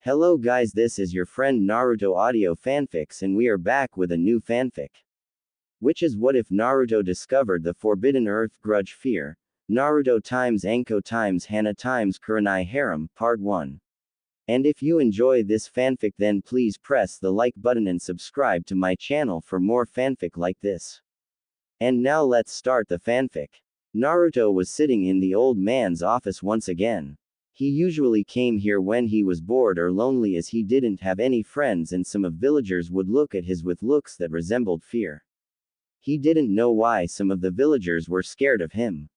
Hello guys, this is your friend Naruto Audio Fanfics and we are back with a new fanfic. Which is what if Naruto discovered the Forbidden Earth Grudge Fear? Naruto times Anko times Hana times Kurenai Harem, Part 1. And if you enjoy this fanfic then please press the like button and subscribe to my channel for more fanfic like this. And now let's start the fanfic. Naruto was sitting in the old man's office once again. He usually came here when he was bored or lonely as he didn't have any friends and some of villagers would look at his with looks that resembled fear. He didn't know why some of the villagers were scared of him.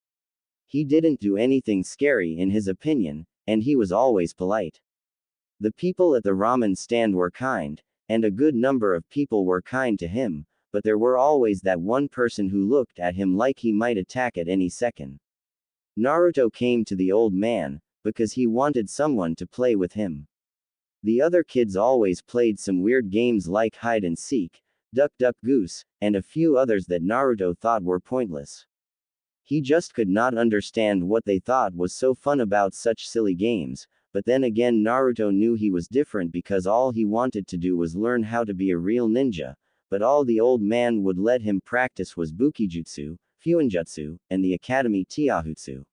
He didn't do anything scary in his opinion, and he was always polite. The people at the ramen stand were kind, and a good number of people were kind to him, but there were always that one person who looked at him like he might attack at any second. Naruto came to the old man, because he wanted someone to play with him. The other kids always played some weird games like hide and seek, duck duck goose, and a few others that Naruto thought were pointless. He just could not understand what they thought was so fun about such silly games, but then again Naruto knew he was different because all he wanted to do was learn how to be a real ninja, but all the old man would let him practice was Bukijutsu, Fuinjutsu, and the Academy Taijutsu.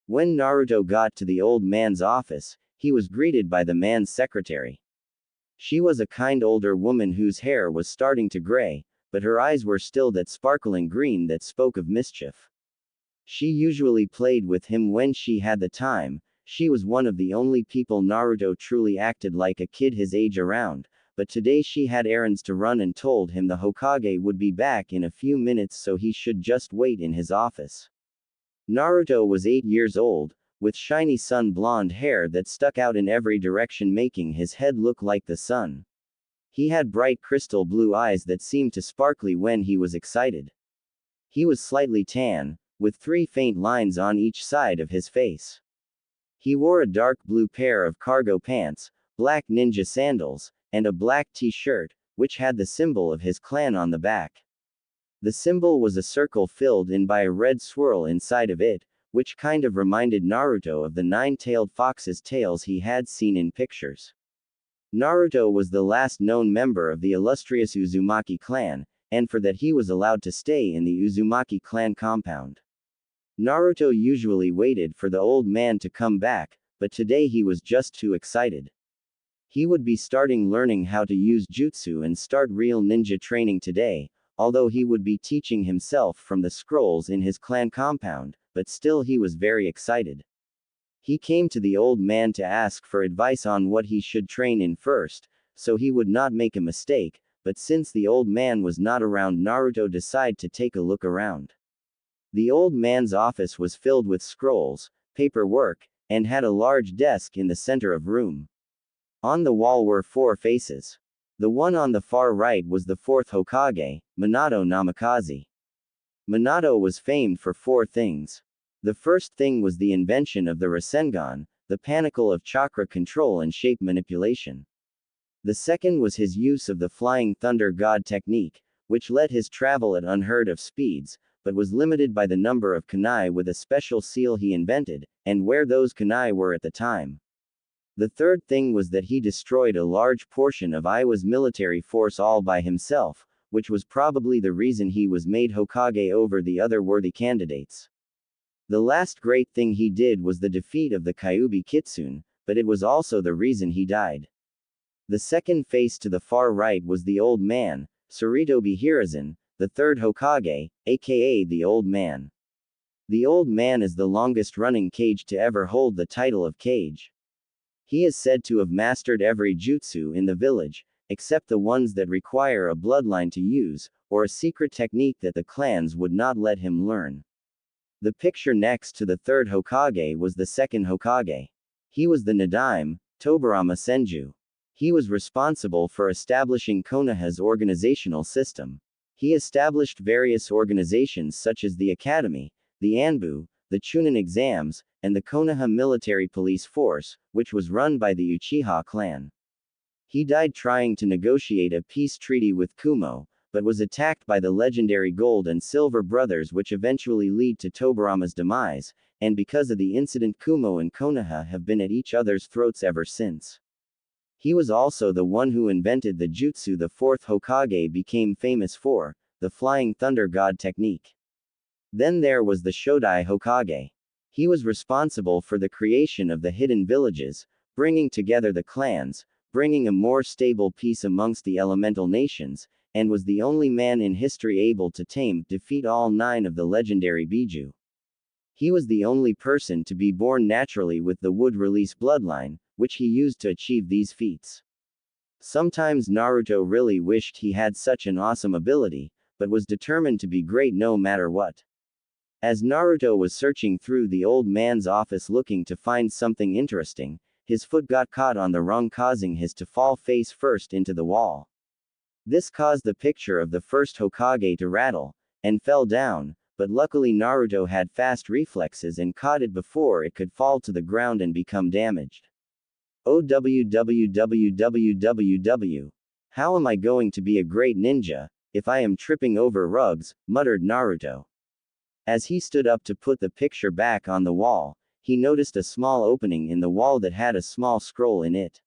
When Naruto got to the old man's office, he was greeted by the man's secretary. She was a kind older woman whose hair was starting to gray, but her eyes were still that sparkling green that spoke of mischief. She usually played with him when she had the time. She was one of the only people Naruto truly acted like a kid his age around, but today she had errands to run and told him the Hokage would be back in a few minutes so he should just wait in his office. Naruto was 8 years old, with shiny sun blonde hair that stuck out in every direction making his head look like the sun. He had bright crystal blue eyes that seemed to sparkle when he was excited. He was slightly tan, with 3 faint lines on each side of his face. He wore a dark blue pair of cargo pants, black ninja sandals, and a black t-shirt, which had the symbol of his clan on the back. The symbol was a circle filled in by a red swirl inside of it, which kind of reminded Naruto of the 9-tailed fox's tails he had seen in pictures. Naruto was the last known member of the illustrious Uzumaki clan, and for that he was allowed to stay in the Uzumaki clan compound. Naruto usually waited for the old man to come back, but today he was just too excited. He would be starting learning how to use jutsu and start real ninja training today, although he would be teaching himself from the scrolls in his clan compound, but still he was very excited. He came to the old man to ask for advice on what he should train in first, so he would not make a mistake, but since the old man was not around Naruto decided to take a look around. The old man's office was filled with scrolls, paperwork, and had a large desk in the center of room. On the wall were 4 faces. The one on the far right was the 4th Hokage, Minato Namikaze. Minato was famed for 4 things. The first thing was the invention of the Rasengan, the pinnacle of chakra control and shape manipulation. The second was his use of the Flying Thunder God technique, which let his travel at unheard of speeds, but was limited by the number of kunai with a special seal he invented, and where those kunai were at the time. The third thing was that he destroyed a large portion of Iwa's military force all by himself, which was probably the reason he was made Hokage over the other worthy candidates. The last great thing he did was the defeat of the Kyuubi Kitsune, but it was also the reason he died. The second face to the far right was the old man, Sarutobi Hiruzen, the 3rd Hokage, aka the Old Man. The Old Man is the longest running kage to ever hold the title of kage. He is said to have mastered every jutsu in the village, except the ones that require a bloodline to use, or a secret technique that the clans would not let him learn. The picture next to the 3rd Hokage was the 2nd Hokage. He was the Nadaime, Tobirama Senju. He was responsible for establishing Konoha's organizational system. He established various organizations such as the Academy, the Anbu, the Chunin exams, and the Konoha military police force, which was run by the Uchiha clan. He died trying to negotiate a peace treaty with Kumo, but was attacked by the legendary Gold and Silver brothers which eventually lead to Tobirama's demise, and because of the incident Kumo and Konoha have been at each other's throats ever since. He was also the one who invented the jutsu the fourth Hokage became famous for, the Flying Thunder God technique. Then there was the Shodai Hokage. He was responsible for the creation of the hidden villages, bringing together the clans, bringing a more stable peace amongst the elemental nations, and was the only man in history able to defeat all 9 of the legendary Biju. He was the only person to be born naturally with the wood release bloodline, which he used to achieve these feats. Sometimes Naruto really wished he had such an awesome ability, but was determined to be great no matter what. As Naruto was searching through the old man's office looking to find something interesting, his foot got caught on the rung, causing his to fall face first into the wall. This caused the picture of the first Hokage to rattle, and fell down, but luckily Naruto had fast reflexes and caught it before it could fall to the ground and become damaged. OWWWWWW. How am I going to be a great ninja, if I am tripping over rugs, muttered Naruto. As he stood up to put the picture back on the wall, he noticed a small opening in the wall that had a small scroll in it.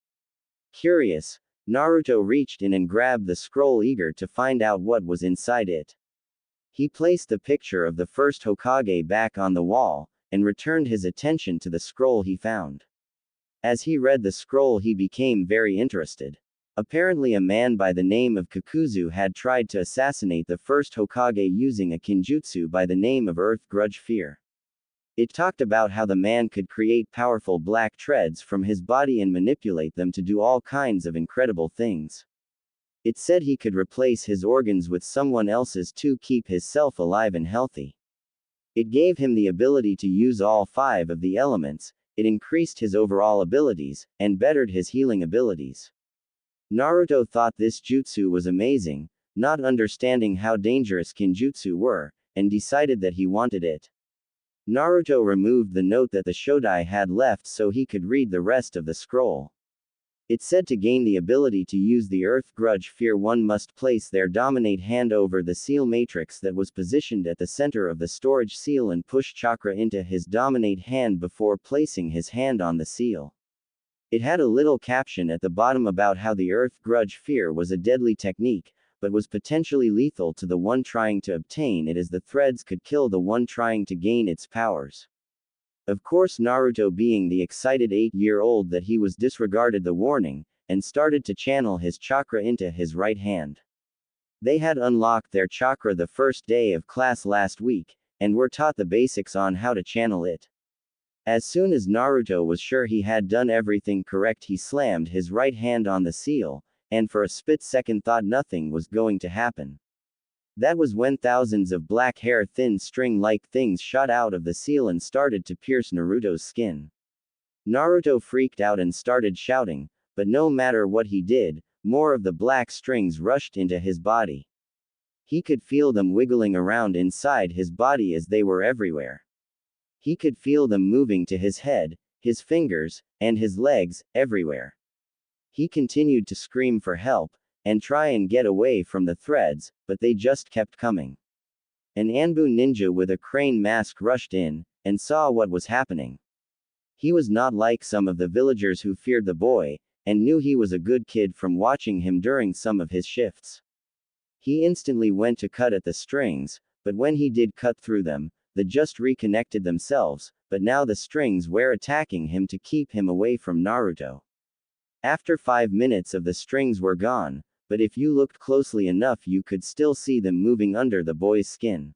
Curious, Naruto reached in and grabbed the scroll, eager to find out what was inside it. He placed the picture of the first Hokage back on the wall, and returned his attention to the scroll he found. As he read the scroll, he became very interested. Apparently a man by the name of Kakuzu had tried to assassinate the first Hokage using a kinjutsu by the name of Earth Grudge Fear. It talked about how the man could create powerful black threads from his body and manipulate them to do all kinds of incredible things. It said he could replace his organs with someone else's to keep himself alive and healthy. It gave him the ability to use all 5 of the elements, it increased his overall abilities, and bettered his healing abilities. Naruto thought this jutsu was amazing, not understanding how dangerous kinjutsu were, and decided that he wanted it. Naruto removed the note that the Shodai had left so he could read the rest of the scroll. It said to gain the ability to use the Earth Grudge Fear, one must place their dominate hand over the seal matrix that was positioned at the center of the storage seal and push chakra into his dominate hand before placing his hand on the seal. It had a little caption at the bottom about how the Earth Grudge Fear was a deadly technique, but was potentially lethal to the one trying to obtain it, as the threads could kill the one trying to gain its powers. Of course, Naruto, being the excited 8-year-old that he was, disregarded the warning, and started to channel his chakra into his right hand. They had unlocked their chakra the first day of class last week, and were taught the basics on how to channel it. As soon as Naruto was sure he had done everything correct, he slammed his right hand on the seal, and for a split second thought nothing was going to happen. That was when thousands of black hair, thin string-like things shot out of the seal and started to pierce Naruto's skin. Naruto freaked out and started shouting, but no matter what he did, more of the black strings rushed into his body. He could feel them wiggling around inside his body as they were everywhere. He could feel them moving to his head, his fingers, and his legs, everywhere. He continued to scream for help, and try and get away from the threads, but they just kept coming. An Anbu ninja with a crane mask rushed in, and saw what was happening. He was not like some of the villagers who feared the boy, and knew he was a good kid from watching him during some of his shifts. He instantly went to cut at the strings, but when he did cut through them, they just reconnected themselves, but now the strings were attacking him to keep him away from Naruto. After 5 minutes of the strings were gone, but if you looked closely enough you could still see them moving under the boy's skin.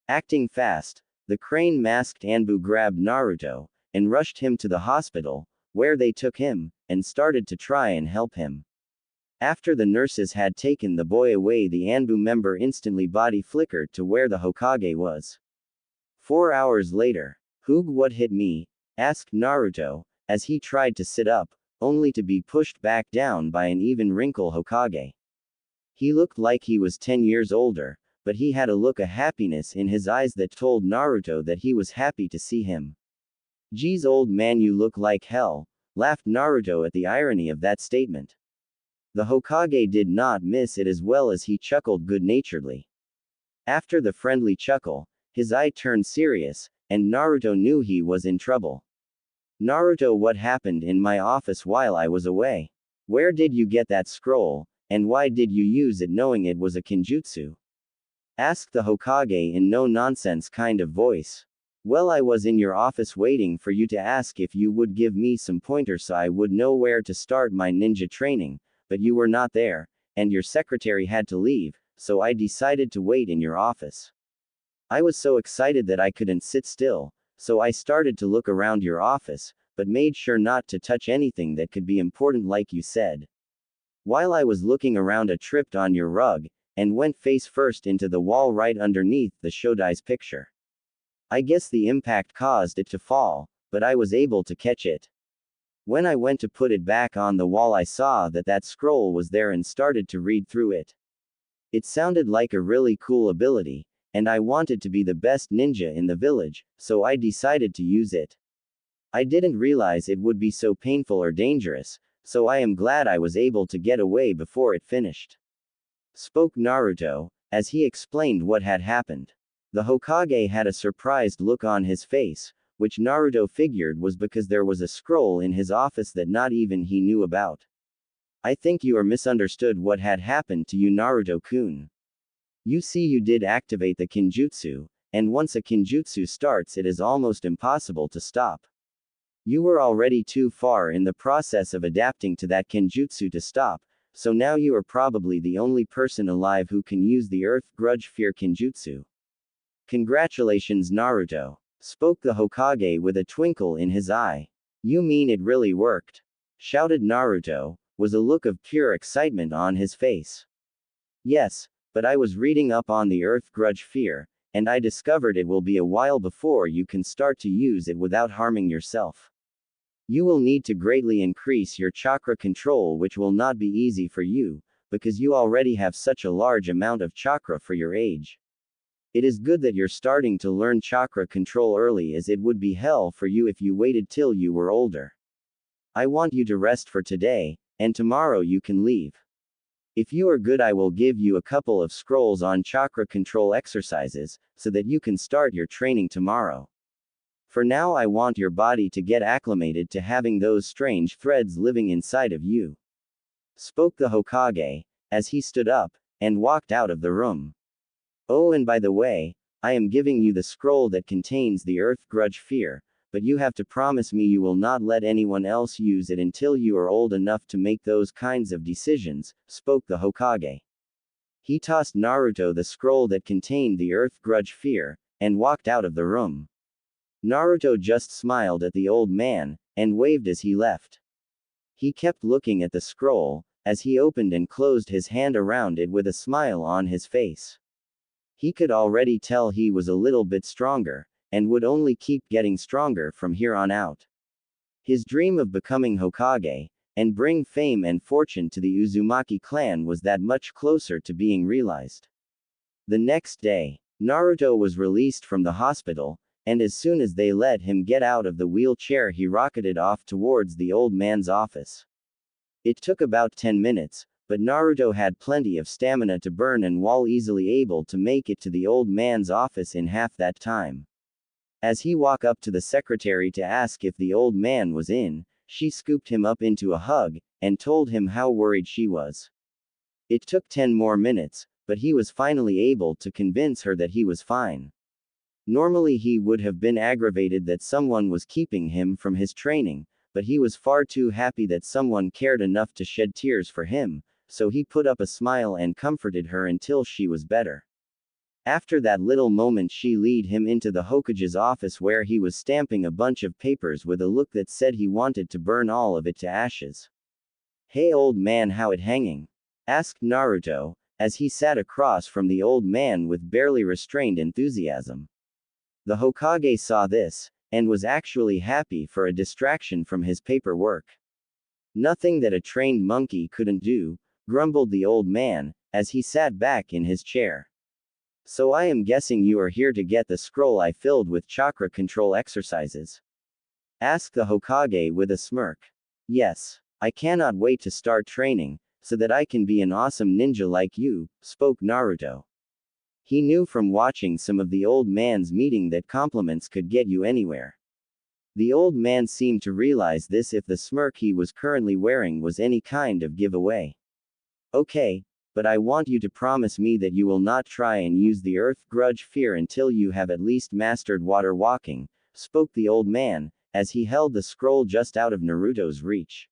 Acting fast, the crane-masked Anbu grabbed Naruto, and rushed him to the hospital, where they took him, and started to try and help him. After the nurses had taken the boy away, the Anbu member instantly body flickered to where the Hokage was. 4 hours later, "Hoog, what hit me?" asked Naruto, as he tried to sit up, only to be pushed back down by an even wrinkle Hokage. He looked like he was 10 years older, but he had a look of happiness in his eyes that told Naruto that he was happy to see him. "Geez, old man, you look like hell," laughed Naruto at the irony of that statement. The Hokage did not miss it as well as he chuckled good-naturedly. After the friendly chuckle, his eye turned serious, and Naruto knew he was in trouble. "Naruto, what happened in my office while I was away?" Where did you get that scroll, and why did you use it knowing it was a kinjutsu? Asked the Hokage in no nonsense kind of voice. Well, I was in your office waiting for you to ask if you would give me some pointers so I would know where to start my ninja training, but you were not there, and your secretary had to leave, so I decided to wait in your office. I was so excited that I couldn't sit still, so I started to look around your office, but made sure not to touch anything that could be important like you said. While I was looking around, I tripped on your rug, and went face first into the wall right underneath the Shodai's picture. I guess the impact caused it to fall, but I was able to catch it. When I went to put it back on the wall, I saw that scroll was there and started to read through it. It sounded like a really cool ability, and I wanted to be the best ninja in the village, so I decided to use it. I didn't realize it would be so painful or dangerous, so I am glad I was able to get away before it finished. Spoke Naruto, as he explained what had happened. The Hokage had a surprised look on his face, which Naruto figured was because there was a scroll in his office that not even he knew about. I think you are misunderstood what had happened to you, Naruto-kun. You see, you did activate the kinjutsu, and once a kinjutsu starts, it is almost impossible to stop. You were already too far in the process of adapting to that kinjutsu to stop, so now you are probably the only person alive who can use the Earth Grudge Fear kinjutsu. Congratulations, Naruto, spoke the Hokage with a twinkle in his eye. You mean it really worked? Shouted Naruto, with a look of pure excitement on his face. Yes, but I was reading up on the Earth Grudge Fear, and I discovered it will be a while before you can start to use it without harming yourself. You will need to greatly increase your chakra control, which will not be easy for you, because you already have such a large amount of chakra for your age. It is good that you're starting to learn chakra control early, as it would be hell for you if you waited till you were older. I want you to rest for today, and tomorrow you can leave. If you are good, I will give you a couple of scrolls on chakra control exercises, so that you can start your training tomorrow. For now, I want your body to get acclimated to having those strange threads living inside of you. Spoke the Hokage, as he stood up, and walked out of the room. Oh, and by the way, I am giving you the scroll that contains the Earth Grudge Fear, but you have to promise me you will not let anyone else use it until you are old enough to make those kinds of decisions, spoke the Hokage. He tossed Naruto the scroll that contained the Earth Grudge Fear, and walked out of the room. Naruto just smiled at the old man, and waved as he left. He kept looking at the scroll, as he opened and closed his hand around it with a smile on his face. He could already tell he was a little bit stronger, and would only keep getting stronger from here on out. His dream of becoming Hokage, and bring fame and fortune to the Uzumaki clan was that much closer to being realized. The next day, Naruto was released from the hospital, and as soon as they let him get out of the wheelchair, he rocketed off towards the old man's office. It took about 10 minutes, but Naruto had plenty of stamina to burn and was easily able to make it to the old man's office in half that time. As he walked up to the secretary to ask if the old man was in, she scooped him up into a hug, and told him how worried she was. It took 10 more minutes, but he was finally able to convince her that he was fine. Normally he would have been aggravated that someone was keeping him from his training, but he was far too happy that someone cared enough to shed tears for him, so he put up a smile and comforted her until she was better. After that little moment, she led him into the Hokage's office, where he was stamping a bunch of papers with a look that said he wanted to burn all of it to ashes. Hey old man, how it hanging? Asked Naruto, as he sat across from the old man with barely restrained enthusiasm. The Hokage saw this, and was actually happy for a distraction from his paperwork. Nothing that a trained monkey couldn't do, grumbled the old man, as he sat back in his chair. So I am guessing you are here to get the scroll I filled with chakra control exercises? Asked the Hokage with a smirk. Yes, I cannot wait to start training, so that I can be an awesome ninja like you, spoke Naruto. He knew from watching some of the old man's meeting that compliments could get you anywhere. The old man seemed to realize this if the smirk he was currently wearing was any kind of giveaway. Okay, but I want you to promise me that you will not try and use the earth grudge fear until you have at least mastered water walking, spoke the old man, as he held the scroll just out of Naruto's reach.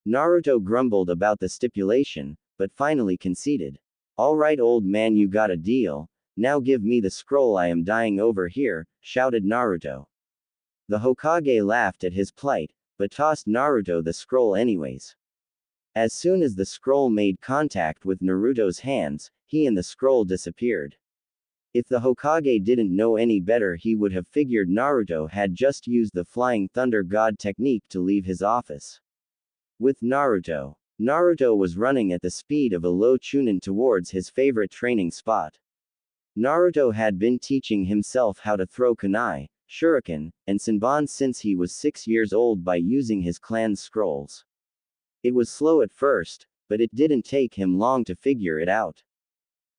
Naruto grumbled about the stipulation, but finally conceded. Alright old man, you got a deal, now give me the scroll, I am dying over here, shouted Naruto. The Hokage laughed at his plight, but tossed Naruto the scroll anyways. As soon as the scroll made contact with Naruto's hands, he and the scroll disappeared. If the Hokage didn't know any better, he would have figured Naruto had just used the Flying Thunder God technique to leave his office. With Naruto was running at the speed of a low chunin towards his favorite training spot. Naruto had been teaching himself how to throw kunai, shuriken, and senbon since he was 6 years old by using his clan's scrolls. It was slow at first, but it didn't take him long to figure it out.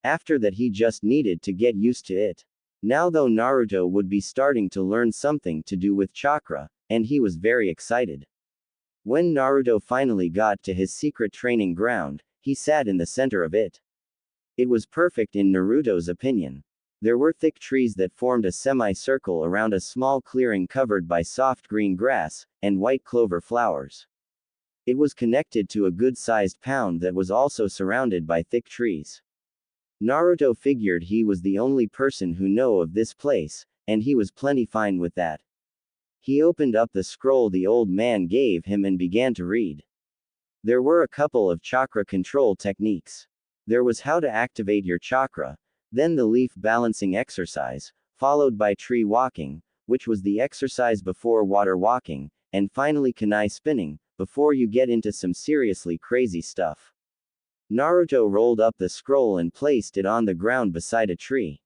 After that he just needed to get used to it. Now though, Naruto would be starting to learn something to do with chakra, and he was very excited. When Naruto finally got to his secret training ground, he sat in the center of it. It was perfect in Naruto's opinion. There were thick trees that formed a semicircle around a small clearing covered by soft green grass, and white clover flowers. It was connected to a good-sized pond that was also surrounded by thick trees. Naruto figured he was the only person who knew of this place, and he was plenty fine with that. He opened up the scroll the old man gave him and began to read. There were a couple of chakra control techniques. There was how to activate your chakra, then the leaf balancing exercise, followed by tree walking, which was the exercise before water walking, and finally kunai spinning, before you get into some seriously crazy stuff. Naruto rolled up the scroll and placed it on the ground beside a tree.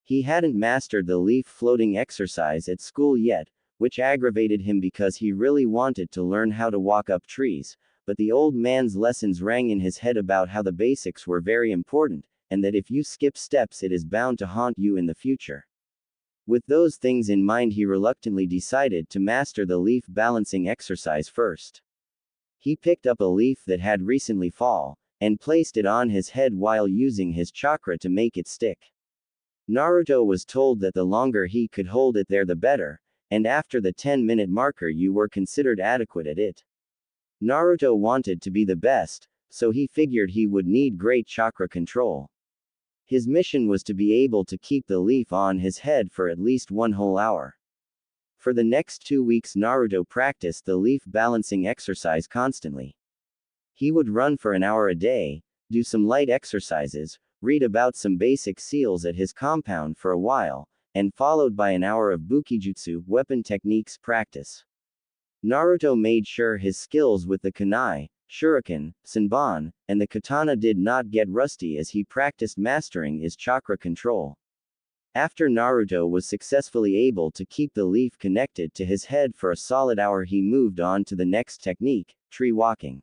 He hadn't mastered the leaf floating exercise at school yet, which aggravated him because he really wanted to learn how to walk up trees, but the old man's lessons rang in his head about how the basics were very important, and that if you skip steps it is bound to haunt you in the future. With those things in mind, he reluctantly decided to master the leaf balancing exercise first. He picked up a leaf that had recently fallen, and placed it on his head while using his chakra to make it stick. Naruto was told that the longer he could hold it there the better, and after the 10-minute marker you were considered adequate at it. Naruto wanted to be the best, so he figured he would need great chakra control. His mission was to be able to keep the leaf on his head for at least 1 whole hour. For the next 2 weeks Naruto practiced the leaf balancing exercise constantly. He would run for an hour a day, do some light exercises, read about some basic seals at his compound for a while, and followed by an hour of bukijutsu weapon techniques practice. Naruto made sure his skills with the kunai, shuriken, senbon, and the katana did not get rusty as he practiced mastering his chakra control. After Naruto was successfully able to keep the leaf connected to his head for a solid hour, he moved on to the next technique, tree walking.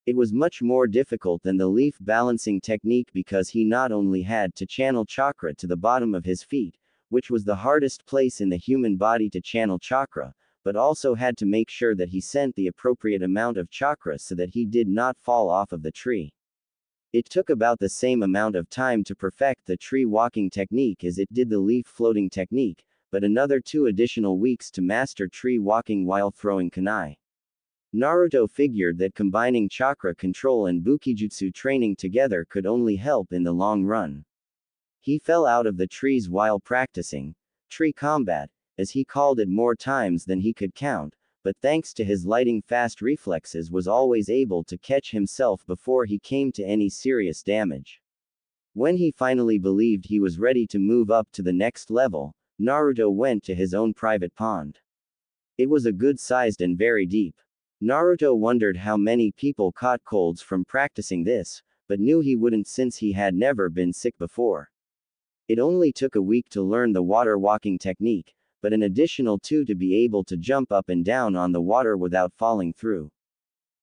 It was much more difficult than the leaf balancing technique because he not only had to channel chakra to the bottom of his feet, which was the hardest place in the human body to channel chakra, but also had to make sure that he sent the appropriate amount of chakra so that he did not fall off of the tree. It took about the same amount of time to perfect the tree walking technique as it did the leaf floating technique, but another 2 additional weeks to master tree walking while throwing kunai. Naruto figured that combining chakra control and bukijutsu training together could only help in the long run. He fell out of the trees while practicing tree combat, as he called it, more times than he could count, but thanks to his lightning fast reflexes was always able to catch himself before he came to any serious damage. When he finally believed he was ready to move up to the next level, Naruto went to his own private pond. It was a good-sized and very deep. Naruto wondered how many people caught colds from practicing this, but knew he wouldn't since he had never been sick before. It only took a week to learn the water walking technique, but an additional 2 to be able to jump up and down on the water without falling through.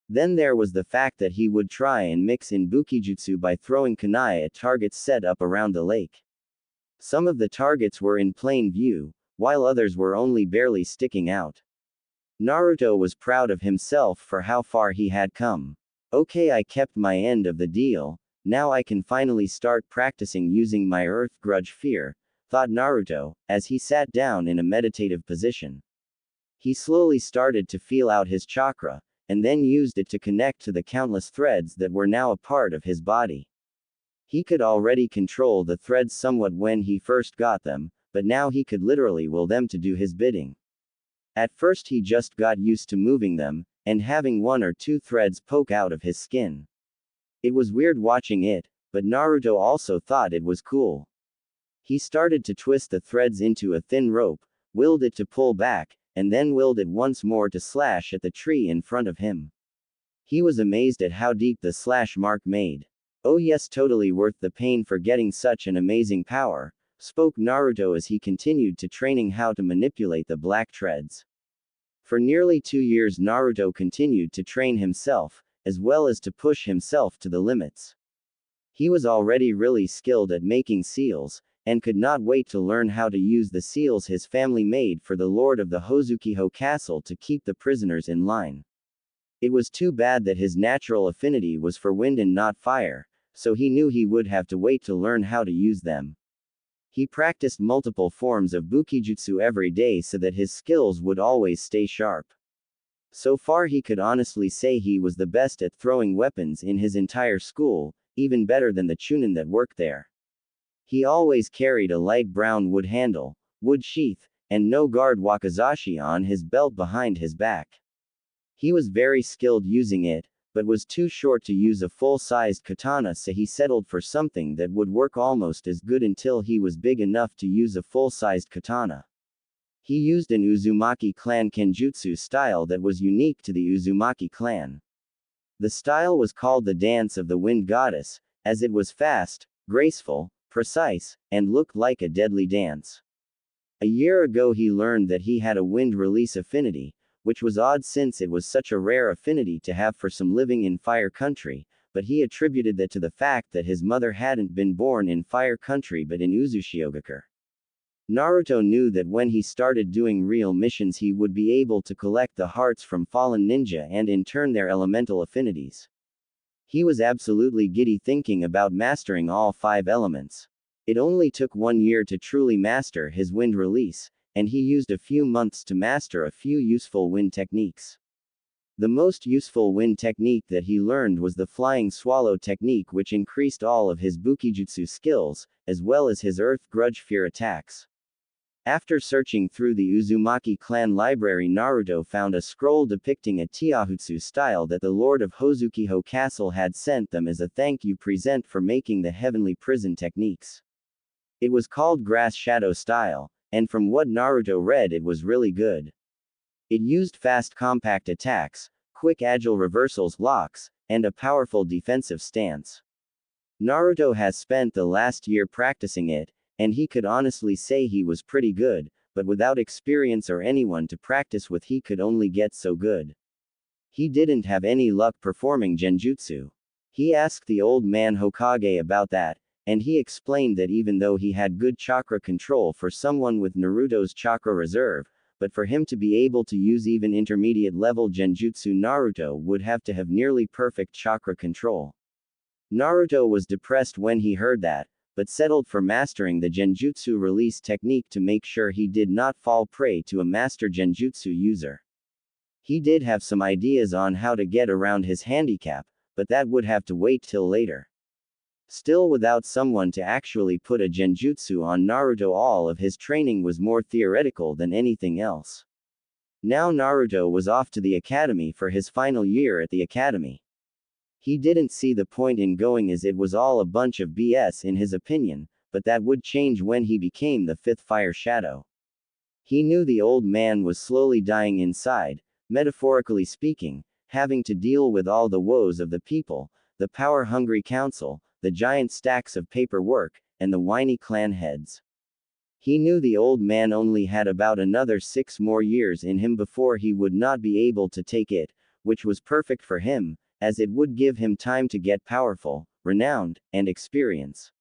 Then there was the fact that he would try and mix in bukijutsu by throwing kunai at targets set up around the lake. Some of the targets were in plain view, while others were only barely sticking out. Naruto was proud of himself for how far he had come. Okay, I kept my end of the deal, now I can finally start practicing using my Earth Grudge Fear, thought Naruto, as he sat down in a meditative position. He slowly started to feel out his chakra, and then used it to connect to the countless threads that were now a part of his body. He could already control the threads somewhat when he first got them, but now he could literally will them to do his bidding. At first he just got used to moving them, and having one or two threads poke out of his skin. It was weird watching it, but Naruto also thought it was cool. He started to twist the threads into a thin rope, willed it to pull back, and then willed it once more to slash at the tree in front of him. He was amazed at how deep the slash mark made. Oh yes, totally worth the pain for getting such an amazing power, spoke Naruto as he continued to training how to manipulate the black threads. For nearly 2 years Naruto continued to train himself, as well as to push himself to the limits. He was already really skilled at making seals, and could not wait to learn how to use the seals his family made for the lord of the Hozukiho castle to keep the prisoners in line. It was too bad that his natural affinity was for wind and not fire, so he knew he would have to wait to learn how to use them. He practiced multiple forms of Bukijutsu every day so that his skills would always stay sharp. So far he could honestly say he was the best at throwing weapons in his entire school, even better than the chunin that worked there. He always carried a light brown wood handle, wood sheath, and no guard wakizashi on his belt behind his back. He was very skilled using it, but was too short to use a full-sized katana, so he settled for something that would work almost as good until he was big enough to use a full-sized katana. He used an Uzumaki clan kenjutsu style that was unique to the Uzumaki clan. The style was called the Dance of the Wind Goddess, as it was fast, graceful, precise, and looked like a deadly dance. A year ago he learned that he had a wind release affinity, which was odd since it was such a rare affinity to have for some living in fire country, but he attributed that to the fact that his mother hadn't been born in fire country but in Uzushiogakure. Naruto knew that when he started doing real missions he would be able to collect the hearts from fallen ninja and in turn their elemental affinities. He was absolutely giddy thinking about mastering all 5 elements. It only took 1 year to truly master his wind release, and he used a few months to master a few useful wind techniques. The most useful wind technique that he learned was the flying swallow technique, which increased all of his Bukijutsu skills, as well as his Earth Grudge Fear attacks. After searching through the Uzumaki clan library, Naruto found a scroll depicting a Taijutsu style that the Lord of Hozukiho Castle had sent them as a thank you present for making the heavenly prison techniques. It was called Grass Shadow style, and from what Naruto read it was really good. It used fast compact attacks, quick agile reversals locks, and a powerful defensive stance. Naruto has spent the last year practicing it, and he could honestly say he was pretty good, but without experience or anyone to practice with he could only get so good. He didn't have any luck performing genjutsu. He asked the old man Hokage about that, and he explained that even though he had good chakra control for someone with Naruto's chakra reserve, but for him to be able to use even intermediate level genjutsu Naruto would have to have nearly perfect chakra control. Naruto was depressed when he heard that, but settled for mastering the genjutsu release technique to make sure he did not fall prey to a master genjutsu user. He did have some ideas on how to get around his handicap, but that would have to wait till later. Still, without someone to actually put a genjutsu on Naruto, all of his training was more theoretical than anything else. Now Naruto was off to the academy for his final year at the academy. He didn't see the point in going as it was all a bunch of BS in his opinion, but that would change when he became the 5th Fire Shadow. He knew the old man was slowly dying inside, metaphorically speaking, having to deal with all the woes of the people, the power-hungry council, the giant stacks of paperwork, and the whiny clan heads. He knew the old man only had about another 6 more years in him before he would not be able to take it, which was perfect for him, as it would give him time to get powerful, renowned, and experience.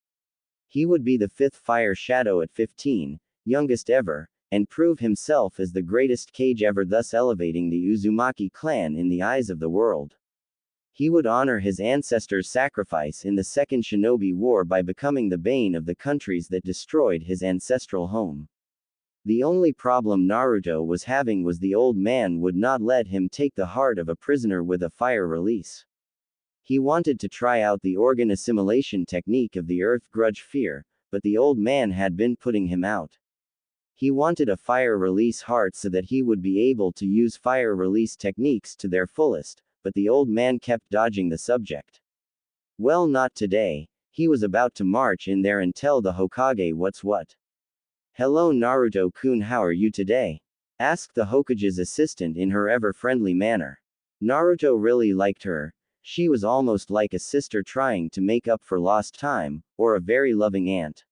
He would be the 5th Fire Shadow at 15, youngest ever, and prove himself as the greatest Kage ever, thus elevating the Uzumaki clan in the eyes of the world. He would honor his ancestors' sacrifice in the Second Shinobi War by becoming the bane of the countries that destroyed his ancestral home. The only problem Naruto was having was the old man would not let him take the heart of a prisoner with a fire release. He wanted to try out the organ assimilation technique of the earth grudge fear, but the old man had been putting him out. He wanted a fire release heart so that he would be able to use fire release techniques to their fullest, but the old man kept dodging the subject. Well, not today. He was about to march in there and tell the Hokage what's what. Hello Naruto-kun, how are you today? Asked the Hokage's assistant in her ever-friendly manner. Naruto really liked her. She was almost like a sister trying to make up for lost time, or a very loving aunt.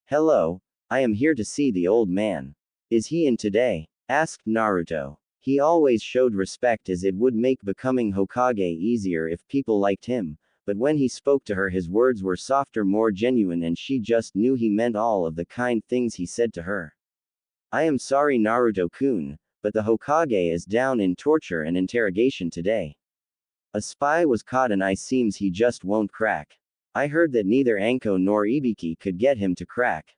Hello, I am here to see the old man. Is he in today? Asked Naruto. He always showed respect as it would make becoming Hokage easier if people liked him, but when he spoke to her his words were softer, more genuine, and she just knew he meant all of the kind things he said to her. I am sorry Naruto-kun, but the Hokage is down in torture and interrogation today. A spy was caught and I seems he just won't crack. I heard that neither Anko nor Ibiki could get him to crack.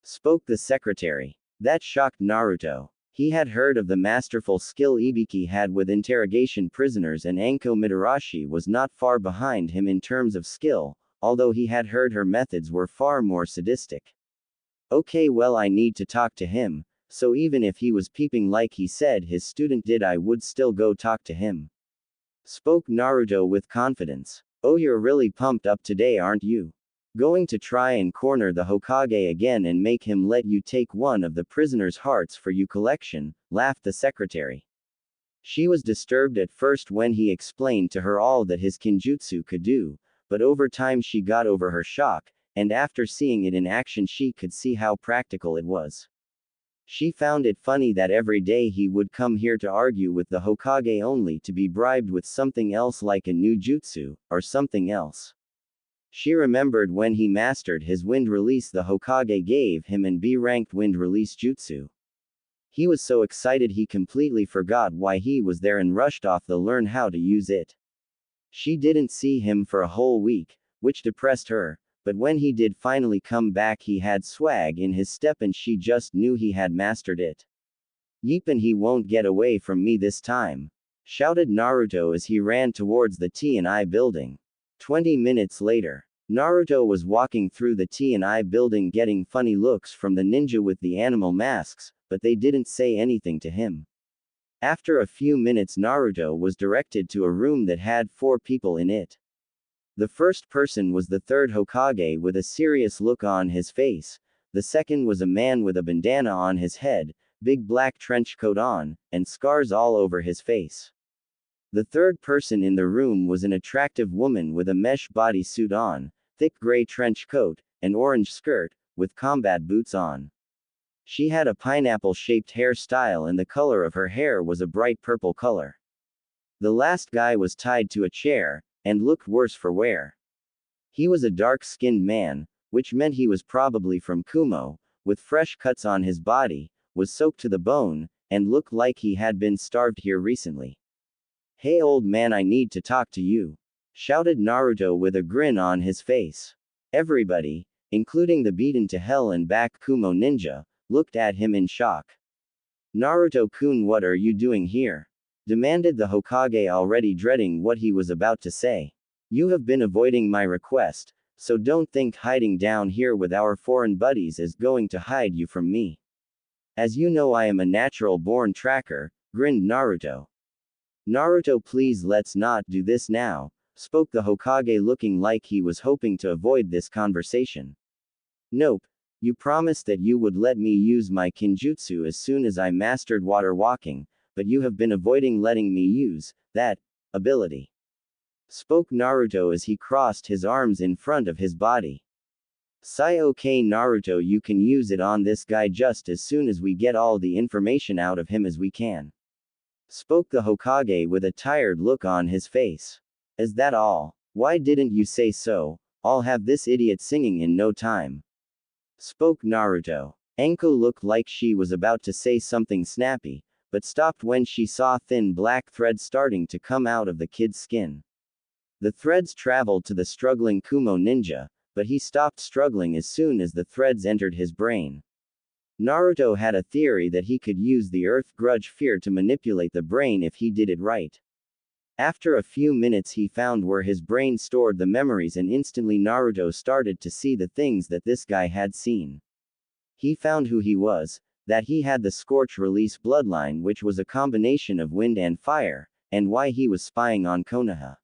Spoke the secretary. That shocked Naruto. He had heard of the masterful skill Ibiki had with interrogation prisoners, and Anko Mitarashi was not far behind him in terms of skill, although he had heard her methods were far more sadistic. Okay, well, I need to talk to him, so even if he was peeping like he said his student did, I would still go talk to him. Spoke Naruto with confidence. Oh, you're really pumped up today, aren't you? Going to try and corner the Hokage again and make him let you take one of the prisoner's hearts for you collection, laughed the secretary. She was disturbed at first when he explained to her all that his kinjutsu could do, but over time she got over her shock, and after seeing it in action she could see how practical it was. She found it funny that every day he would come here to argue with the Hokage only to be bribed with something else like a new jutsu, or something else. She remembered when he mastered his wind release the Hokage gave him an B-ranked wind release jutsu. He was so excited he completely forgot why he was there and rushed off to learn how to use it. She didn't see him for a whole week, which depressed her, but when he did finally come back he had swag in his step and she just knew he had mastered it. Yeep, and he won't get away from me this time, shouted Naruto as he ran towards the T&I building. 20 minutes later, Naruto was walking through the T&I building getting funny looks from the ninja with the animal masks, but they didn't say anything to him. After a few minutes Naruto was directed to a room that had 4 people in it. The first person was the third Hokage with a serious look on his face, the second was a man with a bandana on his head, big black trench coat on, and scars all over his face. The third person in the room was an attractive woman with a mesh bodysuit on, thick gray trench coat, and orange skirt, with combat boots on. She had a pineapple-shaped hairstyle and the color of her hair was a bright purple color. The last guy was tied to a chair, and looked worse for wear. He was a dark-skinned man, which meant he was probably from Kumo, with fresh cuts on his body, was soaked to the bone, and looked like he had been starved here recently. Hey old man, I need to talk to you, shouted Naruto with a grin on his face. Everybody, including the beaten to hell and back Kumo ninja, looked at him in shock. Naruto-kun, what are you doing here? Demanded the Hokage, already dreading what he was about to say. You have been avoiding my request, so don't think hiding down here with our foreign buddies is going to hide you from me. As you know, I am a natural-born tracker, grinned Naruto. Naruto, please let's not do this now, spoke the Hokage looking like he was hoping to avoid this conversation. Nope. You promised that you would let me use my kinjutsu as soon as I mastered water walking, but you have been avoiding letting me use that ability. Spoke Naruto as he crossed his arms in front of his body. Sai, okay Naruto, you can use it on this guy just as soon as we get all the information out of him as we can. Spoke the Hokage with a tired look on his face. Is that all? Why didn't you say so? I'll have this idiot singing in no time. Spoke Naruto. Anko looked like she was about to say something snappy, but stopped when she saw thin black threads starting to come out of the kid's skin. The threads traveled to the struggling Kumo ninja, but he stopped struggling as soon as the threads entered his brain. Naruto had a theory that he could use the Earth Grudge fear to manipulate the brain if he did it right. After a few minutes he found where his brain stored the memories, and instantly Naruto started to see the things that this guy had seen. He found who he was, that he had the Scorch Release bloodline, which was a combination of wind and fire, and why he was spying on Konoha.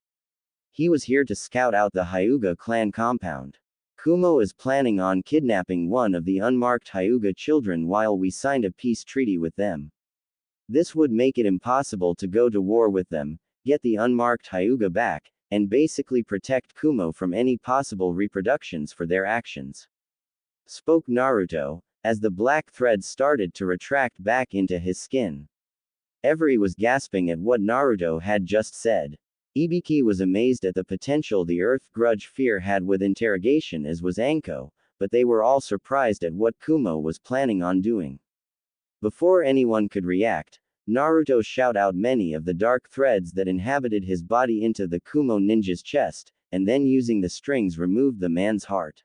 He was here to scout out the Hyuga clan compound. Kumo is planning on kidnapping one of the unmarked Hyuga children while we signed a peace treaty with them. This would make it impossible to go to war with them, get the unmarked Hyuga back, and basically protect Kumo from any possible repercussions for their actions. Spoke Naruto, as the black threads started to retract back into his skin. Everyone was gasping at what Naruto had just said. Ibiki was amazed at the potential the Earth Grudge fear had with interrogation, as was Anko, but they were all surprised at what Kumo was planning on doing. Before anyone could react, Naruto shot out many of the dark threads that inhabited his body into the Kumo ninja's chest, and then using the strings removed the man's heart.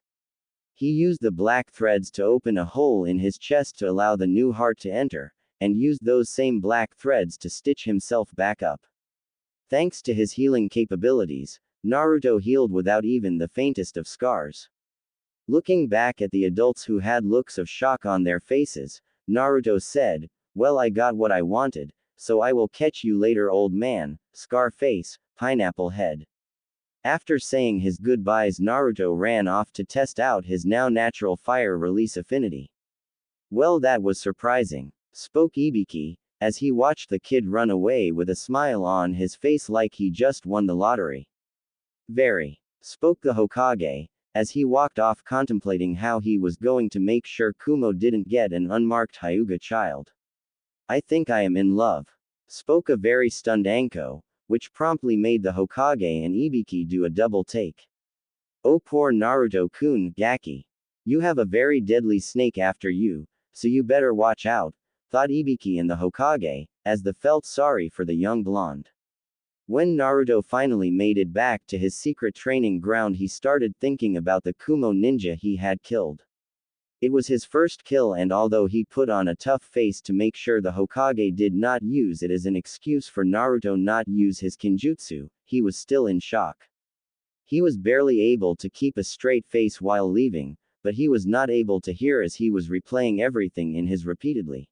He used the black threads to open a hole in his chest to allow the new heart to enter, and used those same black threads to stitch himself back up. Thanks to his healing capabilities, Naruto healed without even the faintest of scars. Looking back at the adults who had looks of shock on their faces, Naruto said, "Well, I got what I wanted, so I will catch you later, old man, scar face, pineapple head." After saying his goodbyes, Naruto ran off to test out his now natural fire release affinity. "Well, that was surprising," spoke Ibiki, as he watched the kid run away with a smile on his face like he just won the lottery. "Very," spoke the Hokage, as he walked off contemplating how he was going to make sure Kumo didn't get an unmarked Hyuga child. "I think I am in love," spoke a very stunned Anko, which promptly made the Hokage and Ibiki do a double take. "Oh, poor Naruto-kun, Gaki. You have a very deadly snake after you, so you better watch out," thought Ibiki and the Hokage, as they felt sorry for the young blonde. When Naruto finally made it back to his secret training ground, he started thinking about the Kumo ninja he had killed. It was his first kill, and although he put on a tough face to make sure the Hokage did not use it as an excuse for Naruto not use his kinjutsu, he was still in shock. He was barely able to keep a straight face while leaving, but he was not able to hear as he was replaying everything in his repeatedly.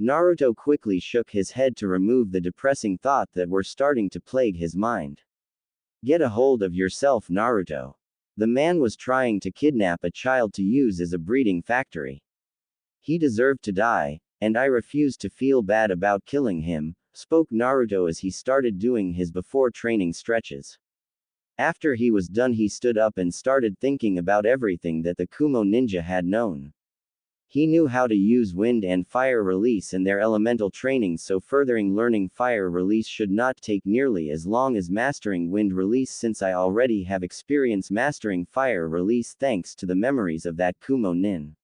Naruto quickly shook his head to remove the depressing thought that were starting to plague his mind. "Get a hold of yourself, Naruto. The man was trying to kidnap a child to use as a breeding factory. He deserved to die, and I refuse to feel bad about killing him," spoke Naruto as he started doing his before training stretches. After he was done, he stood up and started thinking about everything that the Kumo ninja had known. He knew how to use wind and fire release and their elemental training, so furthering learning fire release should not take nearly as long as mastering wind release, since I already have experience mastering fire release thanks to the memories of that Kumo nin.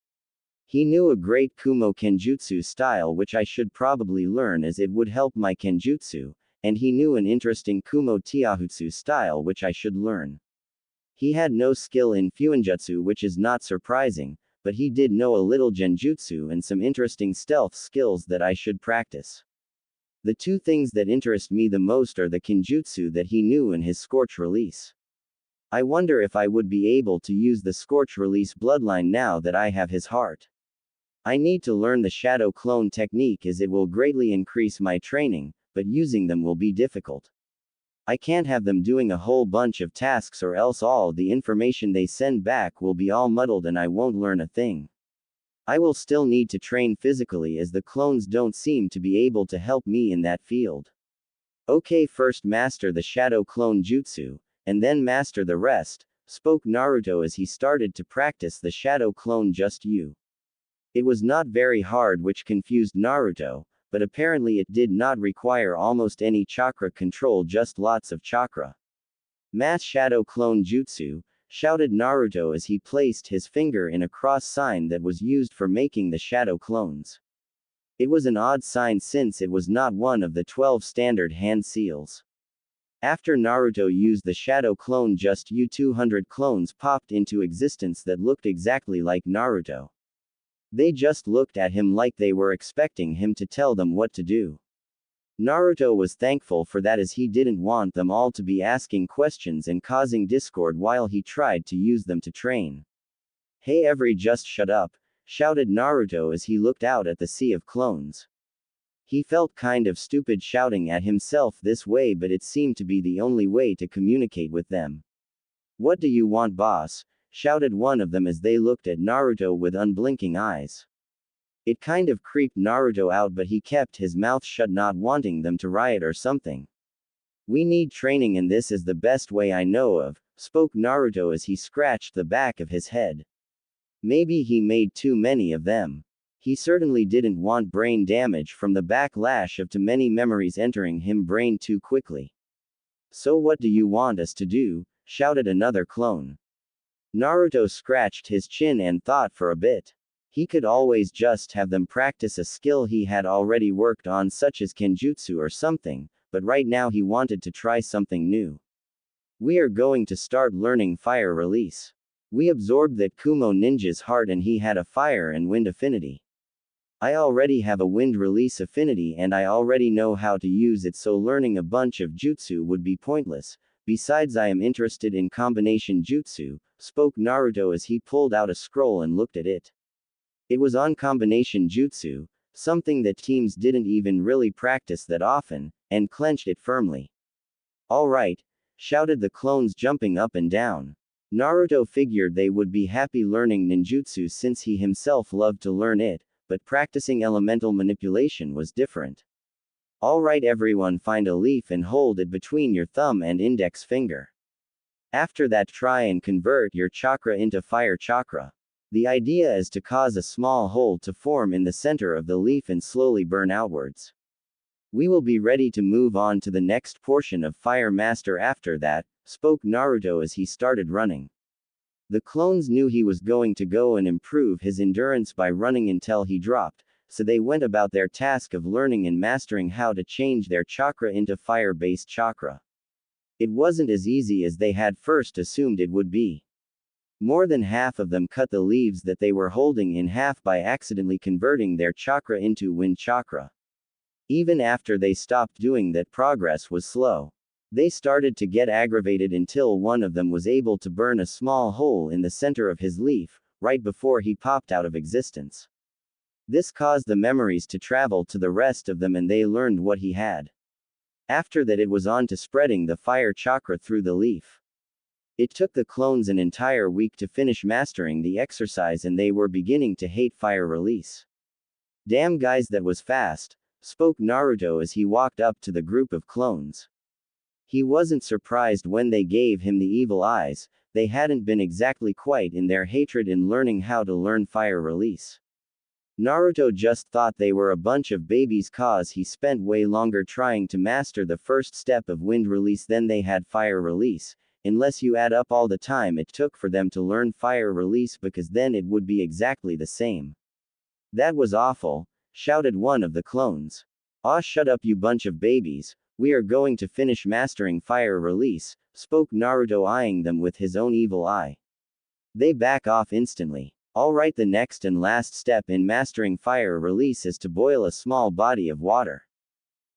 He knew a great Kumo kenjutsu style which I should probably learn as it would help my kenjutsu, and he knew an interesting Kumo Tiahutsu style which I should learn. He had no skill in Fuinjutsu, which is not surprising, but he did know a little genjutsu and some interesting stealth skills that I should practice. The two things that interest me the most are the kenjutsu that he knew and his scorch release. I wonder if I would be able to use the scorch release bloodline now that I have his heart. I need to learn the shadow clone technique as it will greatly increase my training, but using them will be difficult. I can't have them doing a whole bunch of tasks, or else all the information they send back will be all muddled and I won't learn a thing. I will still need to train physically as the clones don't seem to be able to help me in that field. Okay, first master the shadow clone jutsu, and then master the rest, spoke Naruto as he started to practice the shadow clone just you. It was not very hard, which confused Naruto, but apparently it did not require almost any chakra control, just lots of chakra. Mass Shadow Clone Jutsu, shouted Naruto as he placed his finger in a cross sign that was used for making the shadow clones. It was an odd sign since it was not one of the 12 standard hand seals. After Naruto used the shadow clone, just 200 clones popped into existence that looked exactly like Naruto. They just looked at him like they were expecting him to tell them what to do. Naruto was thankful for that, as he didn't want them all to be asking questions and causing discord while he tried to use them to train. "Hey just shut up," shouted Naruto as he looked out at the sea of clones. He felt kind of stupid shouting at himself this way, but it seemed to be the only way to communicate with them. "What do you want, boss?" shouted one of them as they looked at Naruto with unblinking eyes. It kind of creeped Naruto out, but he kept his mouth shut, not wanting them to riot or something. "We need training, and this is the best way I know of," spoke Naruto as he scratched the back of his head. Maybe he made too many of them. He certainly didn't want brain damage from the backlash of too many memories entering him brain too quickly. "So what do you want us to do?" shouted another clone. Naruto scratched his chin and thought for a bit. He could always just have them practice a skill he had already worked on, such as kenjutsu or something, but right now he wanted to try something new. "We are going to start learning fire release. We absorbed that Kumo ninja's heart and he had a fire and wind affinity. I already have a wind release affinity and I already know how to use it, so learning a bunch of jutsu would be pointless. Besides, I am interested in combination jutsu," spoke Naruto as he pulled out a scroll and looked at it. It was on combination jutsu, something that teams didn't even really practice that often, and clenched it firmly. "All right," shouted the clones, jumping up and down. Naruto figured they would be happy learning ninjutsu since he himself loved to learn it, but practicing elemental manipulation was different. "All right, everyone, find a leaf and hold it between your thumb and index finger. After that, try and convert your chakra into fire chakra. The idea is to cause a small hole to form in the center of the leaf and slowly burn outwards. We will be ready to move on to the next portion of Fire Master after that," spoke Naruto as he started running. The clones knew he was going to go and improve his endurance by running until he dropped, so they went about their task of learning and mastering how to change their chakra into fire-based chakra. It wasn't as easy as they had first assumed it would be. More than half of them cut the leaves that they were holding in half by accidentally converting their chakra into wind chakra. Even after they stopped doing that, progress was slow. They started to get aggravated until one of them was able to burn a small hole in the center of his leaf, right before he popped out of existence. This caused the memories to travel to the rest of them and they learned what he had. After that, it was on to spreading the fire chakra through the leaf. It took the clones an entire week to finish mastering the exercise and they were beginning to hate fire release. "Damn guys, that was fast," spoke Naruto as he walked up to the group of clones. He wasn't surprised when they gave him the evil eyes. They hadn't been exactly quiet in their hatred in learning how to learn fire release. Naruto just thought they were a bunch of babies cause he spent way longer trying to master the first step of wind release than they had fire release, unless you add up all the time it took for them to learn fire release, because then it would be exactly the same. "That was awful," shouted one of the clones. "Aw, shut up, you bunch of babies. We are going to finish mastering fire release," spoke Naruto, eyeing them with his own evil eye. They back off instantly. "All right, the next and last step in mastering fire release is to boil a small body of water.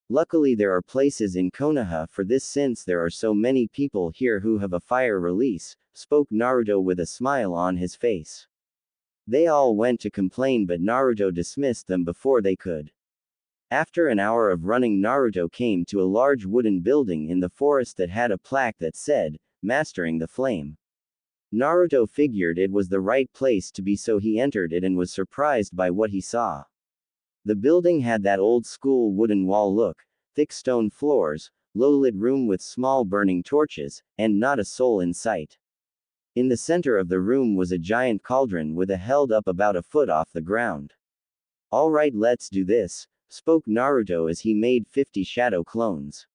Luckily there are places in Konoha for this since there are so many people here who have a fire release," spoke Naruto with a smile on his face. They all went to complain, but Naruto dismissed them before they could. After an hour of running, Naruto came to a large wooden building in the forest that had a plaque that said, "Mastering the Flame." Naruto figured it was the right place to be, so he entered it and was surprised by what he saw. The building had that old school wooden wall look, thick stone floors, low-lit room with small burning torches, and not a soul in sight. In the center of the room was a giant cauldron with a held up about a foot off the ground. "All right, let's do this," spoke Naruto as he made 50 shadow clones.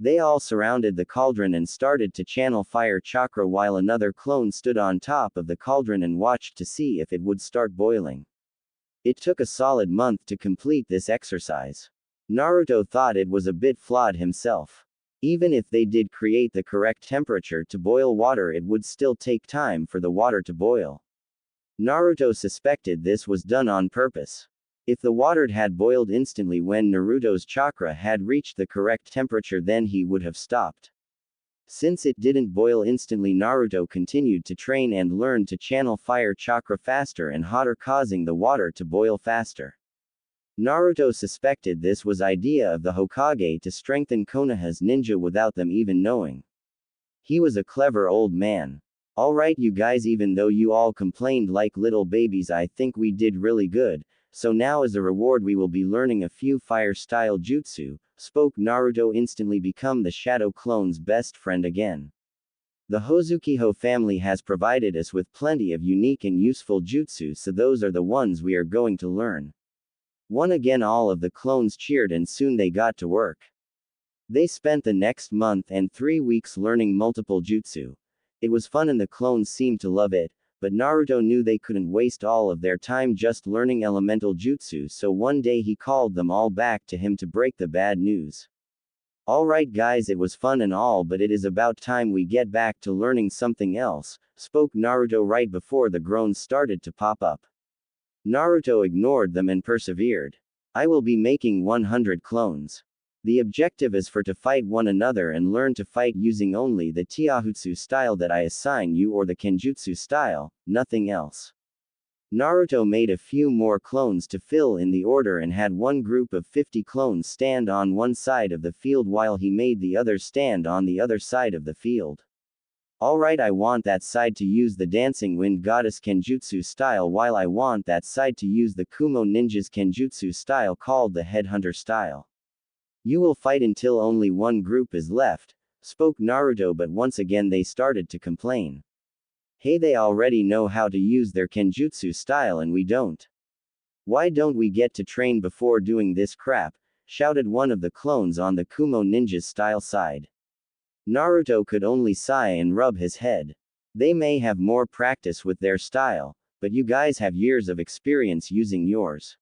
They all surrounded the cauldron and started to channel fire chakra while another clone stood on top of the cauldron and watched to see if it would start boiling. It took a solid month to complete this exercise. Naruto thought it was a bit flawed himself. Even if they did create the correct temperature to boil water, it would still take time for the water to boil. Naruto suspected this was done on purpose. If the water had boiled instantly when Naruto's chakra had reached the correct temperature, then he would have stopped. Since it didn't boil instantly, Naruto continued to train and learn to channel fire chakra faster and hotter, causing the water to boil faster. Naruto suspected this was idea of the Hokage to strengthen Konoha's ninja without them even knowing. He was a clever old man. Alright you guys, even though you all complained like little babies, I think we did really good. So now as a reward we will be learning a few fire-style jutsu, spoke Naruto, instantly become the Shadow Clone's best friend again. The Hozukiho family has provided us with plenty of unique and useful jutsu, so those are the ones we are going to learn. One again, all of the clones cheered and soon they got to work. They spent the next month and 3 weeks learning multiple jutsu. It was fun and the clones seemed to love it. But Naruto knew they couldn't waste all of their time just learning elemental jutsu, so one day he called them all back to him to break the bad news. Alright guys, it was fun and all, but it is about time we get back to learning something else, spoke Naruto right before the groans started to pop up. Naruto ignored them and persevered. I will be making 100 clones. The objective is for to fight one another and learn to fight using only the Taijutsu style that I assign you, or the Kenjutsu style, nothing else. Naruto made a few more clones to fill in the order and had one group of 50 clones stand on one side of the field while he made the others stand on the other side of the field. Alright, I want that side to use the Dancing Wind Goddess Kenjutsu style, while I want that side to use the Kumo Ninjas Kenjutsu style called the Headhunter style. You will fight until only one group is left, spoke Naruto, but once again they started to complain. Hey, they already know how to use their Kenjutsu style and we don't. Why don't we get to train before doing this crap? Shouted one of the clones on the Kumo Ninjas style side. Naruto could only sigh and rub his head. They may have more practice with their style, but you guys have years of experience using yours.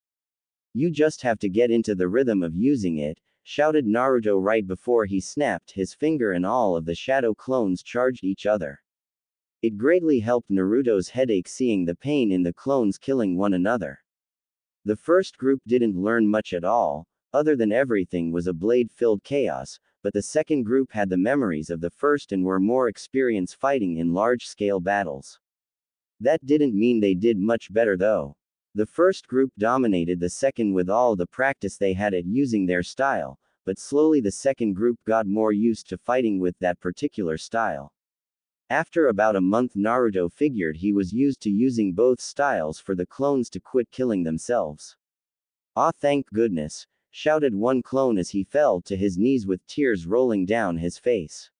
You just have to get into the rhythm of using it, shouted Naruto right before he snapped his finger and all of the shadow clones charged each other. It greatly helped Naruto's headache seeing the pain in the clones killing one another. The first group didn't learn much at all, other than everything was a blade-filled chaos, but the second group had the memories of the first and were more experienced fighting in large-scale battles. That didn't mean they did much better though. The first group dominated the second with all the practice they had at using their style, but slowly the second group got more used to fighting with that particular style. After about a month, Naruto figured he was used to using both styles for the clones to quit killing themselves. Ah, thank goodness, shouted one clone as he fell to his knees with tears rolling down his face.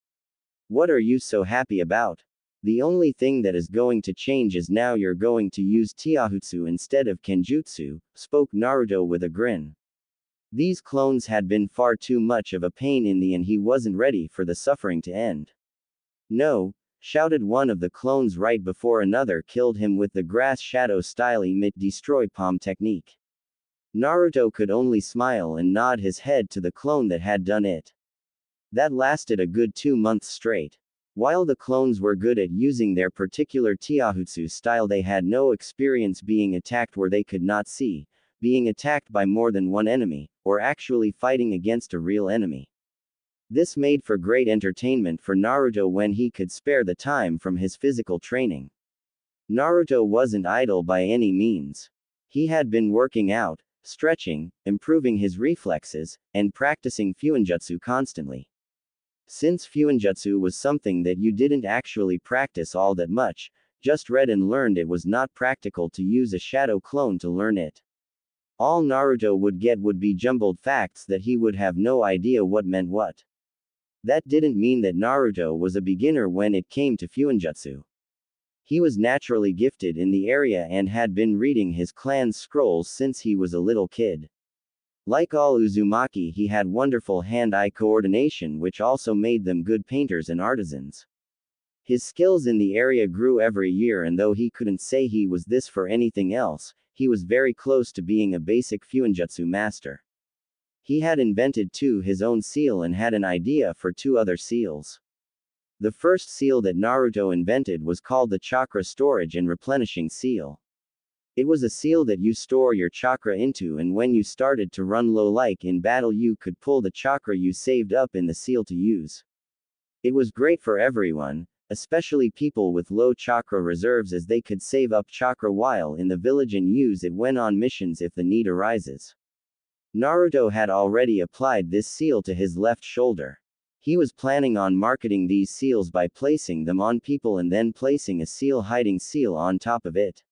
What are you so happy about? The only thing that is going to change is now you're going to use Taijutsu instead of Kenjutsu, spoke Naruto with a grin. These clones had been far too much of a pain in the end, he wasn't ready for the suffering to end. No, shouted one of the clones right before another killed him with the grass shadow style emit destroy palm technique. Naruto could only smile and nod his head to the clone that had done it. That lasted a good 2 months straight. While the clones were good at using their particular Taijutsu style, they had no experience being attacked where they could not see, being attacked by more than one enemy, or actually fighting against a real enemy. This made for great entertainment for Naruto when he could spare the time from his physical training. Naruto wasn't idle by any means. He had been working out, stretching, improving his reflexes, and practicing Fuinjutsu constantly. Since Fuinjutsu was something that you didn't actually practice all that much, just read and learned, it was not practical to use a shadow clone to learn it. All Naruto would get would be jumbled facts that he would have no idea what meant what. That didn't mean that Naruto was a beginner when it came to Fuinjutsu. He was naturally gifted in the area and had been reading his clan's scrolls since he was a little kid. Like all Uzumaki, he had wonderful hand-eye coordination, which also made them good painters and artisans. His skills in the area grew every year, and though he couldn't say he was this for anything else, he was very close to being a basic fuinjutsu master. He had invented his own seal and had an idea for 2 other seals. The first seal that Naruto invented was called the chakra storage and replenishing seal. It was a seal that you store your chakra into, and when you started to run low like in battle, you could pull the chakra you saved up in the seal to use. It was great for everyone, especially people with low chakra reserves, as they could save up chakra while in the village and use it when on missions if the need arises. Naruto had already applied this seal to his left shoulder. He was planning on marketing these seals by placing them on people and then placing a seal hiding seal on top of it.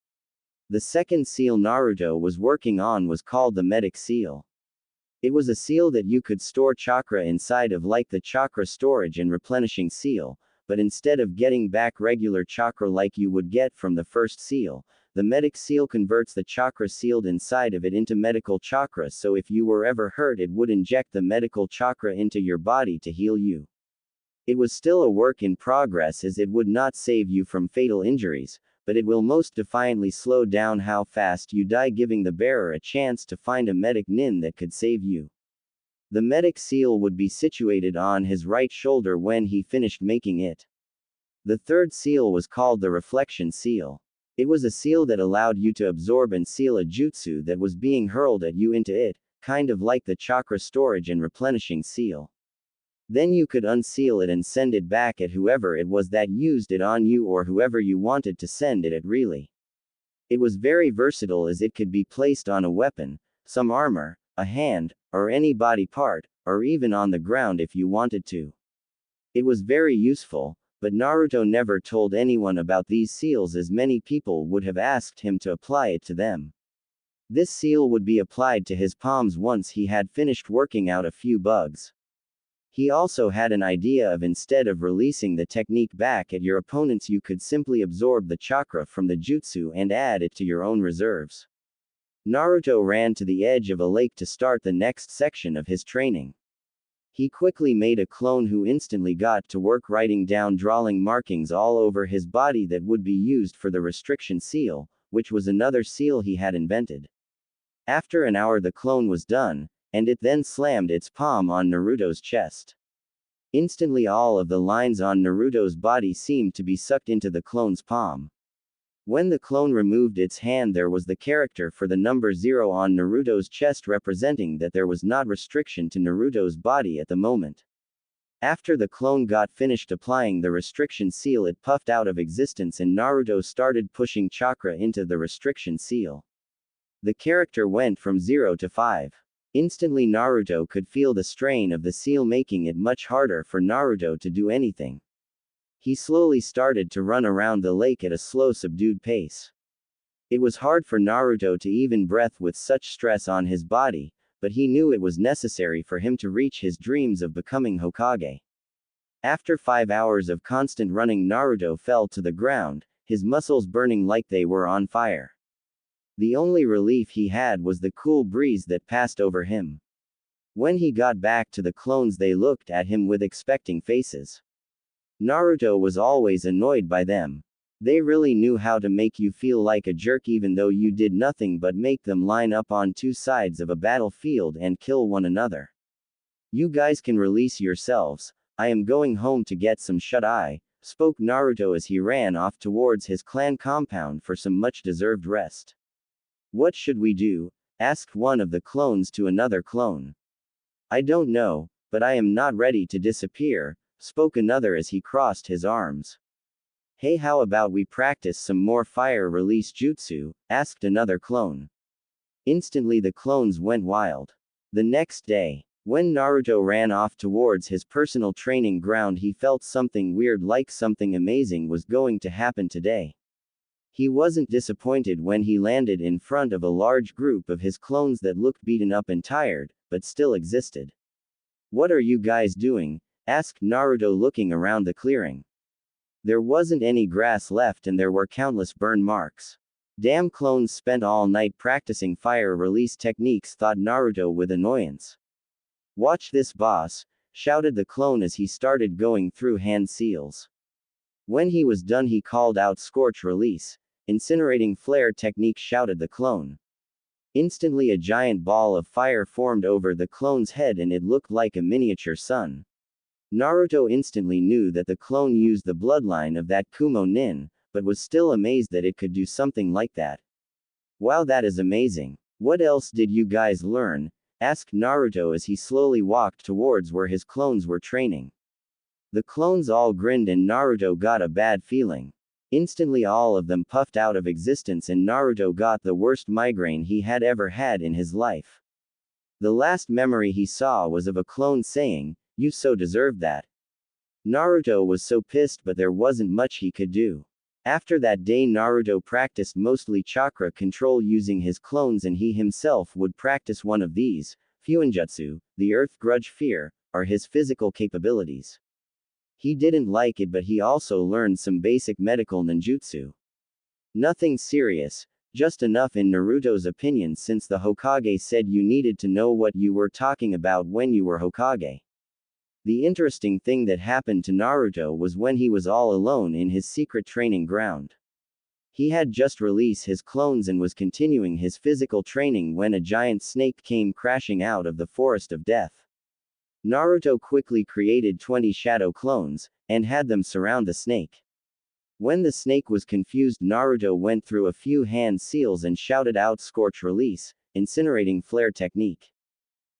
The second seal Naruto was working on was called the medic seal. It was a seal that you could store chakra inside of, like the chakra storage and replenishing seal, but instead of getting back regular chakra like you would get from the first seal, the medic seal converts the chakra sealed inside of it into medical chakra, so if you were ever hurt it would inject the medical chakra into your body to heal you. It was still a work in progress, as it would not save you from fatal injuries, but it will most defiantly slow down how fast you die, giving the bearer a chance to find a medic nin that could save you. The medic seal would be situated on his right shoulder when he finished making it. The third seal was called the reflection seal. It was a seal that allowed you to absorb and seal a jutsu that was being hurled at you into it, kind of like the chakra storage and replenishing seal. Then you could unseal it and send it back at whoever it was that used it on you, or whoever you wanted to send it at, really. It was very versatile, as it could be placed on a weapon, some armor, a hand, or any body part, or even on the ground if you wanted to. It was very useful, but Naruto never told anyone about these seals, as many people would have asked him to apply it to them. This seal would be applied to his palms once he had finished working out a few bugs. He also had an idea of, instead of releasing the technique back at your opponents, you could simply absorb the chakra from the jutsu and add it to your own reserves. Naruto ran to the edge of a lake to start the next section of his training. He quickly made a clone who instantly got to work writing down drawing markings all over his body that would be used for the restriction seal, which was another seal he had invented. After an hour the clone was done, and it then slammed its palm on Naruto's chest. Instantly all of the lines on Naruto's body seemed to be sucked into the clone's palm. When the clone removed its hand, there was the character for the number 0 on Naruto's chest, representing that there was not restriction to Naruto's body at the moment. After the clone got finished applying the restriction seal, it puffed out of existence and Naruto started pushing chakra into the restriction seal. The character went from 0 to 5. Instantly Naruto could feel the strain of the seal, making it much harder for Naruto to do anything. He slowly started to run around the lake at a slow, subdued pace. It was hard for Naruto to even breathe with such stress on his body, but he knew it was necessary for him to reach his dreams of becoming Hokage. After 5 hours of constant running, Naruto fell to the ground, his muscles burning like they were on fire. The only relief he had was the cool breeze that passed over him. When he got back to the clones, they looked at him with expecting faces. Naruto was always annoyed by them. They really knew how to make you feel like a jerk, even though you did nothing but make them line up on 2 sides of a battlefield and kill one another. "You guys can release yourselves. I am going home to get some shut-eye," spoke Naruto as he ran off towards his clan compound for some much-deserved rest. "What should we do?" asked one of the clones to another clone. "I don't know, but I am not ready to disappear," spoke another as he crossed his arms. "Hey, how about we practice some more fire release jutsu?" asked another clone. Instantly the clones went wild. The next day, when Naruto ran off towards his personal training ground, he felt something weird, like something amazing was going to happen today. He wasn't disappointed when he landed in front of a large group of his clones that looked beaten up and tired, but still existed. "What are you guys doing?" asked Naruto, looking around the clearing. There wasn't any grass left and there were countless burn marks. Damn clones spent all night practicing fire release techniques, thought Naruto with annoyance. Watch this, boss, shouted the clone as he started going through hand seals. When he was done, he called out scorch release, incinerating flare technique, shouted the clone. Instantly a giant ball of fire formed over the clone's head and it looked like a miniature sun. Naruto instantly knew that the clone used the bloodline of that Kumo nin, but was still amazed that it could do something like that. Wow, that is amazing. What else did you guys learn? Asked Naruto as he slowly walked towards where his clones were training. The clones all grinned and Naruto got a bad feeling. Instantly all of them puffed out of existence and Naruto got the worst migraine he had ever had in his life. The last memory he saw was of a clone saying, "You so deserved that." Naruto was so pissed, but there wasn't much he could do. After that day, Naruto practiced mostly chakra control using his clones, and he himself would practice one of these, Fuinjutsu, the Earth Grudge Fear, are his physical capabilities. He didn't like it, but he also learned some basic medical ninjutsu. Nothing serious, just enough in Naruto's opinion, since the Hokage said you needed to know what you were talking about when you were Hokage. The interesting thing that happened to Naruto was when he was all alone in his secret training ground. He had just released his clones and was continuing his physical training when a giant snake came crashing out of the forest of death. Naruto quickly created 20 shadow clones, and had them surround the snake. When the snake was confused, Naruto went through a few hand seals and shouted out scorch release, incinerating flare technique.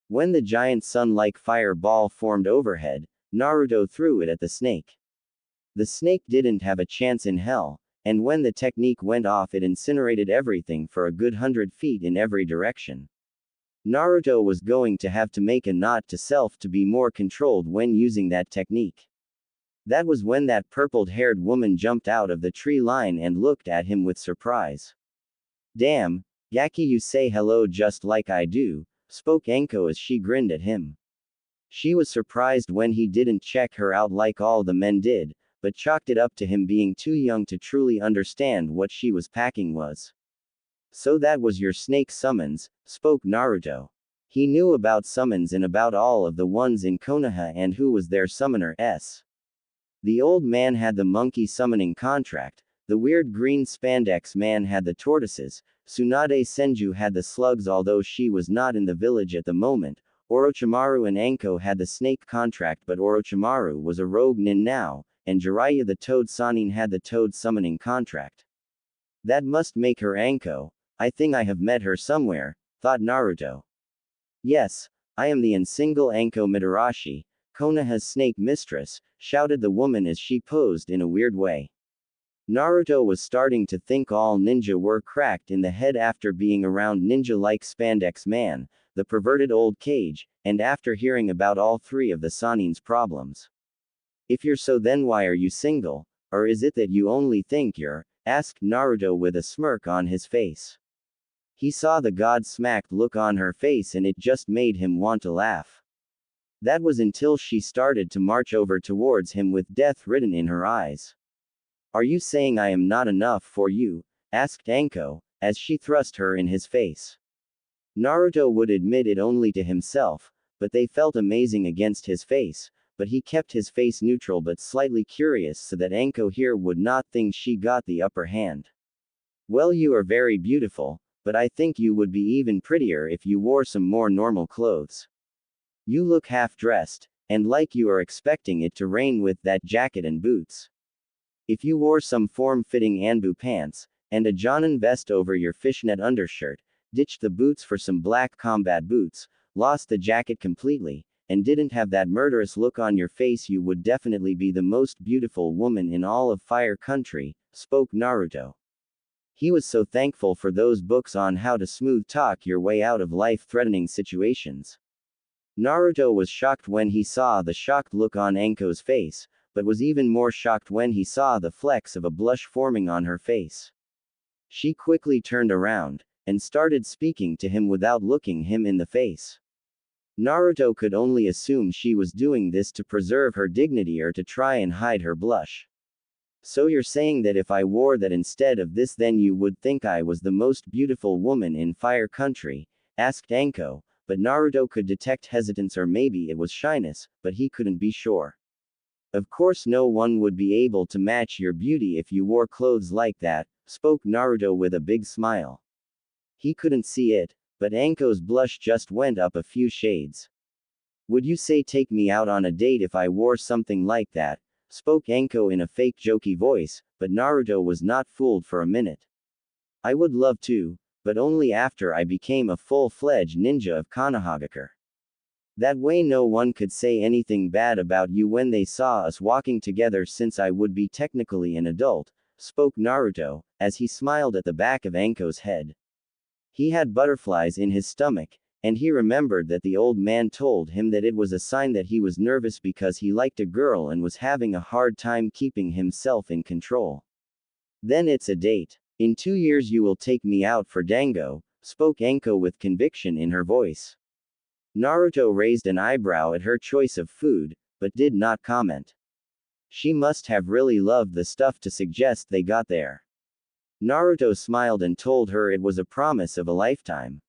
When the giant sun-like fireball formed overhead, Naruto threw it at the snake. The snake didn't have a chance in hell, and when the technique went off, it incinerated everything for a good 100 feet in every direction. Naruto was going to have to make a note to self to be more controlled when using that technique. That was when that purple-haired woman jumped out of the tree line and looked at him with surprise. "Damn, Gaki, you say hello just like I do," spoke Anko as she grinned at him. She was surprised when he didn't check her out like all the men did, but chalked it up to him being too young to truly understand what she was packing was. "So that was your snake summons," spoke Naruto. He knew about summons and about all of the ones in Konoha and who was their summoner. The old man had the monkey summoning contract, the weird green spandex man had the tortoises, Tsunade Senju had the slugs, although she was not in the village at the moment. Orochimaru and Anko had the snake contract, but Orochimaru was a rogue nin now, and Jiraiya the toad Sanin had the toad summoning contract. That must make her Anko. I think I have met her somewhere, thought Naruto. Yes, I am the unsingle Anko Mitarashi, Konoha's snake mistress, shouted the woman as she posed in a weird way. Naruto was starting to think all ninja were cracked in the head after being around ninja-like spandex man, the perverted old cage, and after hearing about all three of the Sanin's problems. "If you're so, then why are you single? Or is it that you only think you're?" asked Naruto with a smirk on his face. He saw the god-smacked look on her face and it just made him want to laugh. That was until she started to march over towards him with death written in her eyes. "Are you saying I am not enough for you?" asked Anko, as she thrust her in his face. Naruto would admit it only to himself, but they felt amazing against his face, but he kept his face neutral but slightly curious so that Anko here would not think she got the upper hand. "Well, you are very beautiful, but I think you would be even prettier if you wore some more normal clothes. You look half-dressed, and like you are expecting it to rain with that jacket and boots. If you wore some form-fitting Anbu pants, and a Jonin vest over your fishnet undershirt, ditched the boots for some black combat boots, lost the jacket completely, and didn't have that murderous look on your face, you would definitely be the most beautiful woman in all of Fire Country," spoke Naruto. He was so thankful for those books on how to smooth talk your way out of life-threatening situations. Naruto was shocked when he saw the shocked look on Anko's face, but was even more shocked when he saw the flecks of a blush forming on her face. She quickly turned around, and started speaking to him without looking him in the face. Naruto could only assume she was doing this to preserve her dignity or to try and hide her blush. So you're saying that if I wore that instead of this, then you would think I was the most beautiful woman in Fire Country? Asked Anko, but Naruto could detect hesitance, or maybe it was shyness, but he couldn't be sure. Of course, no one would be able to match your beauty if you wore clothes like that, spoke Naruto with a big smile. He couldn't see it, but Anko's blush just went up a few shades. Would you say take me out on a date if I wore something like that? Spoke Anko in a fake jokey voice, but Naruto was not fooled for a minute. I would love to, but only after I became a full-fledged ninja of Konohagakure. That way no one could say anything bad about you when they saw us walking together, since I would be technically an adult, spoke Naruto, as he smiled at the back of Anko's head. He had butterflies in his stomach, and he remembered that the old man told him that it was a sign that he was nervous because he liked a girl and was having a hard time keeping himself in control. Then it's a date. In 2 years you will take me out for dango, spoke Anko with conviction in her voice. Naruto raised an eyebrow at her choice of food, but did not comment. She must have really loved the stuff to suggest they got there. Naruto smiled and told her it was a promise of a lifetime.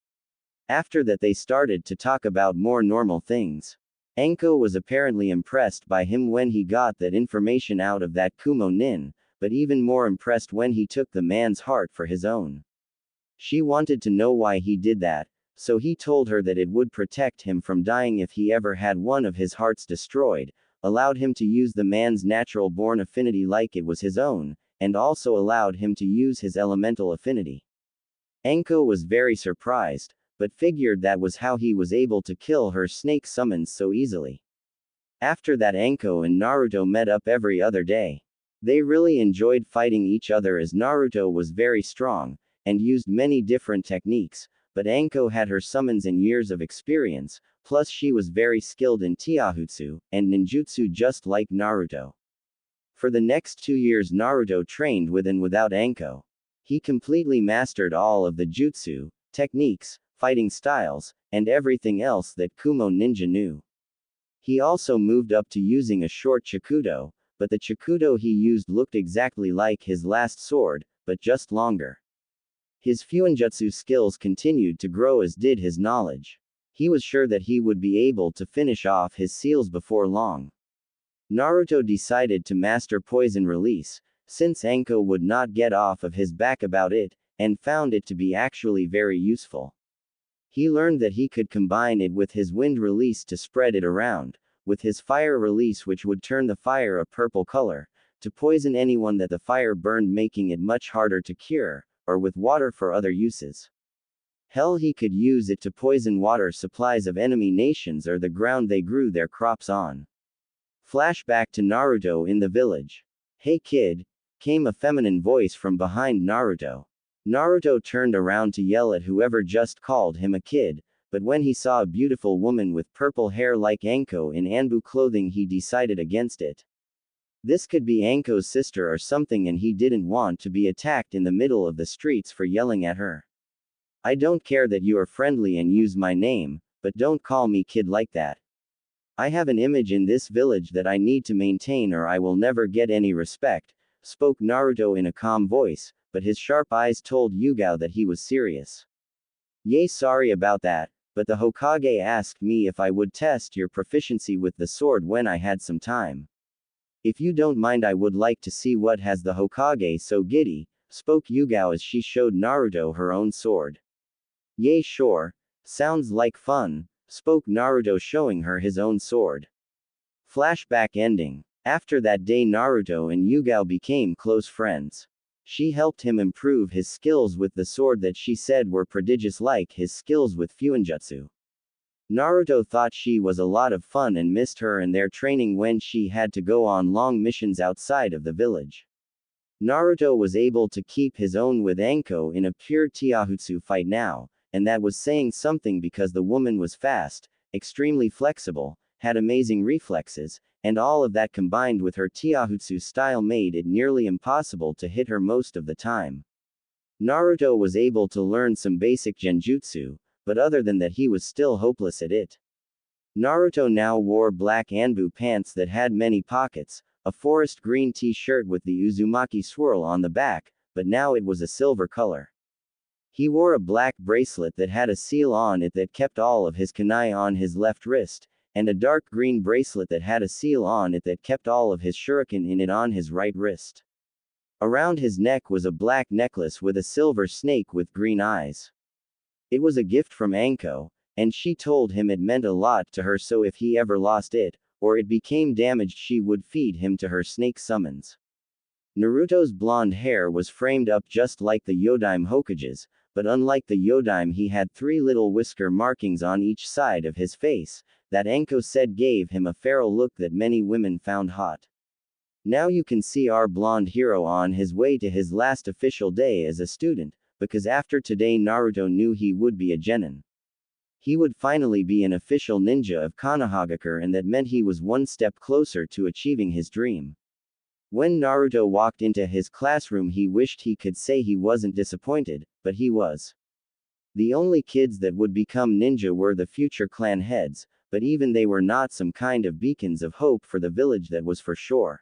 After that they started to talk about more normal things. Anko was apparently impressed by him when he got that information out of that Kumo nin, but even more impressed when he took the man's heart for his own. She wanted to know why he did that, so he told her that it would protect him from dying if he ever had one of his hearts destroyed, allowed him to use the man's natural-born affinity like it was his own, and also allowed him to use his elemental affinity. Anko was very surprised, but figured that was how he was able to kill her snake summons so easily. After that, Anko and Naruto met up every other day. They really enjoyed fighting each other as Naruto was very strong, and used many different techniques, but Anko had her summons and years of experience, plus she was very skilled in Taijutsu and ninjutsu just like Naruto. For the next 2 years Naruto trained with and without Anko. He completely mastered all of the jutsu, techniques, fighting styles, and everything else that Kumo ninja knew. He also moved up to using a short chikudo, but the chikudo he used looked exactly like his last sword, but just longer. His fuinjutsu skills continued to grow, as did his knowledge. He was sure that he would be able to finish off his seals before long. Naruto decided to master poison release, since Anko would not get off of his back about it, and found it to be actually very useful. He learned that he could combine it with his wind release to spread it around, with his fire release which would turn the fire a purple color, to poison anyone that the fire burned, making it much harder to cure, or with water for other uses. Hell, he could use it to poison water supplies of enemy nations or the ground they grew their crops on. Flashback to Naruto in the village. Hey kid, came a feminine voice from behind Naruto. Naruto turned around to yell at whoever just called him a kid, but when he saw a beautiful woman with purple hair like Anko in Anbu clothing, he decided against it. This could be Anko's sister or something, and he didn't want to be attacked in the middle of the streets for yelling at her. I don't care that you are friendly and use my name, but don't call me kid like that. I have an image in this village that I need to maintain or I will never get any respect, spoke Naruto in a calm voice, but his sharp eyes told Yugao that he was serious. Yay, sorry about that, but the Hokage asked me if I would test your proficiency with the sword when I had some time. If you don't mind, I would like to see what has the Hokage so giddy, spoke Yugao as she showed Naruto her own sword. Yay, sure. Sounds like fun, spoke Naruto showing her his own sword. Flashback ending. After that day Naruto and Yugao became close friends. She helped him improve his skills with the sword that she said were prodigious like his skills with fuinjutsu. Naruto thought she was a lot of fun and missed her and their training when she had to go on long missions outside of the village. Naruto was able to keep his own with Anko in a pure Taijutsu fight now, and that was saying something because the woman was fast, extremely flexible, had amazing reflexes, and all of that combined with her Taijutsu style made it nearly impossible to hit her most of the time. Naruto was able to learn some basic genjutsu, but other than that he was still hopeless at it. Naruto now wore black Anbu pants that had many pockets, a forest green t-shirt with the Uzumaki swirl on the back, but now it was a silver color. He wore a black bracelet that had a seal on it that kept all of his kunai on his left wrist, and a dark green bracelet that had a seal on it that kept all of his shuriken in it on his right wrist. Around his neck was a black necklace with a silver snake with green eyes. It was a gift from Anko, and she told him it meant a lot to her, so if he ever lost it, or it became damaged, she would feed him to her snake summons. Naruto's blonde hair was framed up just like the Yodaime Hokage's, but unlike the Yodaime he had 3 little whisker markings on each side of his face, that Anko said gave him a feral look that many women found hot. Now you can see our blonde hero on his way to his last official day as a student, because after today Naruto knew he would be a genin. He would finally be an official ninja of Konohagakure, and that meant he was one step closer to achieving his dream. When Naruto walked into his classroom he wished he could say he wasn't disappointed, but he was. The only kids that would become ninja were the future clan heads, but even they were not some kind of beacons of hope for the village, that was for sure.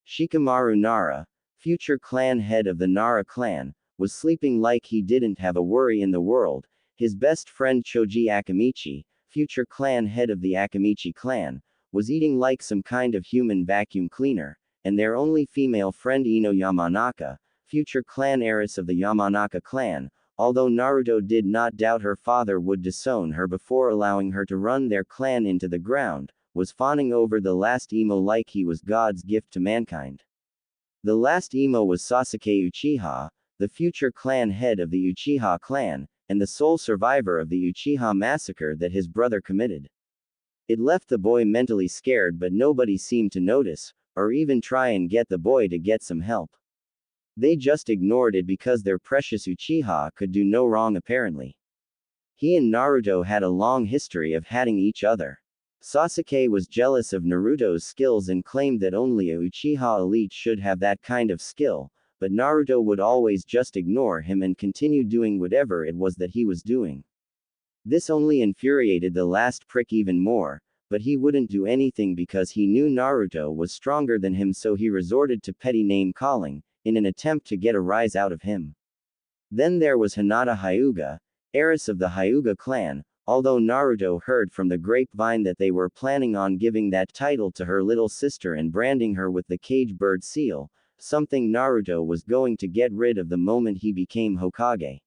Shikamaru Nara, future clan head of the Nara clan, was sleeping like he didn't have a worry in the world. His best friend Choji Akamichi, future clan head of the Akamichi clan, was eating like some kind of human vacuum cleaner, and their only female friend Ino Yamanaka, future clan heiress of the Yamanaka clan, although Naruto did not doubt her father would disown her before allowing her to run their clan into the ground, was fawning over the last emo like he was God's gift to mankind. The last emo was Sasuke Uchiha, the future clan head of the Uchiha clan, and the sole survivor of the Uchiha massacre that his brother committed. It left the boy mentally scared, but nobody seemed to notice, or even try and get the boy to get some help. They just ignored it because their precious Uchiha could do no wrong apparently. He and Naruto had a long history of hating each other. Sasuke was jealous of Naruto's skills and claimed that only a Uchiha elite should have that kind of skill, but Naruto would always just ignore him and continue doing whatever it was that he was doing. This only infuriated the last prick even more, but he wouldn't do anything because he knew Naruto was stronger than him, so he resorted to petty name calling, in an attempt to get a rise out of him. Then there was Hinata Hyuga, heiress of the Hyuga clan, although Naruto heard from the grapevine that they were planning on giving that title to her little sister and branding her with the cage bird seal, something Naruto was going to get rid of the moment he became Hokage.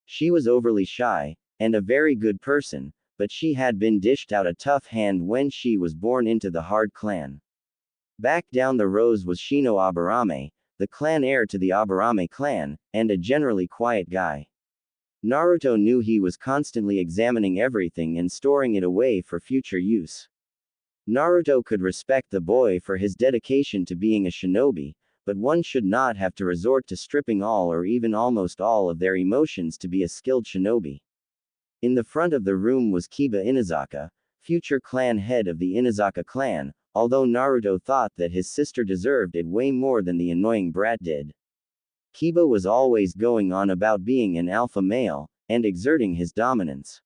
She was overly shy, and a very good person, but she had been dished out a tough hand when she was born into the Hard clan. Back down the rows was Shino Aburame, the clan heir to the Aburame clan, and a generally quiet guy. Naruto knew he was constantly examining everything and storing it away for future use. Naruto could respect the boy for his dedication to being a shinobi, but one should not have to resort to stripping all or even almost all of their emotions to be a skilled shinobi. In the front of the room was Kiba Inazaka, future clan head of the Inazaka clan, although Naruto thought that his sister deserved it way more than the annoying brat did. Kiba was always going on about being an alpha male, and exerting his dominance.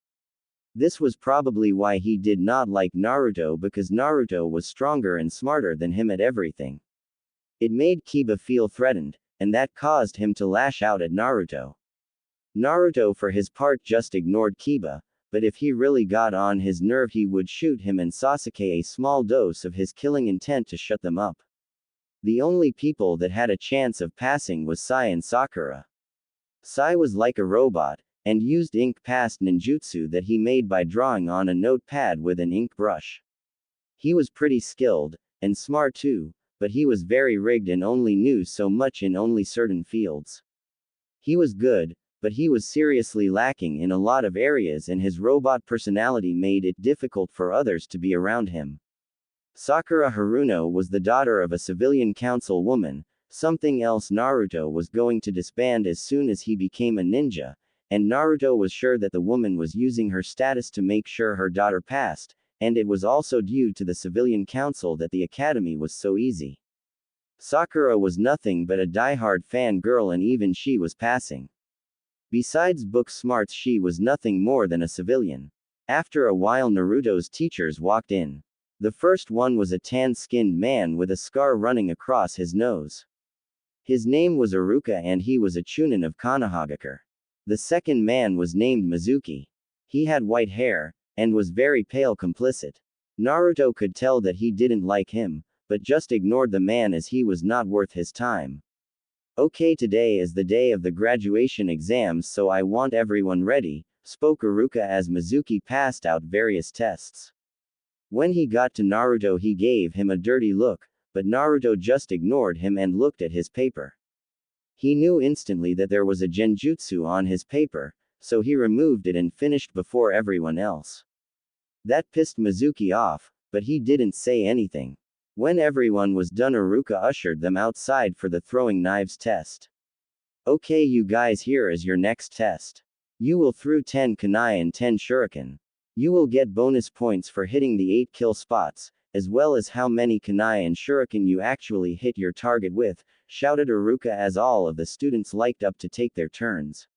This was probably why he did not like Naruto, because Naruto was stronger and smarter than him at everything. It made Kiba feel threatened, and that caused him to lash out at Naruto. Naruto for his part just ignored Kiba, but if he really got on his nerve he would shoot him and Sasuke a small dose of his killing intent to shut them up. The only people that had a chance of passing was Sai and Sakura. Sai was like a robot, and used ink past ninjutsu that he made by drawing on a notepad with an ink brush. He was pretty skilled, and smart too, but he was very rigged and only knew so much in only certain fields. He was good, but he was seriously lacking in a lot of areas, and his robot personality made it difficult for others to be around him. Sakura Haruno was the daughter of a civilian council woman, something else Naruto was going to disband as soon as he became a ninja, and Naruto was sure that the woman was using her status to make sure her daughter passed, and it was also due to the civilian council that the academy was so easy. Sakura was nothing but a diehard fan girl, and even she was passing. Besides book smarts, she was nothing more than a civilian. After a while Naruto's teachers walked in. The first one was a tan-skinned man with a scar running across his nose. His name was Iruka and he was a chunin of Konohagakure. The second man was named Mizuki. He had white hair, and was very pale complicit. Naruto could tell that he didn't like him, but just ignored the man as he was not worth his time. Okay, today is the day of the graduation exams, so I want everyone ready, spoke Iruka as Mizuki passed out various tests. When he got to Naruto, he gave him a dirty look, but Naruto just ignored him and looked at his paper. He knew instantly that there was a genjutsu on his paper, so he removed it and finished before everyone else. That pissed Mizuki off, but he didn't say anything. When everyone was done, Iruka ushered them outside for the throwing knives test. Okay, you guys, here is your next test. You will throw 10 kunai and 10 shuriken. You will get bonus points for hitting the 8 kill spots, as well as how many kunai and shuriken you actually hit your target with, shouted Iruka as all of the students liked up to take their turns.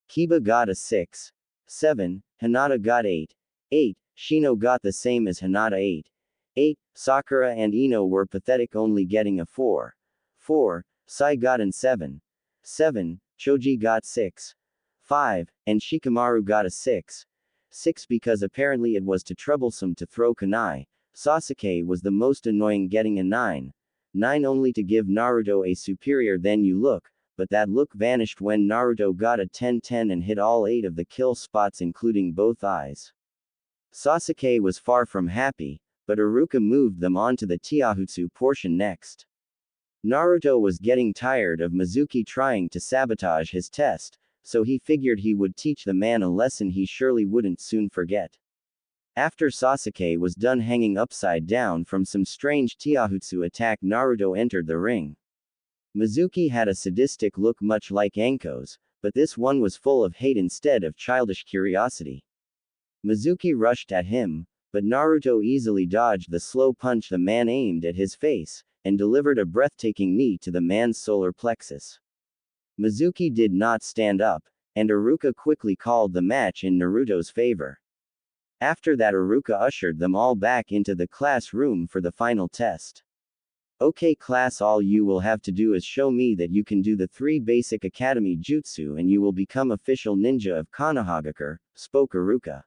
Kiba got a 6. 7, Hinata got 8. 8, Shino got the same as Hinata 8. 8, Sakura and Ino were pathetic, only getting a 4. 4, Sai got an 7. 7, Choji got 6. 5, and Shikamaru got a 6. 6 because apparently it was too troublesome to throw kunai. Sasuke was the most annoying, getting a 9. 9 only to give Naruto a superior then you look, but that look vanished when Naruto got a 10-10 and hit all 8 of the kill spots including both eyes. Sasuke was far from happy, but Iruka moved them on to the Taijutsu portion next. Naruto was getting tired of Mizuki trying to sabotage his test, so he figured he would teach the man a lesson he surely wouldn't soon forget. After Sasuke was done hanging upside down from some strange Taijutsu attack, Naruto entered the ring. Mizuki had a sadistic look much like Anko's, but this one was full of hate instead of childish curiosity. Mizuki rushed at him, but Naruto easily dodged the slow punch the man aimed at his face, and delivered a breathtaking knee to the man's solar plexus. Mizuki did not stand up, and Iruka quickly called the match in Naruto's favor. After that, Iruka ushered them all back into the classroom for the final test. Okay class, all you will have to do is show me that you can do the 3 basic academy jutsu and you will become official ninja of Konohagakure, spoke Iruka.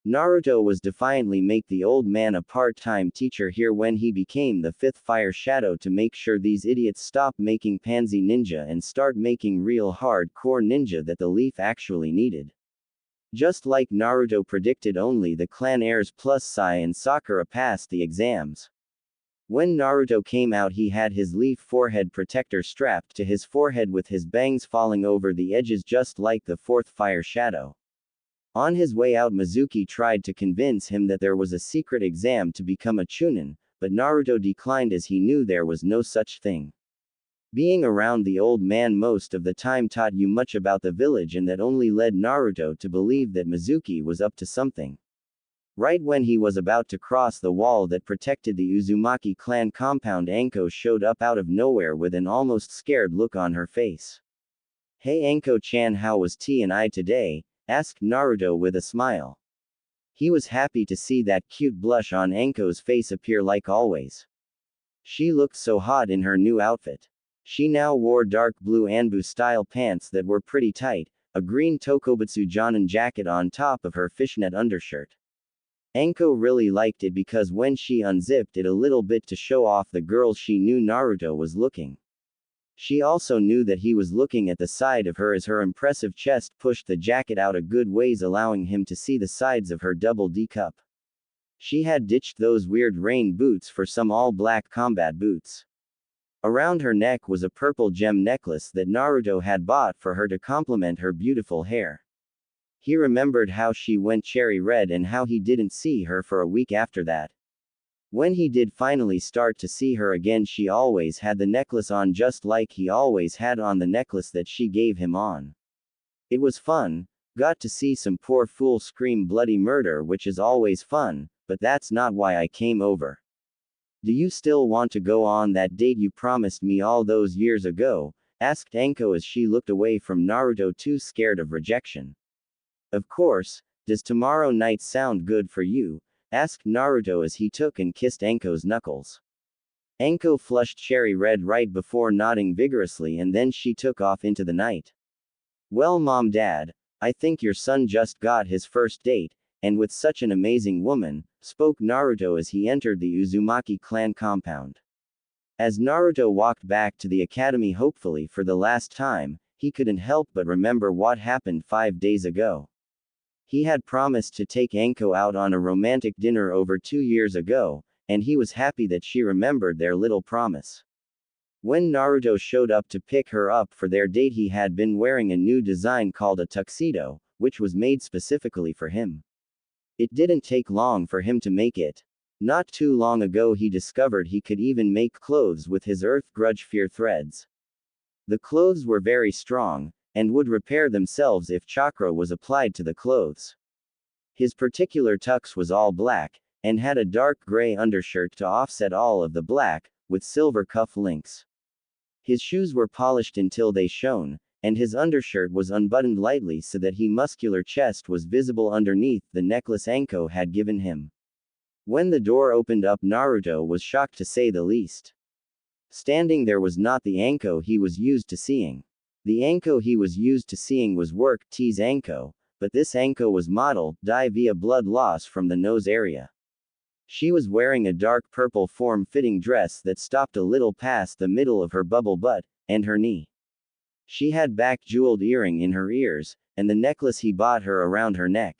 Naruto was defiantly make the old man a part-time teacher here when he became the 5th fire shadow to make sure these idiots stop making pansy ninja and start making real hardcore ninja that the leaf actually needed. Just like Naruto predicted, only the clan heirs plus Sai and Sakura passed the exams. When Naruto came out, he had his leaf forehead protector strapped to his forehead with his bangs falling over the edges just like the 4th fire shadow. On his way out, Mizuki tried to convince him that there was a secret exam to become a chunin, but Naruto declined as he knew there was no such thing. Being around the old man most of the time taught you much about the village, and that only led Naruto to believe that Mizuki was up to something. Right when he was about to cross the wall that protected the Uzumaki clan compound, Anko showed up out of nowhere with an almost scared look on her face. Hey Anko-chan, how was T&I today? Asked Naruto with a smile. He was happy to see that cute blush on Anko's face appear like always. She looked so hot in her new outfit. She now wore dark blue Anbu-style pants that were pretty tight, a green Tokobutsu Jonin jacket on top of her fishnet undershirt. Anko really liked it because when she unzipped it a little bit to show off the girls, she knew Naruto was looking. She also knew that he was looking at the side of her as her impressive chest pushed the jacket out a good ways, allowing him to see the sides of her double D cup. She had ditched those weird rain boots for some all-black combat boots. Around her neck was a purple gem necklace that Naruto had bought for her to complement her beautiful hair. He remembered how she went cherry red and how he didn't see her for a week after that. When he did finally start to see her again, she always had the necklace on just like he always had on the necklace that she gave him on. It was fun, got to see some poor fool scream bloody murder, which is always fun, but that's not why I came over. Do you still want to go on that date you promised me all those years ago? Asked Anko as she looked away from Naruto, too scared of rejection. Of course. Does tomorrow night sound good for you? asked Naruto as he took and kissed Anko's knuckles. Anko flushed cherry red right before nodding vigorously, and then she took off into the night. Well, Mom, Dad, I think your son just got his first date, and with such an amazing woman, spoke Naruto as he entered the Uzumaki clan compound. As Naruto walked back to the academy hopefully for the last time, he couldn't help but remember what happened 5 days ago. He had promised to take Anko out on a romantic dinner over 2 years ago, and he was happy that she remembered their little promise. When Naruto showed up to pick her up for their date, he had been wearing a new design called a tuxedo, which was made specifically for him. It didn't take long for him to make it. Not too long ago he discovered he could even make clothes with his Earth Grudge Fear threads. The clothes were very strong, and would repair themselves if chakra was applied to the clothes. His particular tux was all black, and had a dark gray undershirt to offset all of the black, with silver cuff links. His shoes were polished until they shone, and his undershirt was unbuttoned lightly so that his muscular chest was visible underneath the necklace Anko had given him. When the door opened up, Naruto was shocked to say the least. Standing there was not the Anko he was used to seeing. The Anko he was used to seeing was work tease Anko, but this Anko was model, die via blood loss from the nose area. She was wearing a dark purple form-fitting dress that stopped a little past the middle of her bubble butt, and her knee. She had back-jeweled earring in her ears, and the necklace he bought her around her neck.